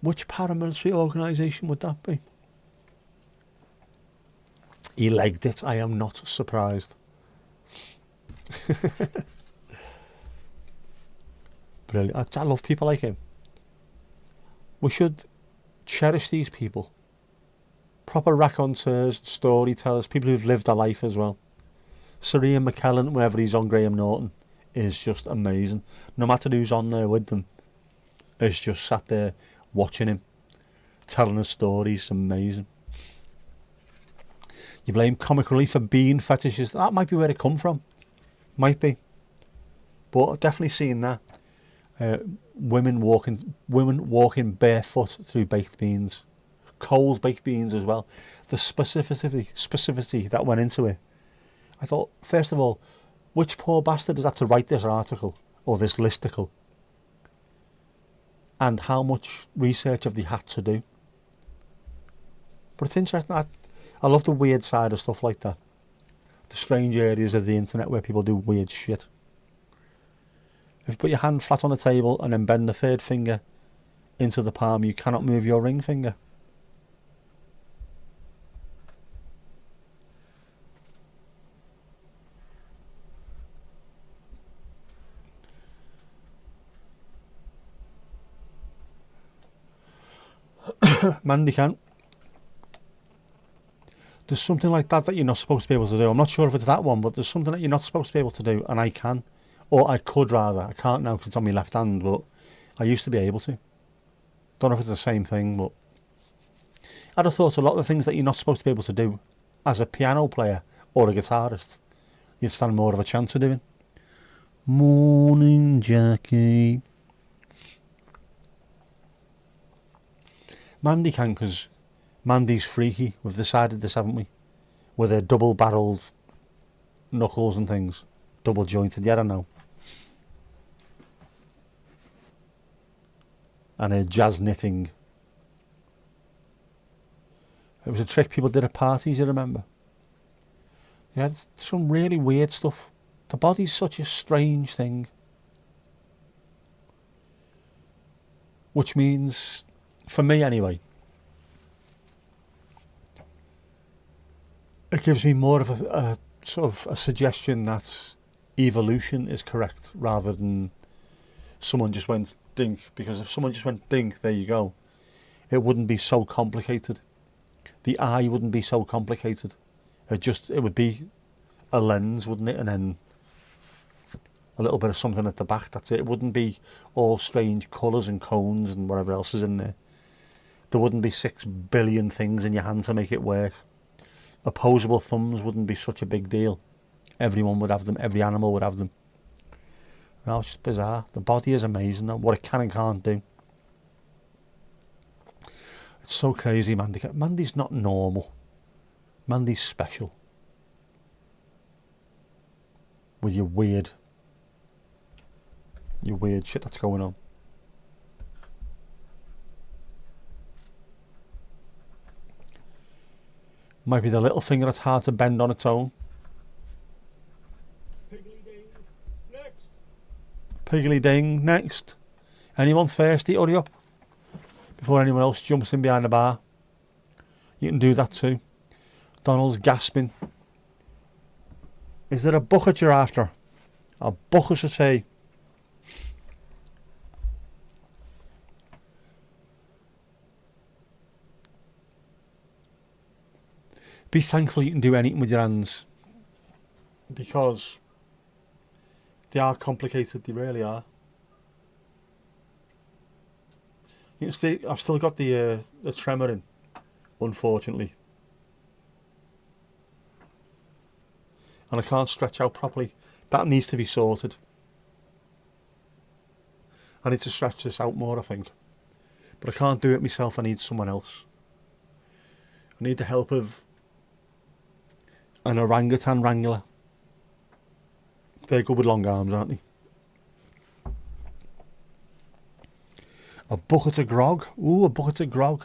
Which paramilitary organisation would that be? He legged it. I am not surprised. Brilliant. I love people like him. We should cherish these people. Proper raconteurs, storytellers, people who've lived a life as well. Sir Ian McKellen, whenever he's on Graham Norton, is just amazing. No matter who's on there with them, is just sat there watching him, telling us stories. Amazing. You blame comic relief for bean fetishes. That might be where it come from. Might be. But I've definitely seen that. Women walking barefoot through baked beans, cold baked beans as well. The specificity that went into it. I thought, first of all, which poor bastard has had to write this article or this listicle, and how much research have they had to do? But it's interesting. I love the weird side of stuff like that. The strange areas of the internet where people do weird shit. If you put your hand flat on the table and then bend the third finger into the palm, you cannot move your ring finger. Mandy can. There's something like that you're not supposed to be able to do. I'm not sure if it's that one, but there's something that you're not supposed to be able to do, and I can. Or I could rather. I can't now because it's on my left hand, but I used to be able to. Don't know if it's the same thing, but I'd have thought a lot of the things that you're not supposed to be able to do as a piano player or a guitarist, you'd stand more of a chance of doing. Morning, Jackie. Mandy can, because Mandy's freaky. We've decided this, haven't we? With her double-barreled knuckles and things. Double-jointed, yeah, I know. And her jazz knitting. It was a trick people did at parties, you remember? They had some really weird stuff. The body's such a strange thing. Which means, for me anyway, it gives me more of a sort of a suggestion that evolution is correct rather than someone just went dink. Because if someone just went dink, there you go, it wouldn't be so complicated. The eye wouldn't be so complicated. It would be a lens, wouldn't it? And then a little bit of something at the back, that's it. It wouldn't be all strange colours and cones and whatever else is in there. There wouldn't be 6 billion things in your hand to make it work. Opposable thumbs wouldn't be such a big deal. Everyone would have them, every animal would have them. No, it's just bizarre. The body is amazing, though, what it can and can't do. It's so crazy, Mandy. Mandy's not normal. Mandy's special. With your weird shit that's going on. Might be the little finger that's hard to bend on its own. Piggly ding. Next. Piggly ding, next. Anyone thirsty? Hurry up. Before anyone else jumps in behind the bar. You can do that too. Donald's gasping. Is there a bucket you're after? A bucket of tea. Be thankful you can do anything with your hands, because they are complicated, they really are. You can see, I've still got the tremor in, unfortunately. And I can't stretch out properly. That needs to be sorted. I need to stretch this out more, I think. But I can't do it myself, I need someone else. I need the help of an orangutan wrangler. They're good with long arms, aren't they? A bucket of grog. Ooh, a bucket of grog.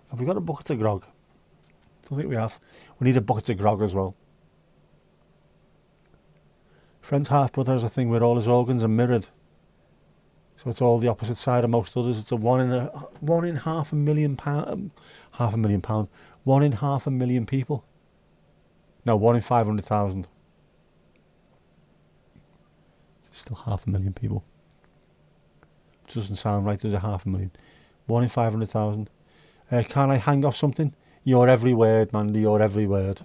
Have we got a bucket of grog? I don't think we have. We need a bucket of grog as well. Friend's half-brother has a thing where all his organs are mirrored. So it's all the opposite side of most others. It's a one in half a million pound. 1 in half a million people. No, 1 in 500,000. Still 500,000 people. It doesn't sound right, there's a 500,000. 1 in 500,000. Can I hang off something? Your every word, Mandy, your every word.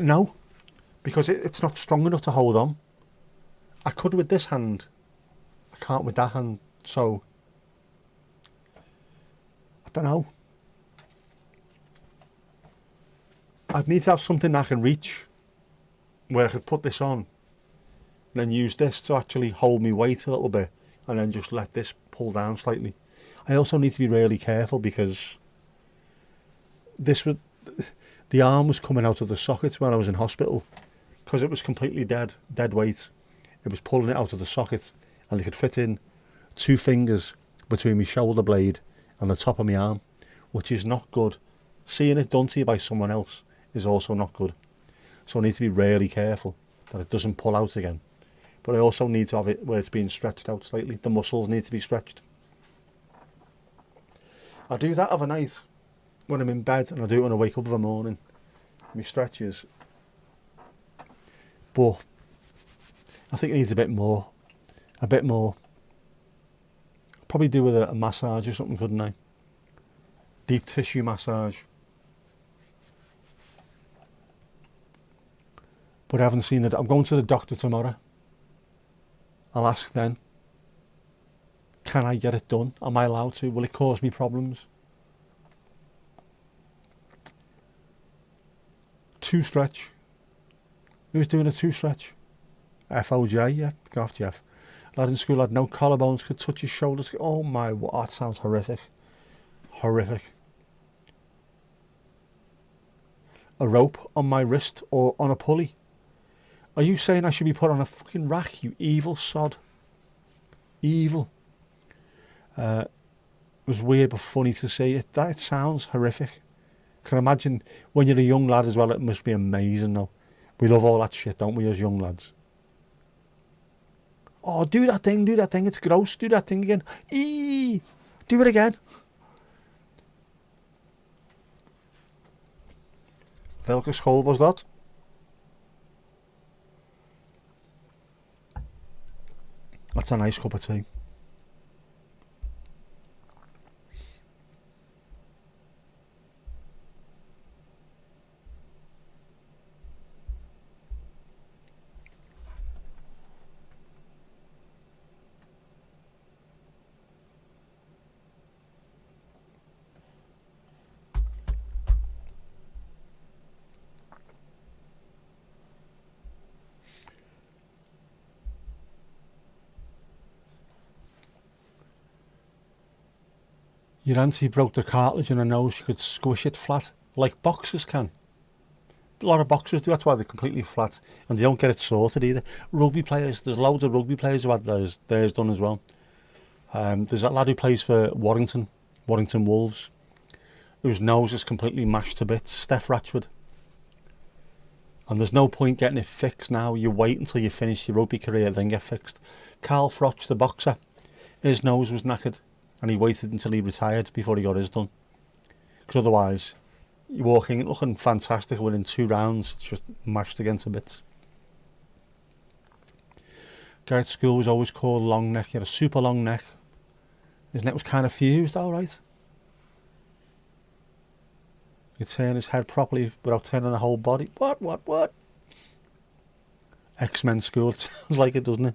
No, because it's not strong enough to hold on. I could with this hand. I can't with that hand, so I don't know. I'd need to have something I can reach where I could put this on and then use this to actually hold me weight a little bit and then just let this pull down slightly. I also need to be really careful because the arm was coming out of the socket when I was in hospital because it was completely dead weight. It was pulling it out of the socket and it could fit in 2 fingers between my shoulder blade and the top of my arm, which is not good. Seeing it done to you by someone else is also not good. So I need to be really careful that it doesn't pull out again. But I also need to have it where it's being stretched out slightly. The muscles need to be stretched. I do that overnight when I'm in bed, and I do it when I wake up in the morning. My stretches. But I think it needs a bit more. Probably do with a massage or something, couldn't I? Deep tissue massage. But I haven't seen it. I'm going to the doctor tomorrow. I'll ask then. Can I get it done? Am I allowed to? Will it cause me problems? To stretch. Who's doing a two stretch? FOJ, yeah, go off Jeff. Lad in school had no collarbones, could touch his shoulders. Oh my, that sounds horrific. Horrific. A rope on my wrist or on a pulley. Are you saying I should be put on a fucking rack, you evil sod? Evil. It was weird but funny to see it. That sounds horrific. Can imagine when you're a young lad as well, it must be amazing though. We love all that shit, don't we, as young lads? Oh, do that thing, it's gross, do that thing again. Eee! Do it again. Welke school was dat? That's a nice cup of tea. Your auntie broke the cartilage in her nose, she could squish it flat, like boxers can. A lot of boxers do, that's why they're completely flat, and they don't get it sorted either. Rugby players, there's loads of rugby players who had theirs done as well. There's that lad who plays for Warrington Wolves, whose nose is completely mashed to bits, Steph Ratchford. And there's no point getting it fixed now, you wait until you finish your rugby career, then get fixed. Carl Froch, the boxer, his nose was knackered, and he waited until he retired before he got his done. Because otherwise, you're walking looking fantastic, within 2 rounds, it's just mashed against a bit. Garrett's school was always called long neck. He had a super long neck. His neck was kind of fused, alright. He could turn his head properly without turning the whole body. What? X-Men school, it sounds like it, doesn't it?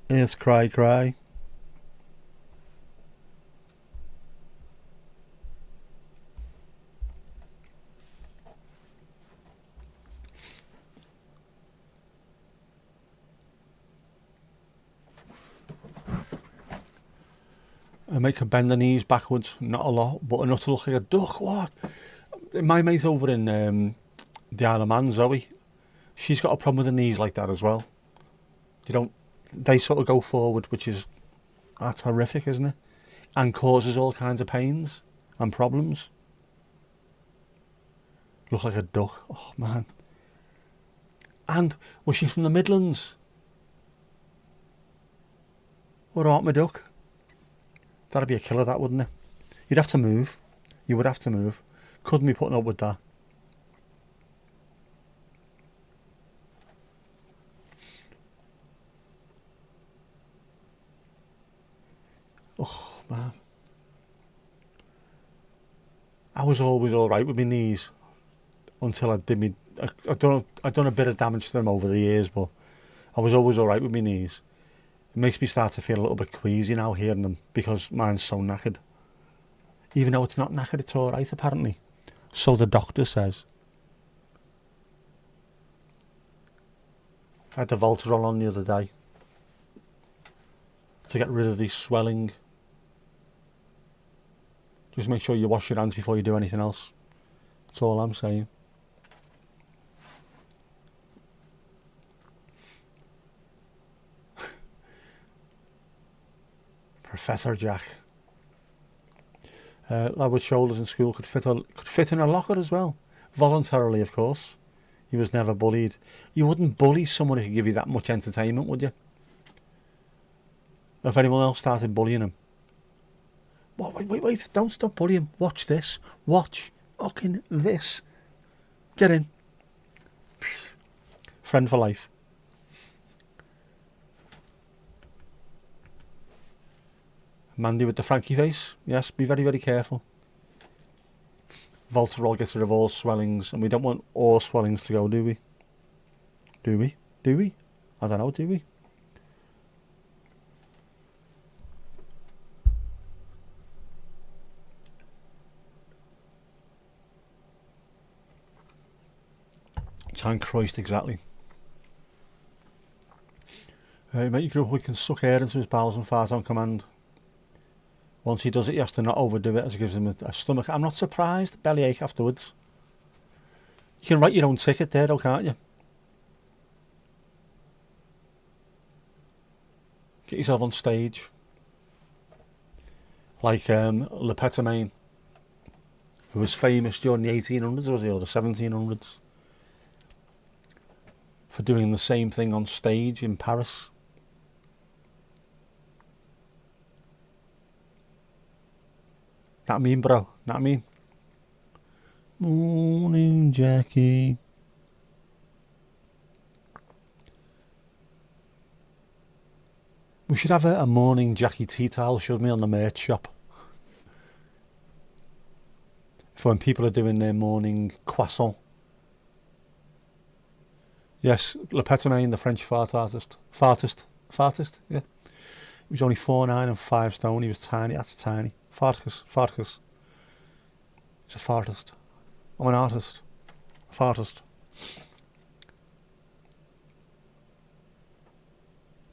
Here's cry. I make her bend her knees backwards, not a lot, but enough to look like a duck. What? My mate over in the Isle of Man, Zoe, she's got a problem with her knees like that as well. They sort of go forward, that's horrific, isn't it? And causes all kinds of pains and problems. Look like a duck. Oh man. And was she from the Midlands? Or aren't my duck? That'd be a killer, that, wouldn't it? You'd have to move. You would have to move. Couldn't be putting up with that. Oh man. I was always alright with my knees until I did I've done a bit of damage to them over the years, but I was always alright with my knees. It makes me start to feel a little bit queasy now hearing them, because mine's so knackered. Even though it's not knackered, it's alright apparently. So the doctor says. I had the Voltarol on the other day to get rid of the swelling. Just make sure you wash your hands before you do anything else. That's all I'm saying. Professor Jack. Lad with shoulders in school could fit in a locker as well. Voluntarily, of course. He was never bullied. You wouldn't bully someone who could give you that much entertainment, would you? If anyone else started bullying him. Wait, don't stop bullying. Watch this. Watch fucking this. Get in. Friend for life. Mandy with the Frankie face. Yes, be very, very careful. Voltarol gets rid of all swellings, and we don't want all swellings to go, do we? Do we? Do we? I don't know, do we? Thank Christ, exactly. Mate, you grew up, we can suck air into his bowels and fart on command. Once he does it, he has to not overdo it as it gives him a stomach. I'm not surprised. Bellyache afterwards. You can write your own ticket there though, can't you? Get yourself on stage. Like Lepetamine, who was famous during the 1800s, was he, or the 1700s, for doing the same thing on stage in Paris. Know what I mean, bro? Know what I mean? Morning, Jackie. We should have a morning Jackie tea towel, shouldn't we, on the merch shop? For when people are doing their morning croissant. Yes, Lepetamine, the French fartist, yeah. He was only 4'9" and 5 stone. He was tiny, that's tiny. Farticus. He's a fartist. I'm an artist. A fartist.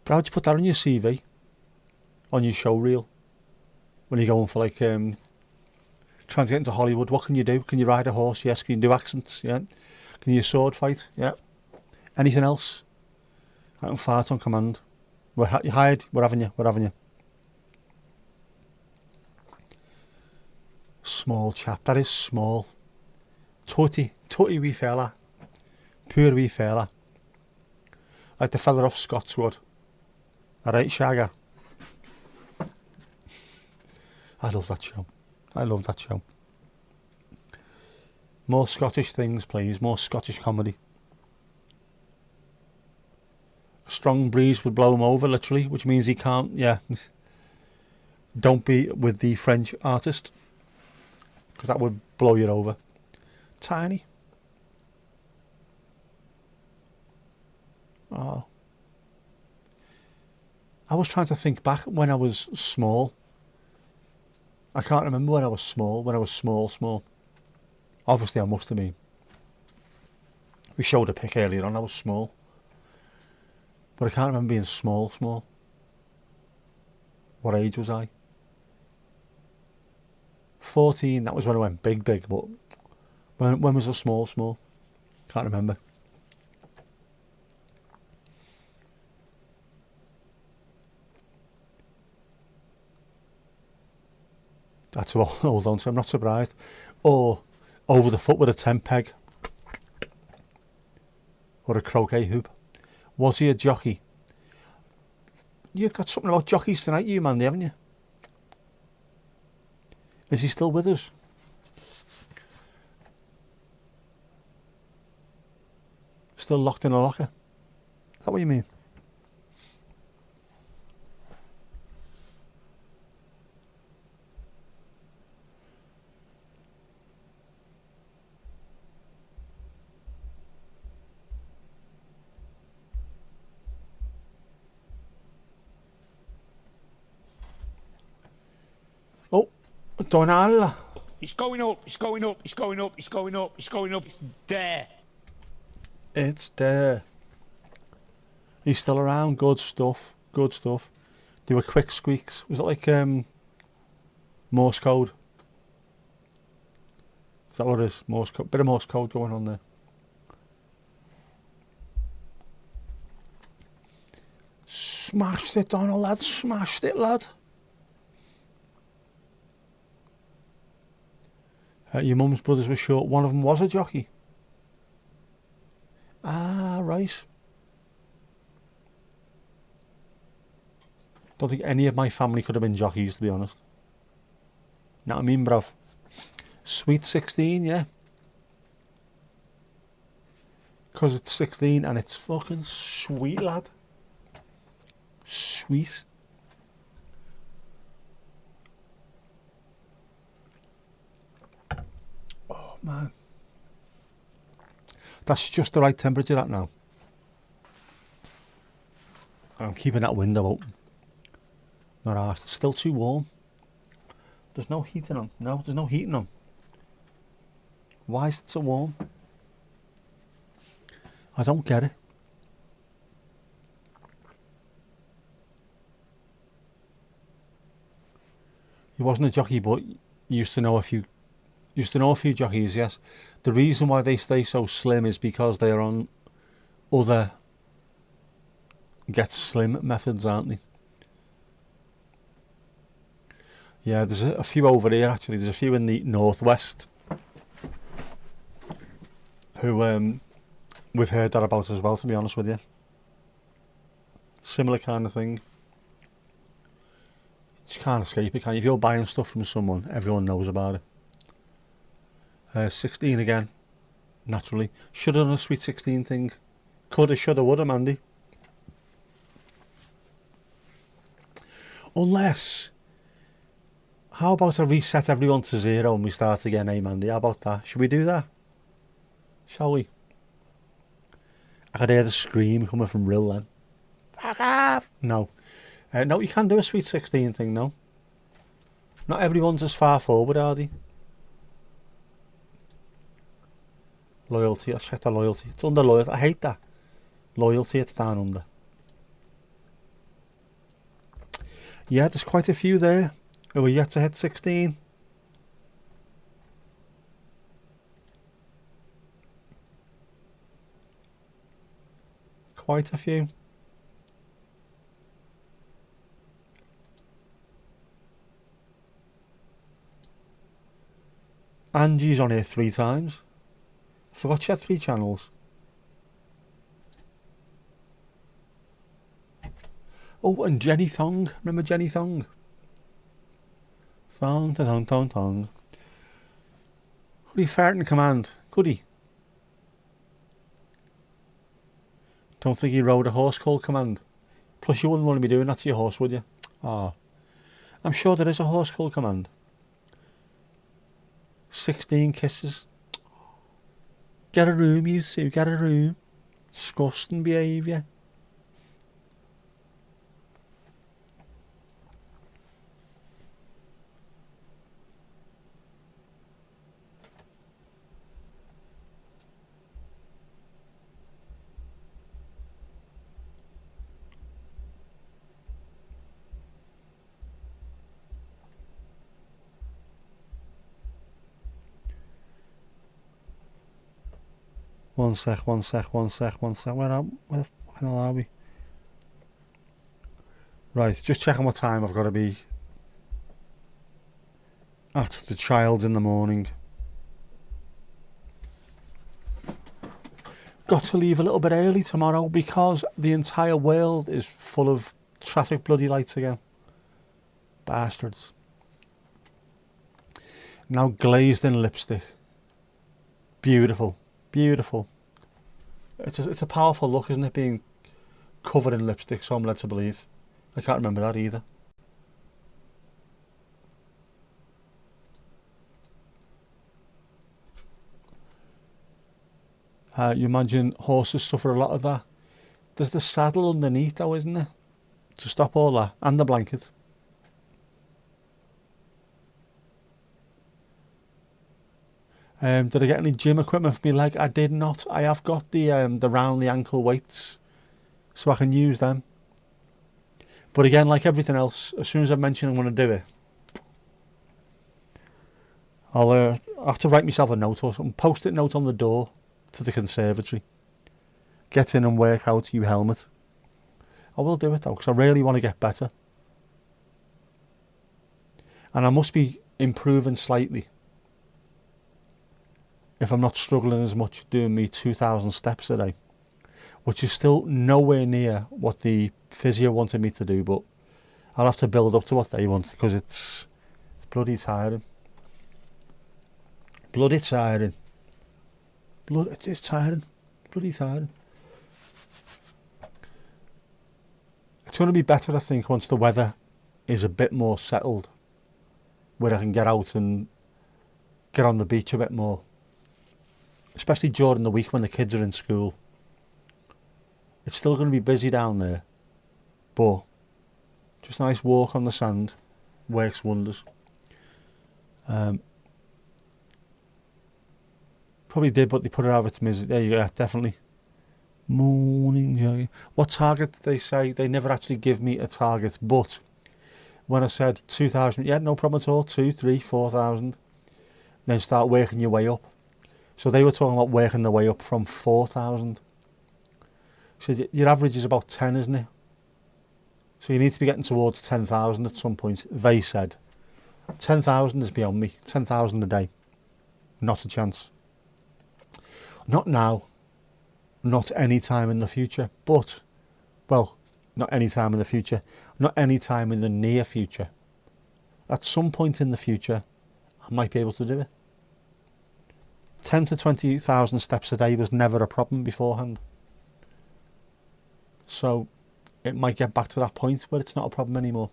But how'd you put that on your CV? On your show reel? When you're going for like, trying to get into Hollywood, what can you do? Can you ride a horse? Yes. Can you do accents? Yeah. Can you sword fight? Yeah. Anything else? I can fart on command. You hired? We're having you. Small chap, that is small. Tutty wee fella. Poor wee fella. Like the fella off Scotswood. Alright, Shagger. I love that show. More Scottish things, please. More Scottish comedy. A strong breeze would blow him over, literally, which means he can't, yeah. Don't be with the French artist, because that would blow you over. Tiny. Oh. I was trying to think back when I was small. I can't remember when I was small. Obviously I must have been. We showed a pic earlier on, I was small. But I can't remember being small. What age was I? 14, that was when I went big, but when was I small? Can't remember. That's what I'll hold on to, I'm not surprised. Or over the foot with a 10 peg. Or a croquet hoop. Was he a jockey? You've got something about jockeys tonight, you Mandy, haven't you? Is he still with us? Still locked in a locker? Is that what you mean? Oh, Donald. It's going up. It's there. It's there. He's still around. Good stuff. They were quick squeaks. Was it like Morse code? Is that what it is? Morse code. Bit of Morse code going on there. Smashed it, Donald, lad. Smashed it, lad. Your mum's brothers were short. One of them was a jockey. Ah, right. Don't think any of my family could have been jockeys, to be honest. Know what I mean, bruv? Sweet 16, yeah. Because it's 16 and it's fucking sweet, lad. Sweet. Oh, man. That's just the right temperature, that now. I'm keeping that window open. Not arsed. It's still too warm. There's no heating on. No, there's no heating on. Why is it so warm? I don't get it. He wasn't a jockey, but used to know a few jockeys, yes. The reason why they stay so slim is because they are on other get slim methods, aren't they? Yeah, there's a few over here actually. There's a few in the northwest who we've heard that about as well, to be honest with you. Similar kind of thing. You just can't escape it, can you? If you're buying stuff from someone, everyone knows about it. 16 again, naturally. Should have done a sweet 16 thing. Coulda, shoulda, woulda, Mandy. Unless, how about I reset everyone to 0 and we start again, eh, Mandy? How about that? Should we do that? Shall we? I could hear the scream coming from Rill then. Fuck off! No. No, you can do a sweet 16 thing, no. Not everyone's as far forward, are they? Loyalty, let's check the loyalty. It's under loyalty. I hate that. Loyalty, it's down under. Yeah, there's quite a few there who are yet to hit 16. Quite a few. Angie's on here 3 times. Forgot she had 3 channels. Oh, and Jenny Thong. Remember Jenny Thong? Thong, thong, thong, thong. Could he fart in command? Could he? Don't think he rode a horse called Command. Plus you wouldn't want to be doing that to your horse, would you? Ah. I'm sure there is a horse called Command. 16 kisses. Get a room, you two. Get a room. Disgusting behaviour. One sec. Where the hell are we? Right, just checking what time I've got to be at the child in the morning. Got to leave a little bit early tomorrow because the entire world is full of traffic bloody lights again. Bastards. Now glazed in lipstick. Beautiful. Beautiful. It's a powerful look, isn't it, being covered in lipstick, so I'm led to believe. I can't remember that either. You imagine horses suffer a lot of that. There's the saddle underneath though, isn't there? To stop all that. And the blanket. Did I get any gym equipment for me leg? I did not. I have got the round the ankle weights, so I can use them. But again, like everything else, as soon as I mention I'm going to do it, I'll have to write myself a note or something. Post-it note on the door to the conservatory. Get in and work out, you helmet. I will do it though, because I really want to get better. And I must be improving slightly if I'm not struggling as much doing me 2,000 steps a day, which is still nowhere near what the physio wanted me to do, but I'll have to build up to what they want because it's bloody tiring. Bloody tiring. It is tiring. Bloody tiring. It's going to be better, I think, once the weather is a bit more settled, where I can get out and get on the beach a bit more. Especially during the week when the kids are in school. It's still going to be busy down there, but just a nice walk on the sand works wonders. Probably did, but they put it out of its misery. There you go, definitely. Morning jogging. What target did they say? They never actually give me a target, but when I said 2,000, yeah, no problem at all, 2, 3, 4,000, then start working your way up. So they were talking about working their way up from 4,000. So your average is about 10, isn't it? So you need to be getting towards 10,000 at some point. They said 10,000 is beyond me. 10,000 a day, not a chance. Not now, not any time in the future, but, well, not any time in the future, not any time in the near future. At some point in the future, I might be able to do it. 10 to 20,000 steps a day was never a problem beforehand. So it might get back to that point where it's not a problem anymore.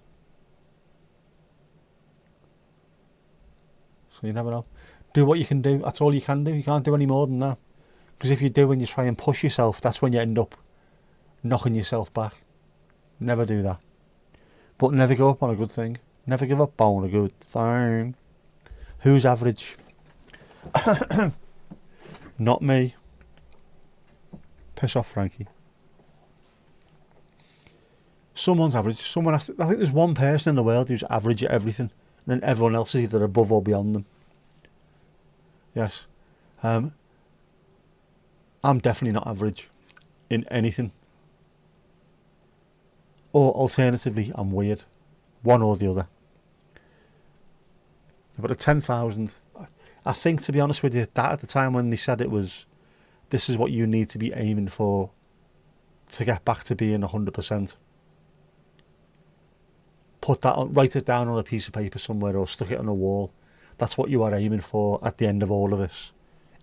So you never know. Do what you can do. That's all you can do. You can't do any more than that. Because if you do and you try and push yourself, that's when you end up knocking yourself back. Never do that. But never give up on a good thing. Never give up on a good thing. Who's average? Not me. Piss off, Frankie. Someone's average. Someone has to, I think there's one person in the world who's average at everything, and then everyone else is either above or beyond them. Yes. I'm definitely not average in anything. Or alternatively, I'm weird. One or the other. But at 10,000, I think, to be honest with you, that at the time when they said it was, this is what you need to be aiming for to get back to being 100%. Put that on, write it down on a piece of paper somewhere or stick it on a wall. That's what you are aiming for at the end of all of this.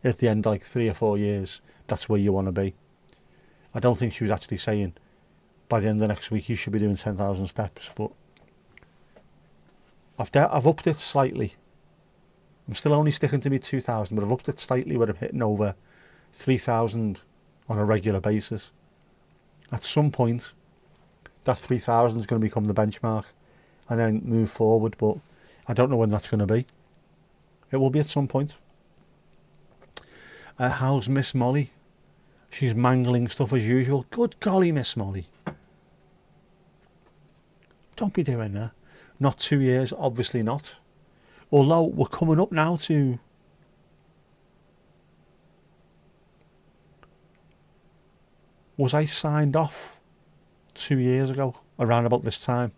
At the end, like 3 or 4 years, that's where you want to be. I don't think she was actually saying, by the end of next week, you should be doing 10,000 steps, but I've upped it slightly. I'm still only sticking to me 2,000, but I've upped it slightly where I'm hitting over 3,000 on a regular basis. At some point, that 3,000 is going to become the benchmark and then move forward, but I don't know when that's going to be. It will be at some point. How's Miss Molly? She's mangling stuff as usual. Good golly, Miss Molly. Don't be doing that. Not 2 years, obviously not. Although we're coming up now to... Was I signed off 2 years ago, around about this time?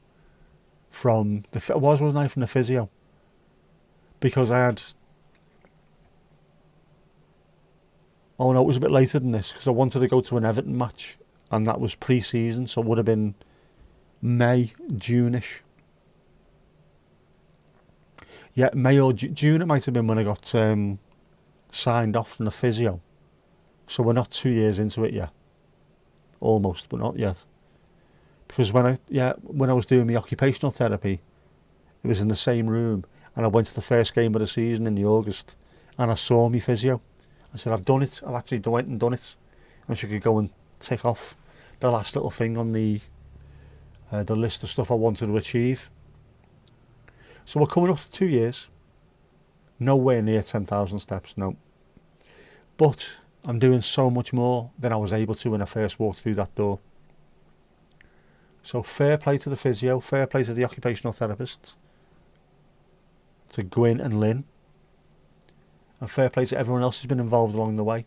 From the... wasn't I, from the physio? Because I had... Oh no, it was a bit later than this, because I wanted to go to an Everton match, and that was pre-season, so it would have been May, June-ish. Yeah, May or June it might have been when I got signed off from the physio. So we're not 2 years into it yet. Almost, but not yet. Because when I was doing my occupational therapy, it was in the same room, and I went to the first game of the season in the August, and I saw my physio. I said, I've done it. I've actually went and done it. And she could go and tick off the last little thing on the list of stuff I wanted to achieve. So we're coming up to 2 years. Nowhere near 10,000 steps, no. But I'm doing so much more than I was able to when I first walked through that door. So fair play to the physio, fair play to the occupational therapists, to Gwyn and Lynn, and fair play to everyone else who's been involved along the way,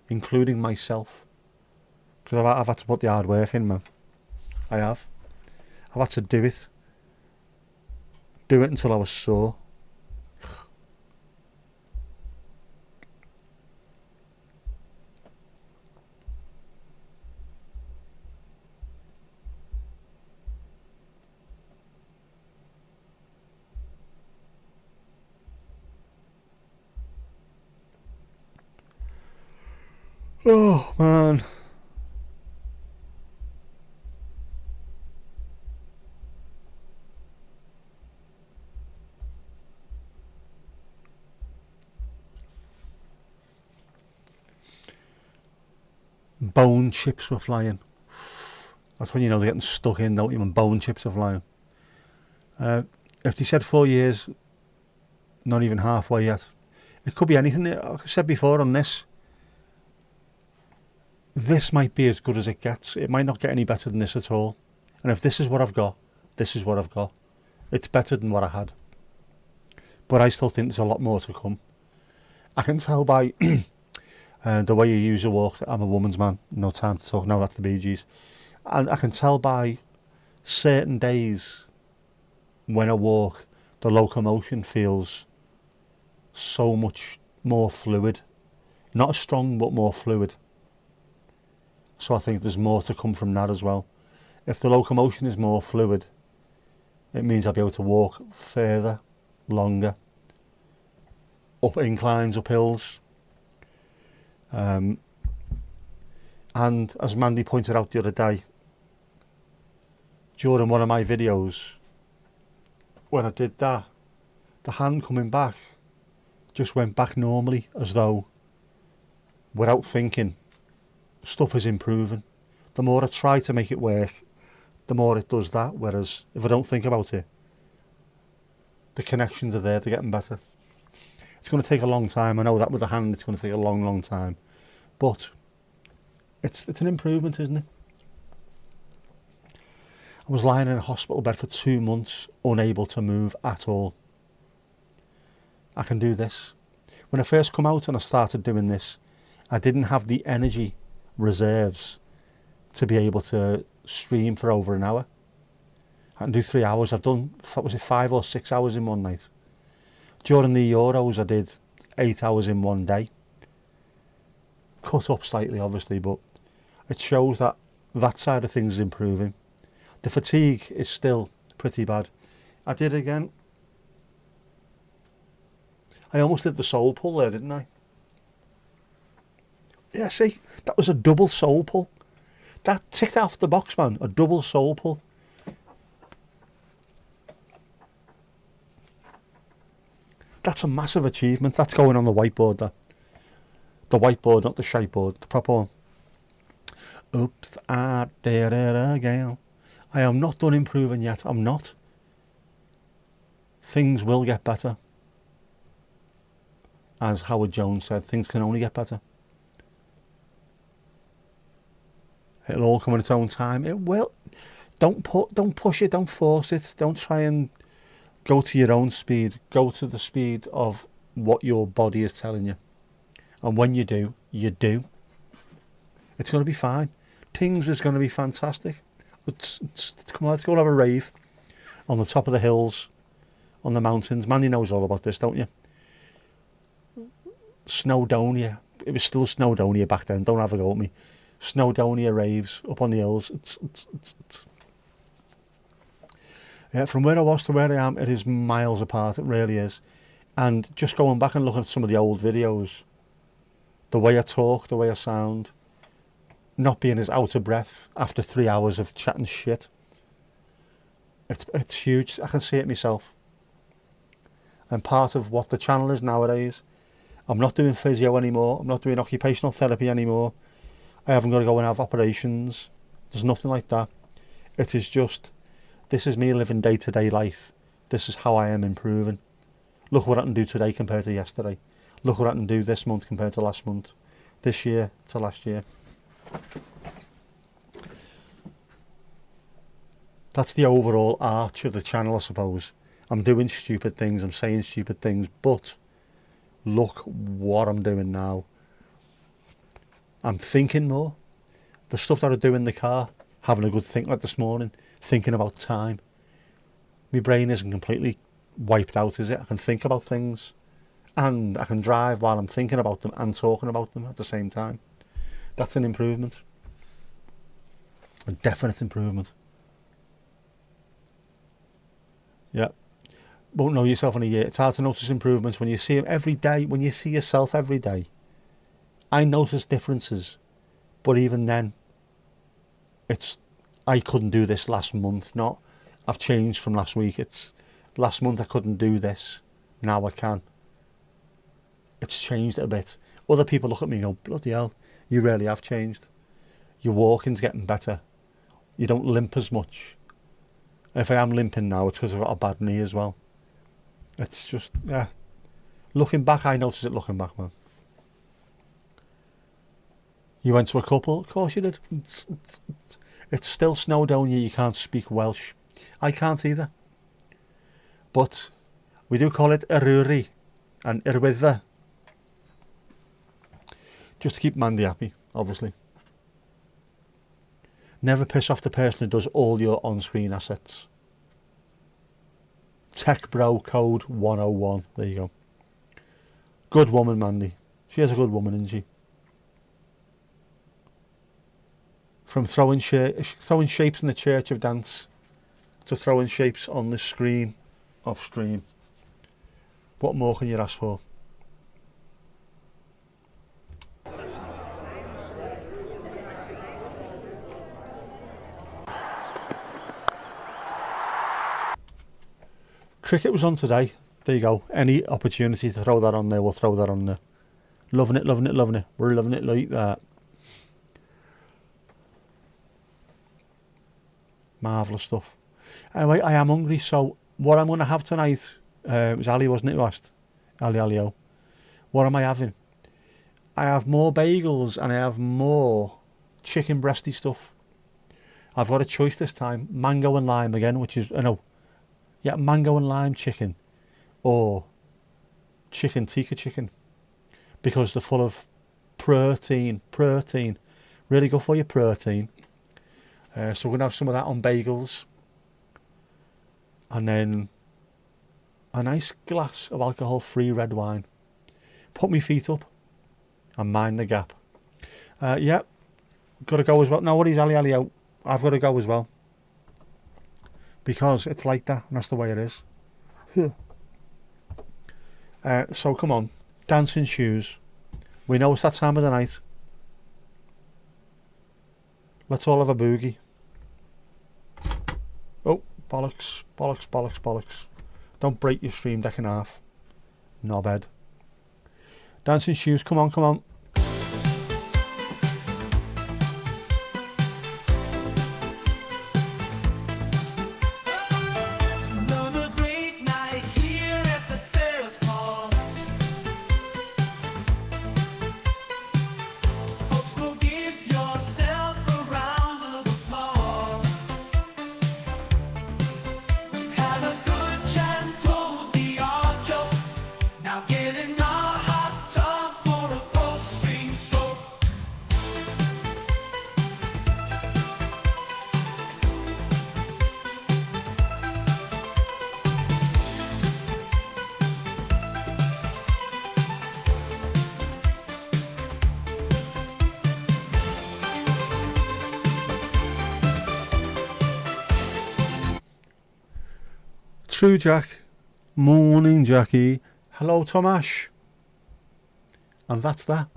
including myself. Because I've had to put the hard work in, man. I have. I've had to do it. Do it until I was sore. Oh, man. Bone chips were flying. That's when you know they're getting stuck in, don't you, when bone chips are flying. If they said 4 years, not even halfway yet. It could be anything. Like I said before on this, this might be as good as it gets. It might not get any better than this at all. And if this is what I've got, this is what I've got. It's better than what I had. But I still think there's a lot more to come. I can tell by the way you use your walk that I'm a woman's man. No time to talk. No, that's the Bee Gees. And I can tell by certain days when I walk, the locomotion feels so much more fluid. Not as strong, but more fluid. So I think there's more to come from that as well. If the locomotion is more fluid, it means I'll be able to walk further, longer, up inclines, up hills. And as Mandy pointed out the other day, during one of my videos, when I did that, the hand coming back just went back normally, as though, without thinking, stuff is improving. The more I try to make it work, the more it does that. Whereas if I don't think about it, the connections are there, they're getting better. It's going to take a long time. I know that with the hand, it's going to take a long, long time. But it's an improvement, isn't it? I was lying in a hospital bed for 2 months, unable to move at all. I can do this. When I first come out and I started doing this, I didn't have the energy reserves to be able to stream for over an hour. I can do 3 hours. I've done, was it 5 or 6 hours in one night? During the Euros, I did 8 hours in one day. Cut up slightly, obviously, but it shows that that side of things is improving. The fatigue is still pretty bad. I did again. I almost did the soul pull there, didn't I? Yeah, see, that was a double soul pull. That ticked off the box, man. A double soul pull. That's a massive achievement. That's going on the whiteboard, that. The whiteboard, not the shiteboard, the proper one. Oops, I did it again. I am not done improving yet. I'm not. Things will get better. As Howard Jones said, things can only get better. It'll all come in its own time. It will. Don't push it. Don't force it. Don't try and go to your own speed. Go to the speed of what your body is telling you. And when you do, you do. It's going to be fine. Things is going to be fantastic. Come on, let's go and have a rave on the top of the hills, on the mountains. Mandy knows all about this, don't you? Snowdonia. It was still Snowdonia back then. Don't have a go at me. Snowdonia raves up on the hills. Yeah, from where I was to where I am, it is miles apart. It really is. And just going back and looking at some of the old videos, the way I talk, the way I sound, not being as out of breath after 3 hours of chatting shit. It's huge. I can see it myself. And part of what the channel is nowadays, I'm not doing physio anymore. I'm not doing occupational therapy anymore. I haven't got to go and have operations. There's nothing like that. It is just, this is me living day-to-day life. This is how I am improving. Look what I can do today compared to yesterday. Look what I can do this month compared to last month. This year to last year. That's the overall arch of the channel, I suppose. I'm doing stupid things, I'm saying stupid things, but look what I'm doing now. I'm thinking more. The stuff that I do in the car, having a good think like this morning, thinking about time. My brain isn't completely wiped out, is it? I can think about things. And I can drive while I'm thinking about them and talking about them at the same time. That's an improvement. A definite improvement. Yeah. Won't know yourself in a year. It's hard to notice improvements when you see them every day. When you see yourself every day, I notice differences. But even then, I couldn't do this last month. Not, I've changed from last week. It's last month I couldn't do this. Now I can. It's changed a bit. Other people look at me and go, bloody hell, you really have changed. Your walking's getting better. You don't limp as much. If I am limping now, it's because I've got a bad knee as well. It's just, yeah. Looking back, I notice it looking back, man. You went to a couple? Of course you did. It's still snow down here, you can't speak Welsh. I can't either. But we do call it Eryri and Irwyddfa. Just to keep Mandy happy, obviously. Never piss off the person who does all your on-screen assets. Tech Bro Code 101. There you go. Good woman, Mandy. She is a good woman, isn't she? From throwing shapes in the Church of Dance to throwing shapes on the screen off stream. What more can you ask for? Cricket was on today. There you go. Any opportunity to throw that on there, we'll throw that on there. Loving it, loving it, loving it. We're loving it like that. Marvellous stuff. Anyway, I am hungry, so what I'm going to have tonight, it was Ali, wasn't it, who asked? Ali. What am I having? I have more bagels and I have more chicken breasty stuff. I've got a choice this time. Mango and lime again, which is, mango and lime chicken. Or chicken tikka chicken. Because they're full of protein. Really good for your protein. So we're going to have some of that on bagels. And then a nice glass of alcohol-free red wine. Put my feet up and mind the gap. Got to go as well. No worries, Ali out. I've got to go as well. Because it's like that, and that's the way it is. So come on, dancing shoes. We know it's that time of the night. Let's all have a boogie. Oh, bollocks. Don't break your stream deck in half. Knobhead. Dancing shoes, come on. True Jack. Morning Jackie. Hello Tomash. And that's that.